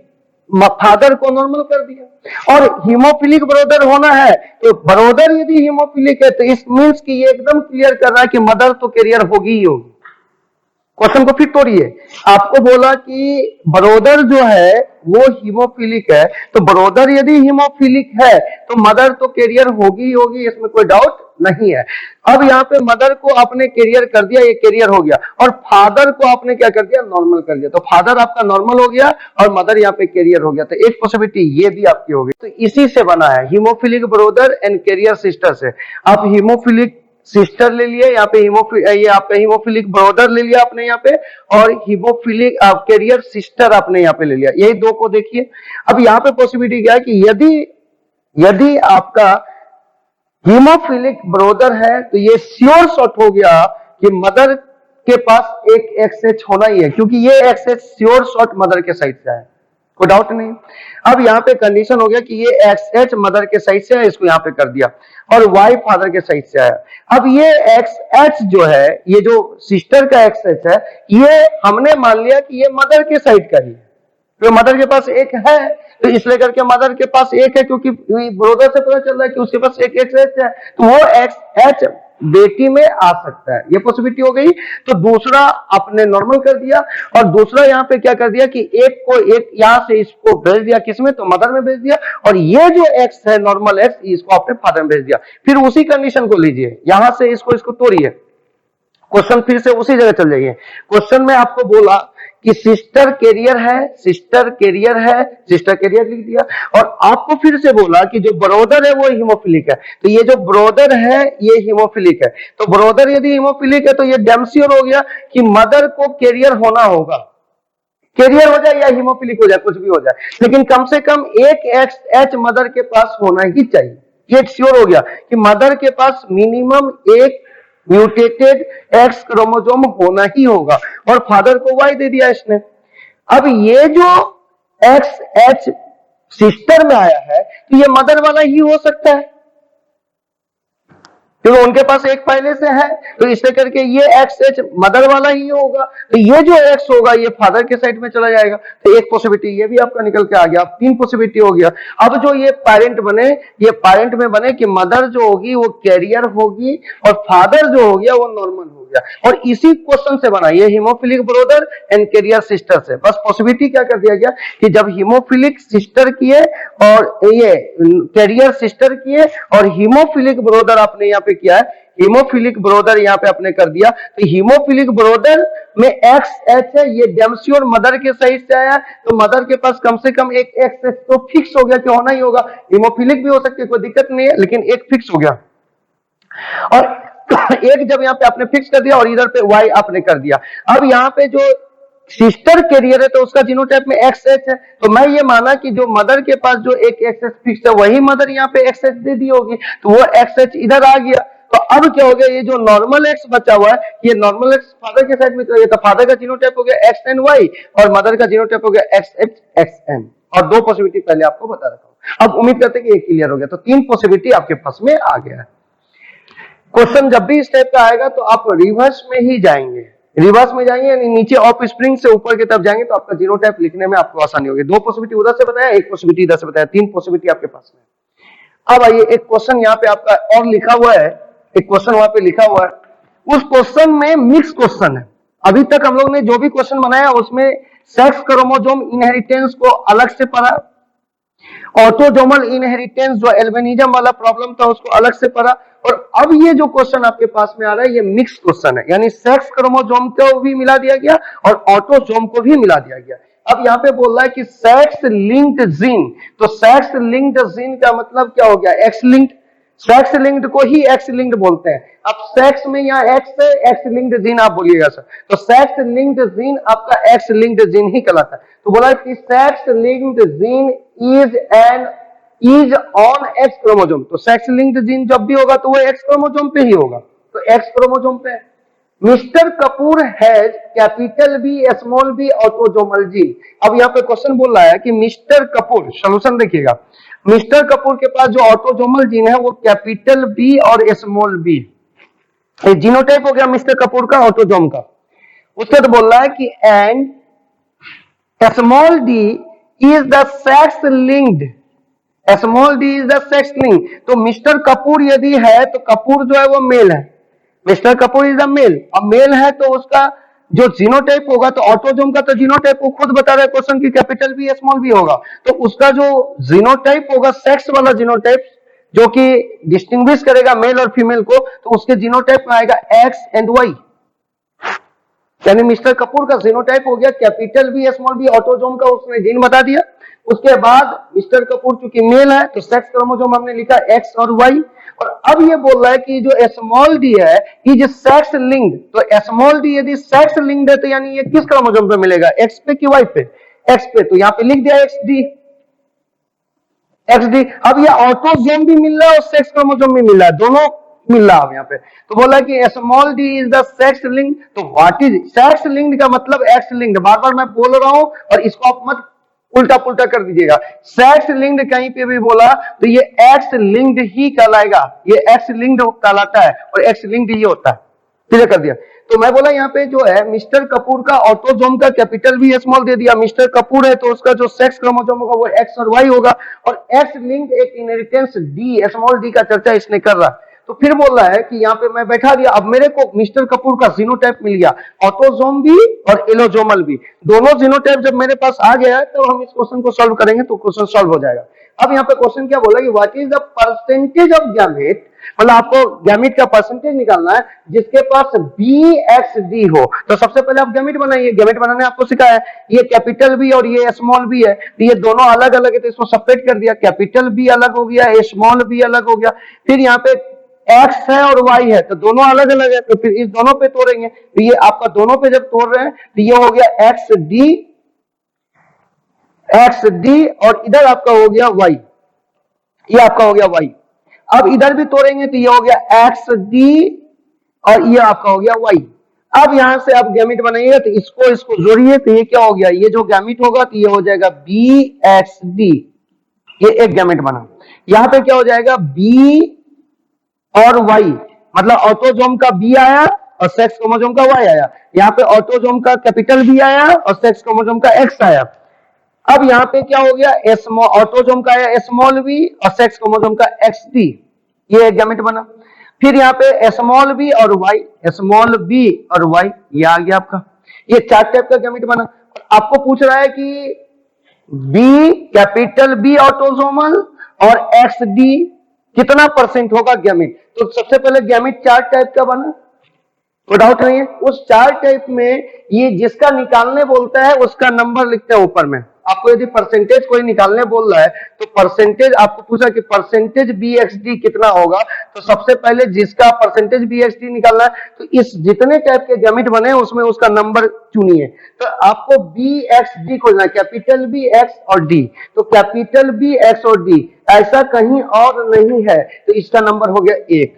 फादर को नॉर्मल कर दिया। और हीमोफिलिक ब्रदर होना है तो ब्रदर यदि हीमोफिलिक है तो इस मीन्स कि ये एकदम क्लियर कर रहा है कि मदर तो कैरियर होगी ही होगी। क्वेश्चन को फिर तोड़िए, आपको बोला कि ब्रदर जो है वो हीमोफिलिक है, तो ब्रदर यदि हीमोफिलिक है तो मदर तो कैरियर होगी ही होगी, इसमें कोई डाउट नहीं है। अब यहाँ पे मदर को आपने कैरियर कर दिया, ये कैरियर हो गया, और फादर को आपने क्या कर दिया, नॉर्मल कर दिया, तो फादर आपका नॉर्मल हो गया और मदर यहाँ पे कैरियर हो गया। तो एक पॉसिबिलिटी ये भी आपकी होगी। तो इसी से बना है haemophilic brother and carrier sister से। आप हीमोफिलिक सिस्टर ले लिए यहाँ पे, ये आपका हीमोफिलिक ब्रदर ले लिया आपने यहाँ पे, और हीमोफिलिक कैरियर सिस्टर आपने यहाँ पे ले लिया, यही दो को देखिए। अब यहाँ पे पॉसिबिलिटी क्या है कि यदि आपका हीमोफिलिक ब्रदर है तो ये श्योर शॉट हो गया कि मदर के पास एक एक्सएच होना ही है, क्योंकि ये एक्सएच श्योर शॉट मदर के साइड से है, कोई डाउट नहीं। अब यहाँ पे कंडीशन हो गया कि ये एक्स एच मदर के साइड से है, इसको यहाँ पे कर दिया, और वाई फादर के साइड से आया। अब ये एक्स एच जो है, ये जो सिस्टर का एक्स एच है, ये हमने मान लिया कि ये मदर के साइड का ही है, तो मदर के पास एक है, तो इसलिए करके मदर के पास एक है, क्योंकि ब्रदर से पता चल रहा है कि उसके पास एक एक्स एच है, तो वो एक्स एच बेटी में आ सकता है, ये पॉसिबिलिटी हो गई। तो दूसरा आपने नॉर्मल कर दिया, और दूसरा यहाँ पे क्या कर दिया कि एक को एक यहाँ से इसको भेज दिया, किसमें, तो मदर में भेज दिया, और ये जो एक्स है नॉर्मल एक्स, इसको आपने फादर में भेज दिया। फिर उसी कंडीशन को लीजिए, यहां से इसको तोड़िए, क्वेश्चन फिर से उसी जगह चल जाइए। क्वेश्चन में आपको बोला कि सिस्टर कैरियर है, सिस्टर कैरियर है, सिस्टर कैरियर लिख दिया, और आपको फिर से बोला कि जो ब्रदर है वो हीमोफिलिक है, तो ये जो ब्रदर है ये हीमोफिलिक है। तो ब्रदर यदि हीमोफिलिक है तो ये डैम श्योर हो गया कि मदर को कैरियर होना होगा, कैरियर हो जाए या हीमोफिलिक हो जाए, कुछ भी हो जाए, लेकिन कम से कम एक एक्स एच मदर के पास होना ही चाहिए। ये श्योर हो गया कि मदर के पास मिनिमम एक म्यूटेटेड एक्स क्रोमोसोम होना ही होगा, और फादर को वाई दे दिया इसने। अब ये जो एक्स एच सिस्टर में आया है तो ये मदर वाला ही हो सकता है, क्योंकि उनके पास एक पहले से है, तो इससे करके ये एक्स एच मदर वाला ही होगा, तो ये जो एक्स होगा ये फादर के साइड में चला जाएगा, तो एक पॉसिबिलिटी ये भी आपका निकल के आ गया। अब 3 पॉसिबिलिटी हो गया। अब जो ये पेरेंट बने, ये पेरेंट में बने कि मदर जो होगी वो कैरियर होगी और फादर जो हो गया वो नॉर्मल हो गया, और इसी क्वेश्चन से बना ये haemophilic brother and carrier sister से। बस पॉसिबिलिटी क्या कर दिया गया कि जब हीमोफिलिक सिस्टर किए और ये कैरियर सिस्टर किए और हीमोफिलिक ब्रदर आपने यहाँ पे किया है, हीमोफिलिक ब्रदर यहाँ पे आपने कर दिया, तो हीमोफिलिक ब्रदर में एक्स एच है, ये डेम्सियोर मदर के साइड से आया, तो मदर के पास कम से कम एक एक्स एच तो फिक्स हो गया कि होना ही होगा। हीमोफिलिक भी हो सकती है, कोई दिक्कत नहीं है, लेकिन एक फिक्स हो गया। और एक जब यहाँ पे आपने फिक्स कर दिया और इधर पे वाई आपने कर दिया। अब यहाँ पे जो सिस्टर कैरियर है तो उसका जीनोटाइप में एक्स एच है, तो मैं ये माना कि जो मदर के पास जो एक एक्स एच फिक्स है वही मदर यहाँ पे एक्स एच दे दी होगी, तो वो एक्स एच इधर आ गया। तो अब क्या हो गया, ये जो नॉर्मल एक्स बचा हुआ है, ये नॉर्मल एक्स फादर के साइड में चला गया, तो फादर का जीनोटाइप हो गया एक्स एन वाई और मदर का जीनोटाइप हो गया एक्स एच एक्स एन, और 2 पॉसिबिलिटी पहले आपको बता रखा हूं। अब उम्मीद करते हैं कि ये क्लियर हो गया, तो 3 पॉसिबिलिटी आपके पास में आ गया है। क्वेश्चन जब भी इस टाइप का आएगा तो आप रिवर्स में ही जाएंगे, रिवर्स में जाएंगे यानी नीचे ऑफ स्प्रिंग से ऊपर की तरफ जाएंगे, तो आपका जीनोटाइप लिखने में आपको आसानी होगी। 2 पॉसिबिलिटी उधर से बताया, 1 पॉसिबिलिटी इधर से बताया, 3 पॉसिबिलिटी आपके पास में। अब आइए, एक क्वेश्चन यहाँ पे आपका और लिखा हुआ है, एक क्वेश्चन वहां पे लिखा हुआ है, उस क्वेश्चन में मिक्स क्वेश्चन है। अभी तक हम लोग ने जो भी क्वेश्चन बनाया उसमें सेक्स क्रोमोसोम इनहेरिटेंस को अलग से पढ़ा, ऑटोजोमल इनहेरिटेंस जो एल्बिनिज्म वाला प्रॉब्लम था उसको अलग से पढ़ा, और अब ये जो क्वेश्चन आपके पास में आ रहा है ये मिक्स क्वेश्चन है, यानी सेक्स क्रोमोसोम को भी मिला दिया गया और ऑटोजोम को भी मिला दिया गया। अब यहाँ पे बोल रहा है कि सेक्स लिंक्ड जीन, तो सेक्स लिंक्ड जीन का मतलब क्या हो गया, एक्स लिंक्ड, सेक्स लिंक्ड को ही एक्स लिंक्ड बोलते हैं। अब सेक्स में यहाँ एक्स है, एक्स लिंक्ड जीन आप बोलिएगा सर, तो सेक्स लिंक्ड जीन आपका एक्स लिंक्ड जीन ही कहलाता है। तो बोला कि sex linked gene is on X chromosome, तो सेक्स लिंक्ड जीन जब भी होगा तो वो एक्स क्रोमोसोम पे ही होगा, तो एक्स क्रोमोसोम पे। Mister Kapoor has capital B small B autosomal gene. अब यहाँ पे क्वेश्चन बोल रहा है कि मिस्टर कपूर, सोल्यूशन देखिएगा, मिस्टर कपूर के पास जो ऑटोजोमल जीन है वो कैपिटल बी और स्मॉल बी, जीनोटाइप हो गया मिस्टर कपूर का ऑटोजोम का। उसके तो बोल रहा है कि and small D is the sex linked, small D is the sex linked, तो मिस्टर कपूर यदि है तो कपूर जो है वो मेल है, mister Kapoor is the male, अब मेल है तो उसका जो जीनोटाइप होगा, तो ऑटोजोम का तो जीनोटाइप वो खुद बता रहा है क्वेश्चन की कैपिटल बी स्मॉल बी होगा, तो उसका जो जीनोटाइप होगा सेक्स वाला जीनोटाइप जो कि डिस्टिंग्विश करेगा मेल और फीमेल को, तो उसके जीनोटाइप में आएगा एक्स एंड वाई, यानी मिस्टर कपूर का जीनोटाइप हो गया capital B small B, autosome का उसने जीन बता दिया। उसके बाद मिस्टर कपूर चूंकि मेल है तो सेक्स क्रोमोसोम हमने लिखा एक्स और वाई, और अब ये बोल रहा है कि जो स्मॉल डी है ये सेक्स लिंक्ड, तो स्मॉल डी यदि सेक्स लिंक्ड है तो यानी ये किस क्रोमोसोम पे मिलेगा, एक्स पे कि वाई पे, एक्स पे, तो यहाँ पे लिख दिया एक्स डी, एक्स डी। अब ये ऑटोजोम भी मिल रहा है और सेक्स क्रोमोसोम भी मिल रहा है, दोनों मिल रहा है यहाँ पे, तो बोला कि small D is the sex linked, तो व्हाट इज सेक्स लिंक्ड का मतलब एक्स लिंक्ड, बार बार मैं बोल रहा हूं और इसको आप मत उल्टा पुल्टा कर दीजिएगा, सेक्स लिंक्ड कहीं पे भी बोला तो ये एक्स लिंक्ड ही कहलाएगा, ये एक्स लिंक्ड कहलाता है और एक्स लिंक्ड ही होता है, क्लियर कर दिया। तो मैं बोला यहाँ पे जो है मिस्टर कपूर का ऑटोजोम का कैपिटल भी स्मॉल दे दिया, मिस्टर कपूर है तो उसका जो सेक्स क्रोमोसोम होगा वो एक्स और वाई होगा, और एक्स लिंक्ड एक इनहेरिटेंस डी स्मॉल डी का चर्चा इसने कर रहा है। तो फिर बोल रहा है कि यहाँ पे मैं बैठा दिया, अब मेरे को मिस्टर कपूर का जीनोटाइप मिल गया, ऑटोजोम भी और एलोजोमल भी, दोनों जीनोटाइप जब मेरे पास आ गया है तो हम इस क्वेश्चन को सॉल्व करेंगे तो क्वेश्चन सॉल्व हो जाएगा। अब यहाँ पे क्वेश्चन क्या बोला कि what is the percentage of gamete, मतलब आपको गैमेट का परसेंटेज निकालना है जिसके पास बी एक्स डी हो, तो सबसे पहले आप गैमेट बनाइए, गैमेट बनाने आपको सिखाया है, ये कैपिटल बी और ये स्मॉल बी है, तो ये दोनों अलग अलग है तो इसको सेपरेट कर दिया, कैपिटल बी अलग हो गया, स्मॉल बी अलग हो गया, फिर यहाँ पे एक्स है और वाई है तो दोनों अलग अलग है, तो फिर इस दोनों पे तोड़ेंगे, तो ये आपका दोनों पे जब तोड़ रहे हैं तो ये हो गया एक्स डी और इधर आपका हो गया वाई, ये आपका हो गया वाई। अब इधर भी तोड़ेंगे तो ये हो गया एक्स डी और ये आपका हो गया वाई। अब यहां से आप गैमिट बनाइएगा तो इसको इसको जोड़िए तो ये क्या हो गया, ये जो गैमिट होगा तो ये हो जाएगा BXD, ये एक गैमिट बना। यहां पे क्या हो जाएगा B और Y, मतलब ऑटोजोम का B आया और सेक्स क्रोमोसोम का Y आया। यहाँ पे ऑटोजोम का कैपिटल B आया और सेक्स क्रोमोसोम का X आया। अब यहाँ पे क्या हो गया, ऑटोजोम का आया स्मॉल b और सेक्स क्रोमोसोम का XD, ये एक गैमेट बना। फिर यहाँ पे स्मॉल b और y, स्मॉल b और y, ये आ गया आपका, ये 4 टाइप का गैमेट बना। आपको पूछ रहा है कि B कैपिटल B ऑटोजोमल और XD कितना % होगा गैमेट। तो सबसे पहले गैमेट 4 टाइप का बना, कोई डाउट नहीं है। उस 4 टाइप में ये जिसका निकालने बोलता है उसका नंबर लिखते हैं ऊपर में। आपको यदि परसेंटेज कोई निकालने बोल रहा है तो परसेंटेज आपको पूछा कि परसेंटेज BXD कितना होगा, तो सबसे पहले जिसका परसेंटेज BXD निकालना है तो इस जितने टाइप के गैमेट बने उसमें उसका नंबर चुनिए। तो आपको BXD खोजना है, कैपिटल B X और D, तो कैपिटल B X और D ऐसा कहीं और नहीं है, तो इसका नंबर हो गया 1।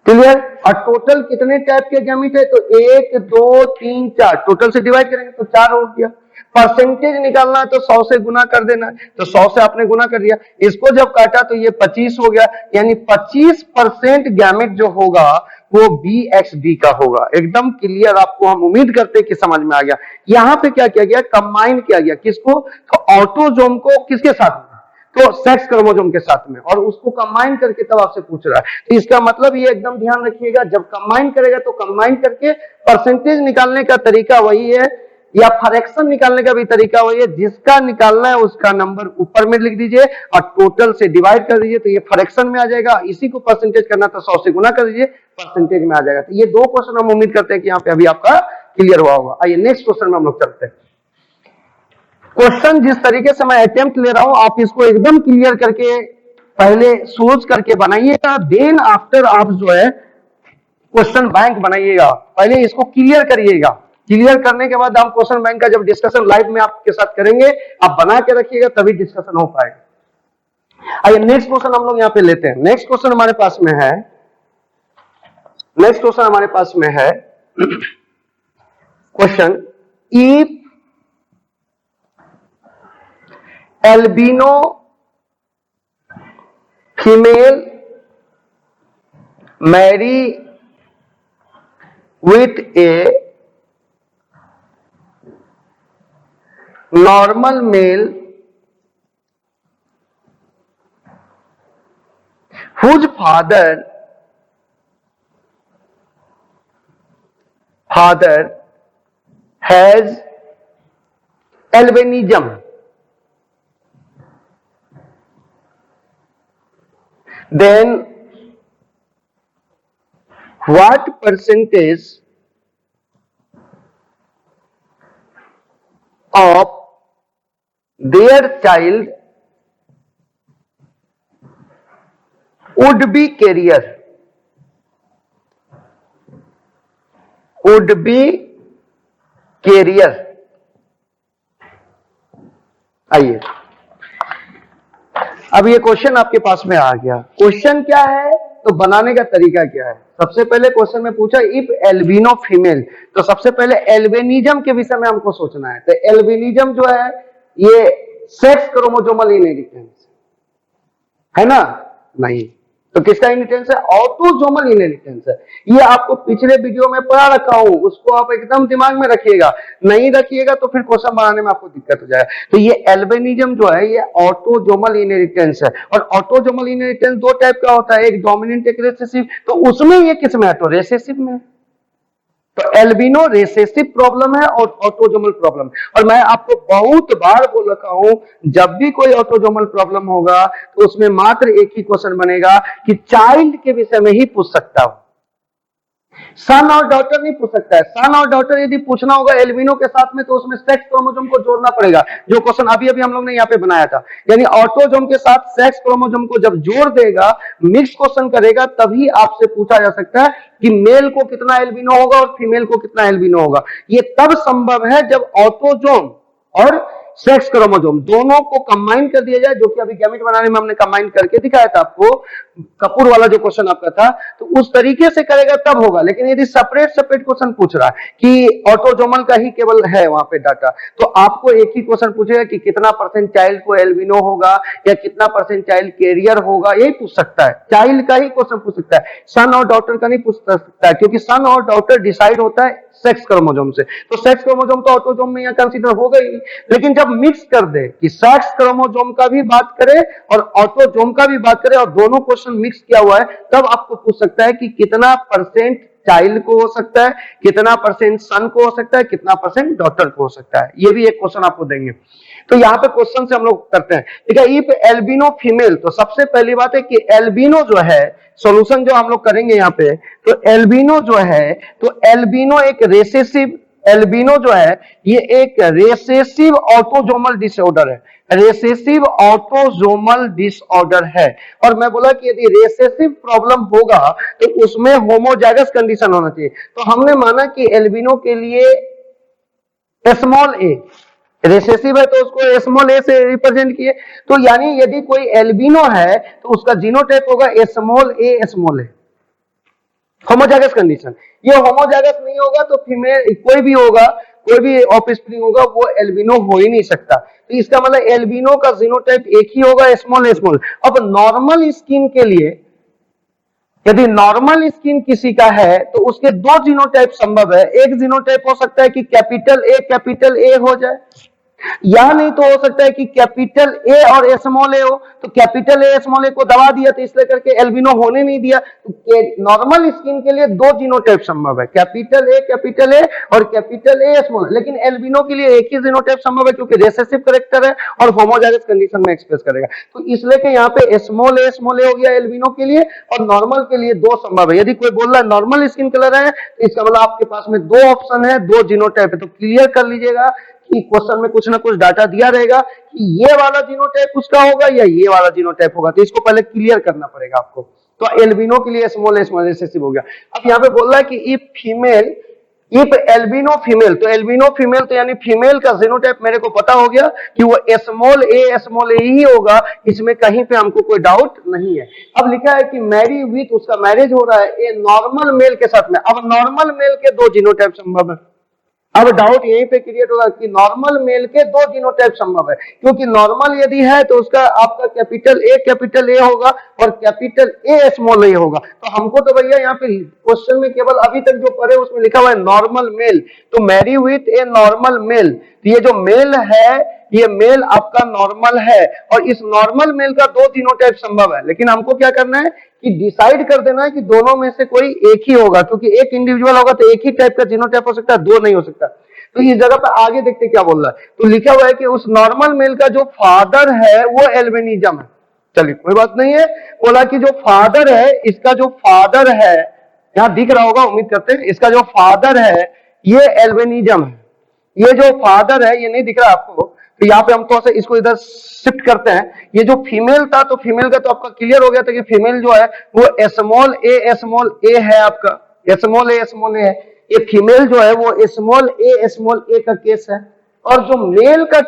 क्लियर। और टोटल कितने टाइप के गैमेट है, तो 1 2 3 4, टोटल से डिवाइड करेंगे तो 4 हो गया। परसेंटेज निकालना है तो 100 से गुना कर देना है, तो 100 से आपने गुना कर दिया, इसको जब काटा तो ये 25 हो गया, यानी 25% गैमेट जो होगा वो BXD का होगा। एकदम क्लियर, आपको हम उम्मीद करते हैं कि समझ में आ गया। यहां पे क्या किया गया, कंबाइन किया गया किसको, तो ऑटोजोम को किसके साथ में, तो सेक्स क्रोमोसोम के साथ में, और उसको कंबाइन करके तब आपसे पूछ रहा है। तो इसका मतलब ये एकदम ध्यान रखिएगा, जब कंबाइन करेगा तो कंबाइन करके परसेंटेज निकालने का तरीका वही है, या फ्रैक्शन निकालने का भी तरीका वही है। जिसका निकालना है उसका नंबर ऊपर में लिख दीजिए और टोटल से डिवाइड कर दीजिए, तो ये फ्रैक्शन में आ जाएगा। इसी को परसेंटेज करना तो 100 से गुना कर दीजिए, परसेंटेज में आ जाएगा। तो ये 2 क्वेश्चन हम उम्मीद करते हैं कि यहाँ पे अभी आपका क्लियर हुआ होगा। आइए नेक्स्ट क्वेश्चन में हम लोग चलते हैं। क्वेश्चन जिस तरीके से मैं अटेम्प्ट ले रहा हूं, आप इसको एकदम क्लियर करके पहले सोच करके बनाइएगा, देन आफ्टर आप जो है क्वेश्चन बैंक बनाइएगा। पहले इसको क्लियर करिएगा, क्लियर करने के बाद हम क्वेश्चन बैंक का जब डिस्कशन लाइव में आपके साथ करेंगे, आप बना के रखिएगा, तभी डिस्कशन हो पाएगा। आइए नेक्स्ट क्वेश्चन हम लोग यहाँ पे लेते हैं। नेक्स्ट क्वेश्चन हमारे पास में है, नेक्स्ट क्वेश्चन हमारे पास में है question, if albino female marry with a normal male whose father has albinism, then what percentage of their child would be carrier, would be carrier। आइए अब ये क्वेश्चन आपके पास में आ गया। क्वेश्चन क्या है, तो बनाने का तरीका क्या है। सबसे पहले क्वेश्चन में पूछा इफ एल्बिनो फीमेल, तो सबसे पहले एल्बिनिज्म के विषय में हमको सोचना है। तो एल्बिनिज्म जो है ये सेक्स क्रोमोसोमल इनहेरिटेंस है ना, नहीं तो किसका इनहेरिटेंस है, ऑटोसोमल इनहेरिटेंस है। ये आपको पिछले वीडियो में पढ़ा रखा हूं, उसको आप एकदम दिमाग में रखिएगा, नहीं रखिएगा तो फिर क्वेश्चन बनाने में आपको दिक्कत हो जाएगा। तो ये एल्बिनिज्म जो है ये ऑटोसोमल इनहेरिटेंस है, और ऑटोसोमल इनहेरिटेंस 2 टाइप का होता है, एक डोमिनेंट एक रिसेसिव। तो उसमें ये किस में है, तो रिसेसिव में। तो एल्बिनो रिसेसिव प्रॉब्लम है और ऑटोसोमल प्रॉब्लम। और मैं आपको बहुत बार बोल रखा हूं, जब भी कोई ऑटोसोमल प्रॉब्लम होगा तो उसमें मात्र एक ही क्वेश्चन बनेगा कि चाइल्ड के विषय में ही पूछ सकता हूं, सन और डॉटर नहीं पूछ सकता है। सन और डॉटर यदि पूछना होगा एल्बिनो के साथ में तो उसमें सेक्स क्रोमोसोम को जोड़ना पड़ेगा, जो क्वेश्चन अभी अभी हम लोग ने यहाँ पे बनाया था। यानी ऑटोजोम के साथ सेक्स क्रोमोसोम को जब जोड़ देगा, मिक्स क्वेश्चन करेगा, तभी आपसे पूछा जा सकता है कि मेल को कितना एल्बिनो होगा और फीमेल को कितना एल्बिनो होगा। ये तब संभव है जब ऑटोजोम और सेक्स क्रोमोसोम दोनों को कंबाइन कर दिया जाए, जो कि अभी गैमेट बनाने में हमने कंबाइन करके दिखाया था आपको, कपूर वाला जो क्वेश्चन आपका था, तो उस तरीके से करेगा तब होगा। लेकिन यदि सेपरेट सेपरेट क्वेश्चन पूछ रहा है कि ऑटोजोमल का ही केवल है वहां पे डाटा, तो आपको एक ही क्वेश्चन पूछेगा कि कितना परसेंट चाइल्ड को एल्बिनो होगा या कितना परसेंट चाइल्ड कैरियर होगा, यही पूछ सकता है। चाइल्ड का ही क्वेश्चन पूछ सकता है, सन और डॉटर का नहीं पूछ सकता है, क्योंकि सन और डॉटर डिसाइड होता है सेक्स क्रोमोसोम से। तो सेक्स क्रोमोसोम तो ऑटोजोम में यहां कंसीडर हो गई। लेकिन जब मिक्स कर दे कि सेक्स क्रोमोसोम का भी बात करे और ऑटोजोम का भी बात करे और दोनों क्वेश्चन मिक्स किया हुआ है, तब आपको पूछ सकता है कि कितना परसेंट चाइल्ड को हो सकता है, कितना परसेंट सन को हो सकता है, कितना परसेंट डॉटर को हो सकता है। ये भी एक क्वेश्चन आपको देंगे। तो यहाँ पे क्वेश्चन से हम लोग करते हैं, ठीक है। इफ एल्बिनो फीमेल, तो सबसे पहली बात है कि एल्बिनो जो है, सॉल्यूशन जो हम लोग करेंगे यहाँ पे, तो एल्बिनो जो है, तो एल्बिनो एक रेसेसिव, एल्बिनो जो है ये एक रेसेसिव ऑटोजोमल डिसऑर्डर है, रेसेसिव ऑटोजोमल डिसऑर्डर है। और मैं बोला कि यदि रेसेसिव प्रॉब्लम होगा तो उसमें होमोजाइगस कंडीशन होना चाहिए। तो हमने माना कि एल्बिनो के लिए स्मॉल ए, रेसेसिव है तो उसको स्मॉल ए से रिप्रेजेंट किए। तो यानी यदि कोई एल्बिनो है तो उसका जीनोटाइप होगा स्मॉल ए स्मॉल ए, होमोजाइगस कंडीशन। ये होमोजाइगस नहीं होगा तो फीमेल कोई भी होगा, कोई भी ऑफस्प्रिंग होगा, वो एल्बिनो हो ही नहीं सकता। तो इसका मतलब एल्बिनो का जीनोटाइप एक ही होगा, स्मॉल स्मॉल। अब नॉर्मल स्किन के लिए, यदि नॉर्मल स्किन किसी का है तो उसके दो जीनोटाइप संभव है। एक जीनोटाइप हो सकता है कि कैपिटल ए हो जाए, या नहीं तो हो सकता है कि कैपिटल ए और स्मॉल ए हो। तो कैपिटल ए स्मॉल ए को दबा दिया तो इसलिए करके एल्बिनो होने नहीं दिया। तो नॉर्मल स्किन के लिए दो जीनोटाइप संभव है, कैपिटल ए और कैपिटल ए स्मॉल। लेकिन एल्बिनो के लिए एक ही जीनोटाइप संभव है, क्योंकि रेसेसिव कैरेक्टर है और होमोजाइगस कंडीशन में एक्सप्रेस करेगा। तो इसलिए कि यहाँ पे स्मॉल ए हो गया एल्बिनो के लिए, और नॉर्मल के लिए दो संभव है। यदि कोई बोल रहा है नॉर्मल स्किन कलर है, तो इसका मतलब आपके पास में दो ऑप्शन है, दो जीनोटाइप है। तो क्लियर कर लीजिएगा कि क्वेश्चन में कुछ ना कुछ डाटा दिया रहेगा कि ये वाला जीनोटाइप उसका होगा या ये वाला जीनोटाइप होगा। तो इसको पहले क्लियर करना पड़ेगा आपको। तो एल्बिनो के लिए स्मॉल रेसेसिव हो गया। अब यहाँ पे बोल रहा है कि इफ एल्बिनो फीमेल, तो एल्बिनो फीमेल तो यानी फीमेल का जीनोटाइप मेरे को पता हो गया कि वो स्मॉल ए ही होगा, इसमें कहीं पे हमको कोई डाउट नहीं है। अब लिखा है कि मैरी विथ, उसका मैरिज हो रहा है ए नॉर्मल मेल के साथ में। अब नॉर्मल मेल के दो जीनोटाइप संभव है। अब डाउट यहीं पे क्रिएट होगा कि नॉर्मल मेल के दो जीनोटाइप संभव है, क्योंकि नॉर्मल यदि है तो उसका आपका कैपिटल ए होगा और कैपिटल ए स्मॉल ए होगा। तो हमको तो भैया यहाँ पे क्वेश्चन में केवल अभी तक जो पढ़े उसमें लिखा हुआ है नॉर्मल मेल, तो marry with a normal male. तो ये जो मेल है, ये मेल आपका नॉर्मल है, और इस नॉर्मल मेल का दो जीनोटाइप संभव है। लेकिन हमको क्या करना है कि डिसाइड कर देना है कि दोनों में से कोई एक ही होगा, क्योंकि एक इंडिविजुअल होगा तो एक ही टाइप का जीनोटाइप हो सकता है, दो नहीं हो सकता। तो इस जगह पे आगे देखते क्या बोल रहा है। तो लिखा हुआ है कि उस नॉर्मल मेल का जो फादर है वो एल्बिनिज्म है। चलिए कोई बात नहीं है। बोला कि जो फादर है, इसका जो फादर है, यहाँ दिख रहा होगा उम्मीद करते हैं, इसका जो फादर है ये एल्बिनिज्म है। ये जो फादर है, ये नहीं दिख रहा आपको, तो यहाँ पे हम थोड़ा सा इसको इधर शिफ्ट करते हैं। ये जो फीमेल था, तो फीमेल का तो आपका क्लियर हो गया था कि फीमेल जो है वो स्मॉल ए है, आपका स्मॉल ए है। ये फीमेल जो है वो स्मॉल ए का केस है। और जो मेल का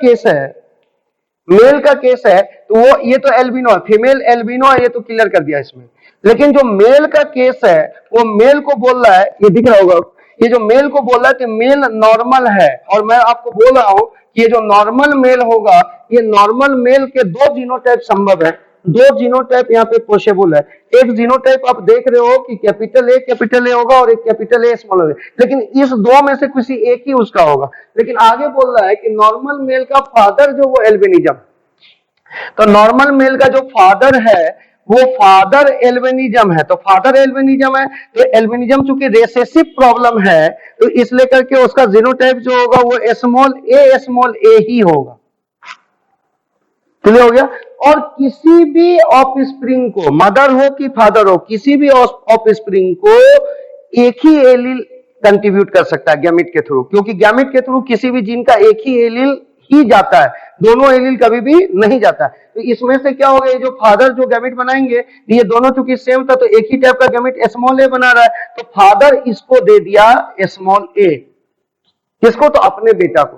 केस है, तो वो ये तो एल्बिनो है, फीमेल एल्बिनो है, ये तो क्लियर कर दिया इसमें। लेकिन जो मेल का केस है, वो मेल को बोल रहा है, ये दिख रहा होगा, ये जो मेल को बोल रहा है कि मेल नॉर्मल है। और मैं आपको बोल रहा हूं कि ये जो नॉर्मल मेल होगा, ये नॉर्मल मेल के दो जीनोटाइप संभव है, दो जीनोटाइप यहाँ पे पॉसिबल है। एक जीनोटाइप आप देख रहे हो कि कैपिटल ए होगा और एक कैपिटल ए स्मॉल होगा, लेकिन इस दो में से किसी एक ही उसका होगा। लेकिन आगे बोल रहा है कि नॉर्मल मेल का फादर जो वो एल्बिनिज्म, तो नॉर्मल मेल का जो फादर है वो फादर एल्बिनिज्म है। तो फादर एल्बिनिज्म है, तो एल्बिनिज्म चूंकि रेसेसिव प्रॉब्लम है, तो इसलिए करके उसका जीनोटाइप जो होगा वो स्मॉल ए ही होगा। क्लियर हो गया। और किसी भी ऑफस्प्रिंग को, मदर हो कि फादर हो, किसी भी ऑफस्प्रिंग को एक ही एलील कंट्रीब्यूट कर सकता है गैमेट के थ्रू, क्योंकि गैमेट के थ्रू किसी भी जीन का एक ही एलील ही जाता है, दोनों एलील कभी भी नहीं जाता है। तो इसमें से क्या होगा, ये जो फादर जो गैमेट बनाएंगे, ये दोनों चूंकि सेम था तो एक ही टाइप का गैमेट स्मॉल ए बना रहा है, तो फादर इसको दे दिया स्मॉल ए, किसको, तो अपने बेटा को।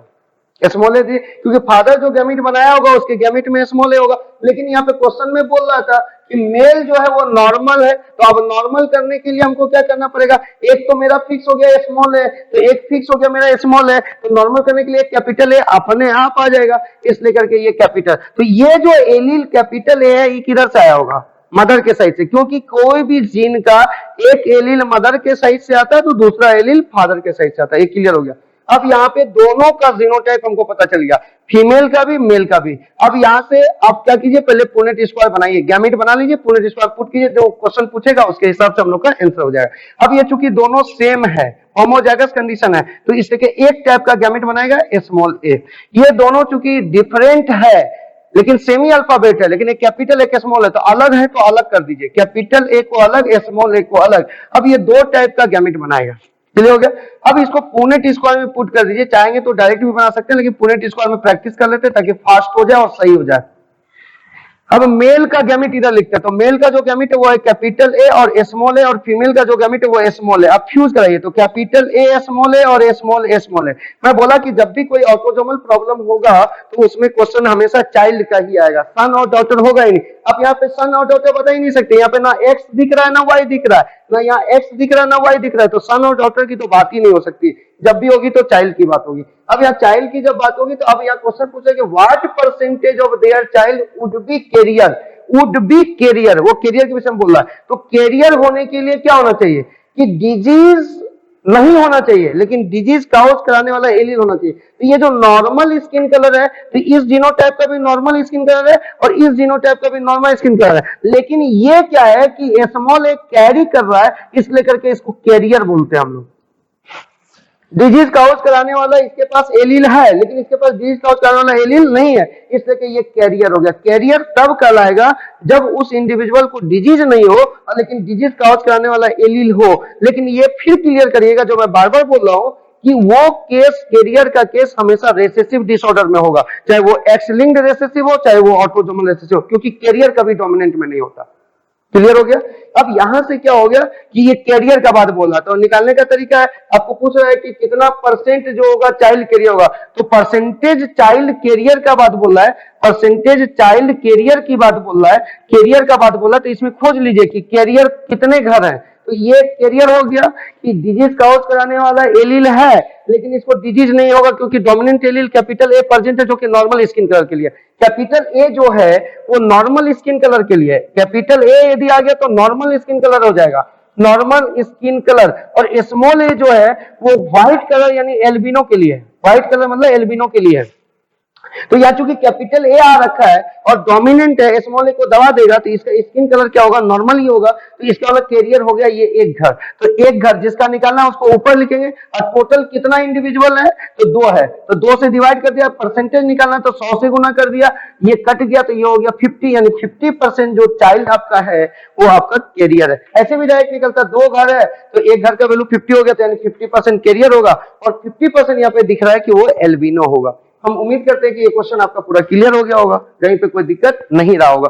स्मॉल ए दी, क्योंकि फादर जो गैमिट बनाया होगा उसके गैमिट में स्मॉल ए होगा। लेकिन यहाँ पे क्वेश्चन में बोल रहा था कि मेल जो है वो नॉर्मल है, तो अब नॉर्मल करने के लिए हमको क्या करना पड़ेगा, एक तो मेरा फिक्स हो गया स्मॉल है, तो एक फिक्स हो गया मेरा स्मॉल है, तो नॉर्मल करने के लिए कैपिटल ए अपने आप आ जाएगा, इसलिए करके ये कैपिटल। तो ये जो एलील कैपिटल ए है ये किधर से आया होगा, मदर के साइड से, क्योंकि कोई भी जीन का एक एलील मदर के साइड से आता है तो दूसरा एलील फादर के साइड से आता है। ये क्लियर हो गया। अब यहाँ पे दोनों का जीनोटाइप हमको पता चल गया, फीमेल का भी मेल का भी। अब यहाँ से आप क्या कीजिए, पहले पुनेट स्क्वायर बनाइए, गैमेट बना लीजिए, पुनेट स्क्वायर पुट कीजिए, जो क्वेश्चन पूछेगा उसके हिसाब से हम लोग का आंसर हो जाएगा। अब ये चूंकि दोनों सेम है, होमोजाइगस कंडीशन है, तो इसके एक टाइप का गैमेट बनाएगा स्मॉल ए। ये दोनों चूंकि डिफरेंट है लेकिन सेमी अल्फाबेट है, लेकिन एक कैपिटल एक स्मॉल है, तो अलग है तो अलग कर दीजिए, कैपिटल ए को अलग, स्मॉल ए को अलग। अब ये दो टाइप का गैमेट बनाएगा। क्लियर हो गया। अब इसको पुनेट स्क्वायर में पुट कर दीजिए, चाहेंगे तो डायरेक्ट भी बना सकते हैं, लेकिन पुनेट स्क्वायर में प्रैक्टिस कर लेते हैं ताकि फास्ट हो जाए और सही हो जाए। अब मेल का गैमेट इधर लिखते हैं, तो मेल का जो गैमेट है वो है कैपिटल ए और स्मॉल ए, और फीमेल का जो गैमेट है वो स्मॉल ए। अब फ्यूज कराइए, तो कैपिटल ए स्मॉल ए और स्मॉल ए स्मॉल ए। मैं बोला कि जब भी कोई ऑटोसोमल प्रॉब्लम होगा तो उसमें क्वेश्चन हमेशा चाइल्ड का ही आएगा, सन और डॉटर होगा ही नहीं। अब यहाँ पे सन और डॉटर बता ही नहीं सकते, यहाँ पे ना एक्स दिख रहा है ना वाई दिख रहा है, ना यहाँ एक्स दिख रहा है ना वाई दिख रहा है, तो सन और डॉटर की तो बात ही नहीं हो सकती। जब भी होगी तो चाइल्ड की बात होगी। अब यहाँ चाइल्ड की जब बात होगी तो अब यहाँ क्वेश्चन पूछेगा what percentage of their child would be carrier, would be carrier, वो कैरियर के विषय में बोल रहा है। तो कैरियर होने के लिए क्या होना चाहिए कि डिजीज नहीं होना चाहिए, लेकिन डिजीज काउज कराने वाला एलील होना चाहिए। तो ये जो नॉर्मल स्किन कलर है, तो इस जीनोटाइप का भी नॉर्मल स्किन कलर है और इस जीनोटाइप का भी नॉर्मल स्किन कलर है। लेकिन ये क्या है कि स्मॉल एक कैरी कर रहा है, इसलिए करके इसको कैरियर बोलते हैं हम लोग। डिजीज काउज कराने वाला इसके पास एलील है, लेकिन इसके पास डिजीज काउज कराने वाला एलील नहीं है, इसलिए कि ये कैरियर हो गया। कैरियर तब कहलाएगा जब उस इंडिविजुअल को डिजीज नहीं हो लेकिन डिजीज काउज कराने वाला एलील हो। लेकिन ये फिर क्लियर करिएगा, जो मैं बार बार बोल रहा हूं कि वो केस, कैरियर का केस हमेशा रेसेसिव डिसऑर्डर में होगा, चाहे वो एक्स लिंक्ड रेसेसिव हो चाहे वो ऑटोसोमल रेसेसिव हो, क्योंकि कैरियर कभी डोमिनेंट में नहीं होता। क्लियर हो गया। अब यहां से क्या हो गया कि ये कैरियर का बात बोला, तो निकालने का तरीका है, आपको पूछ रहा है कि कितना परसेंट जो होगा चाइल्ड कैरियर होगा, तो परसेंटेज चाइल्ड कैरियर का बात बोल रहा है, परसेंटेज चाइल्ड कैरियर की बात बोल रहा है, कैरियर का बात बोला, तो इसमें खोज लीजिए कि कैरियर कितने घर हैं। तो ये कैरियर हो गया कि डिजीज काउज कराने वाला एलील है, लेकिन इसको डिजीज नहीं होगा क्योंकि dominant allele capital A present है, जो कि नॉर्मल स्किन कलर के लिए। कैपिटल ए जो है वो नॉर्मल स्किन कलर के लिए, कैपिटल ए यदि आ गया तो नॉर्मल स्किन कलर हो जाएगा, नॉर्मल स्किन कलर। और स्मॉल ए जो है वो व्हाइट कलर यानी एल्बिनो के लिए, व्हाइट कलर मतलब एल्बिनो के लिए है। तो यहाँ चूंकि कैपिटल ए आ रखा है और डोमिनेंट है, स्मॉल ए को दबा देगा तो इसका स्किन कलर क्या होगा, नॉर्मल ही होगा। तो इसका मतलब कैरियर हो गया ये एक घर। तो एक घर जिसका निकालना है उसको ऊपर लिखेंगे, और टोटल कितना इंडिविजुअल है तो 2 है, तो 2 से डिवाइड कर दिया। परसेंटेज निकालना है तो 100 से गुना कर दिया, ये कट गया तो ये हो गया 50, यानी 50% जो चाइल्ड आपका है वो आपका कैरियर है। ऐसे भी डायरेक्ट निकलता, 2 घर है तो एक घर का वैल्यू 50 हो गया, तो यानी 50% कैरियर होगा, और 50% यहाँ पे दिख रहा है कि वो एल्बिनो होगा। हम उम्मीद करते हैं कि ये क्वेश्चन आपका पूरा क्लियर हो गया होगा, कहीं पे कोई दिक्कत नहीं रहा होगा।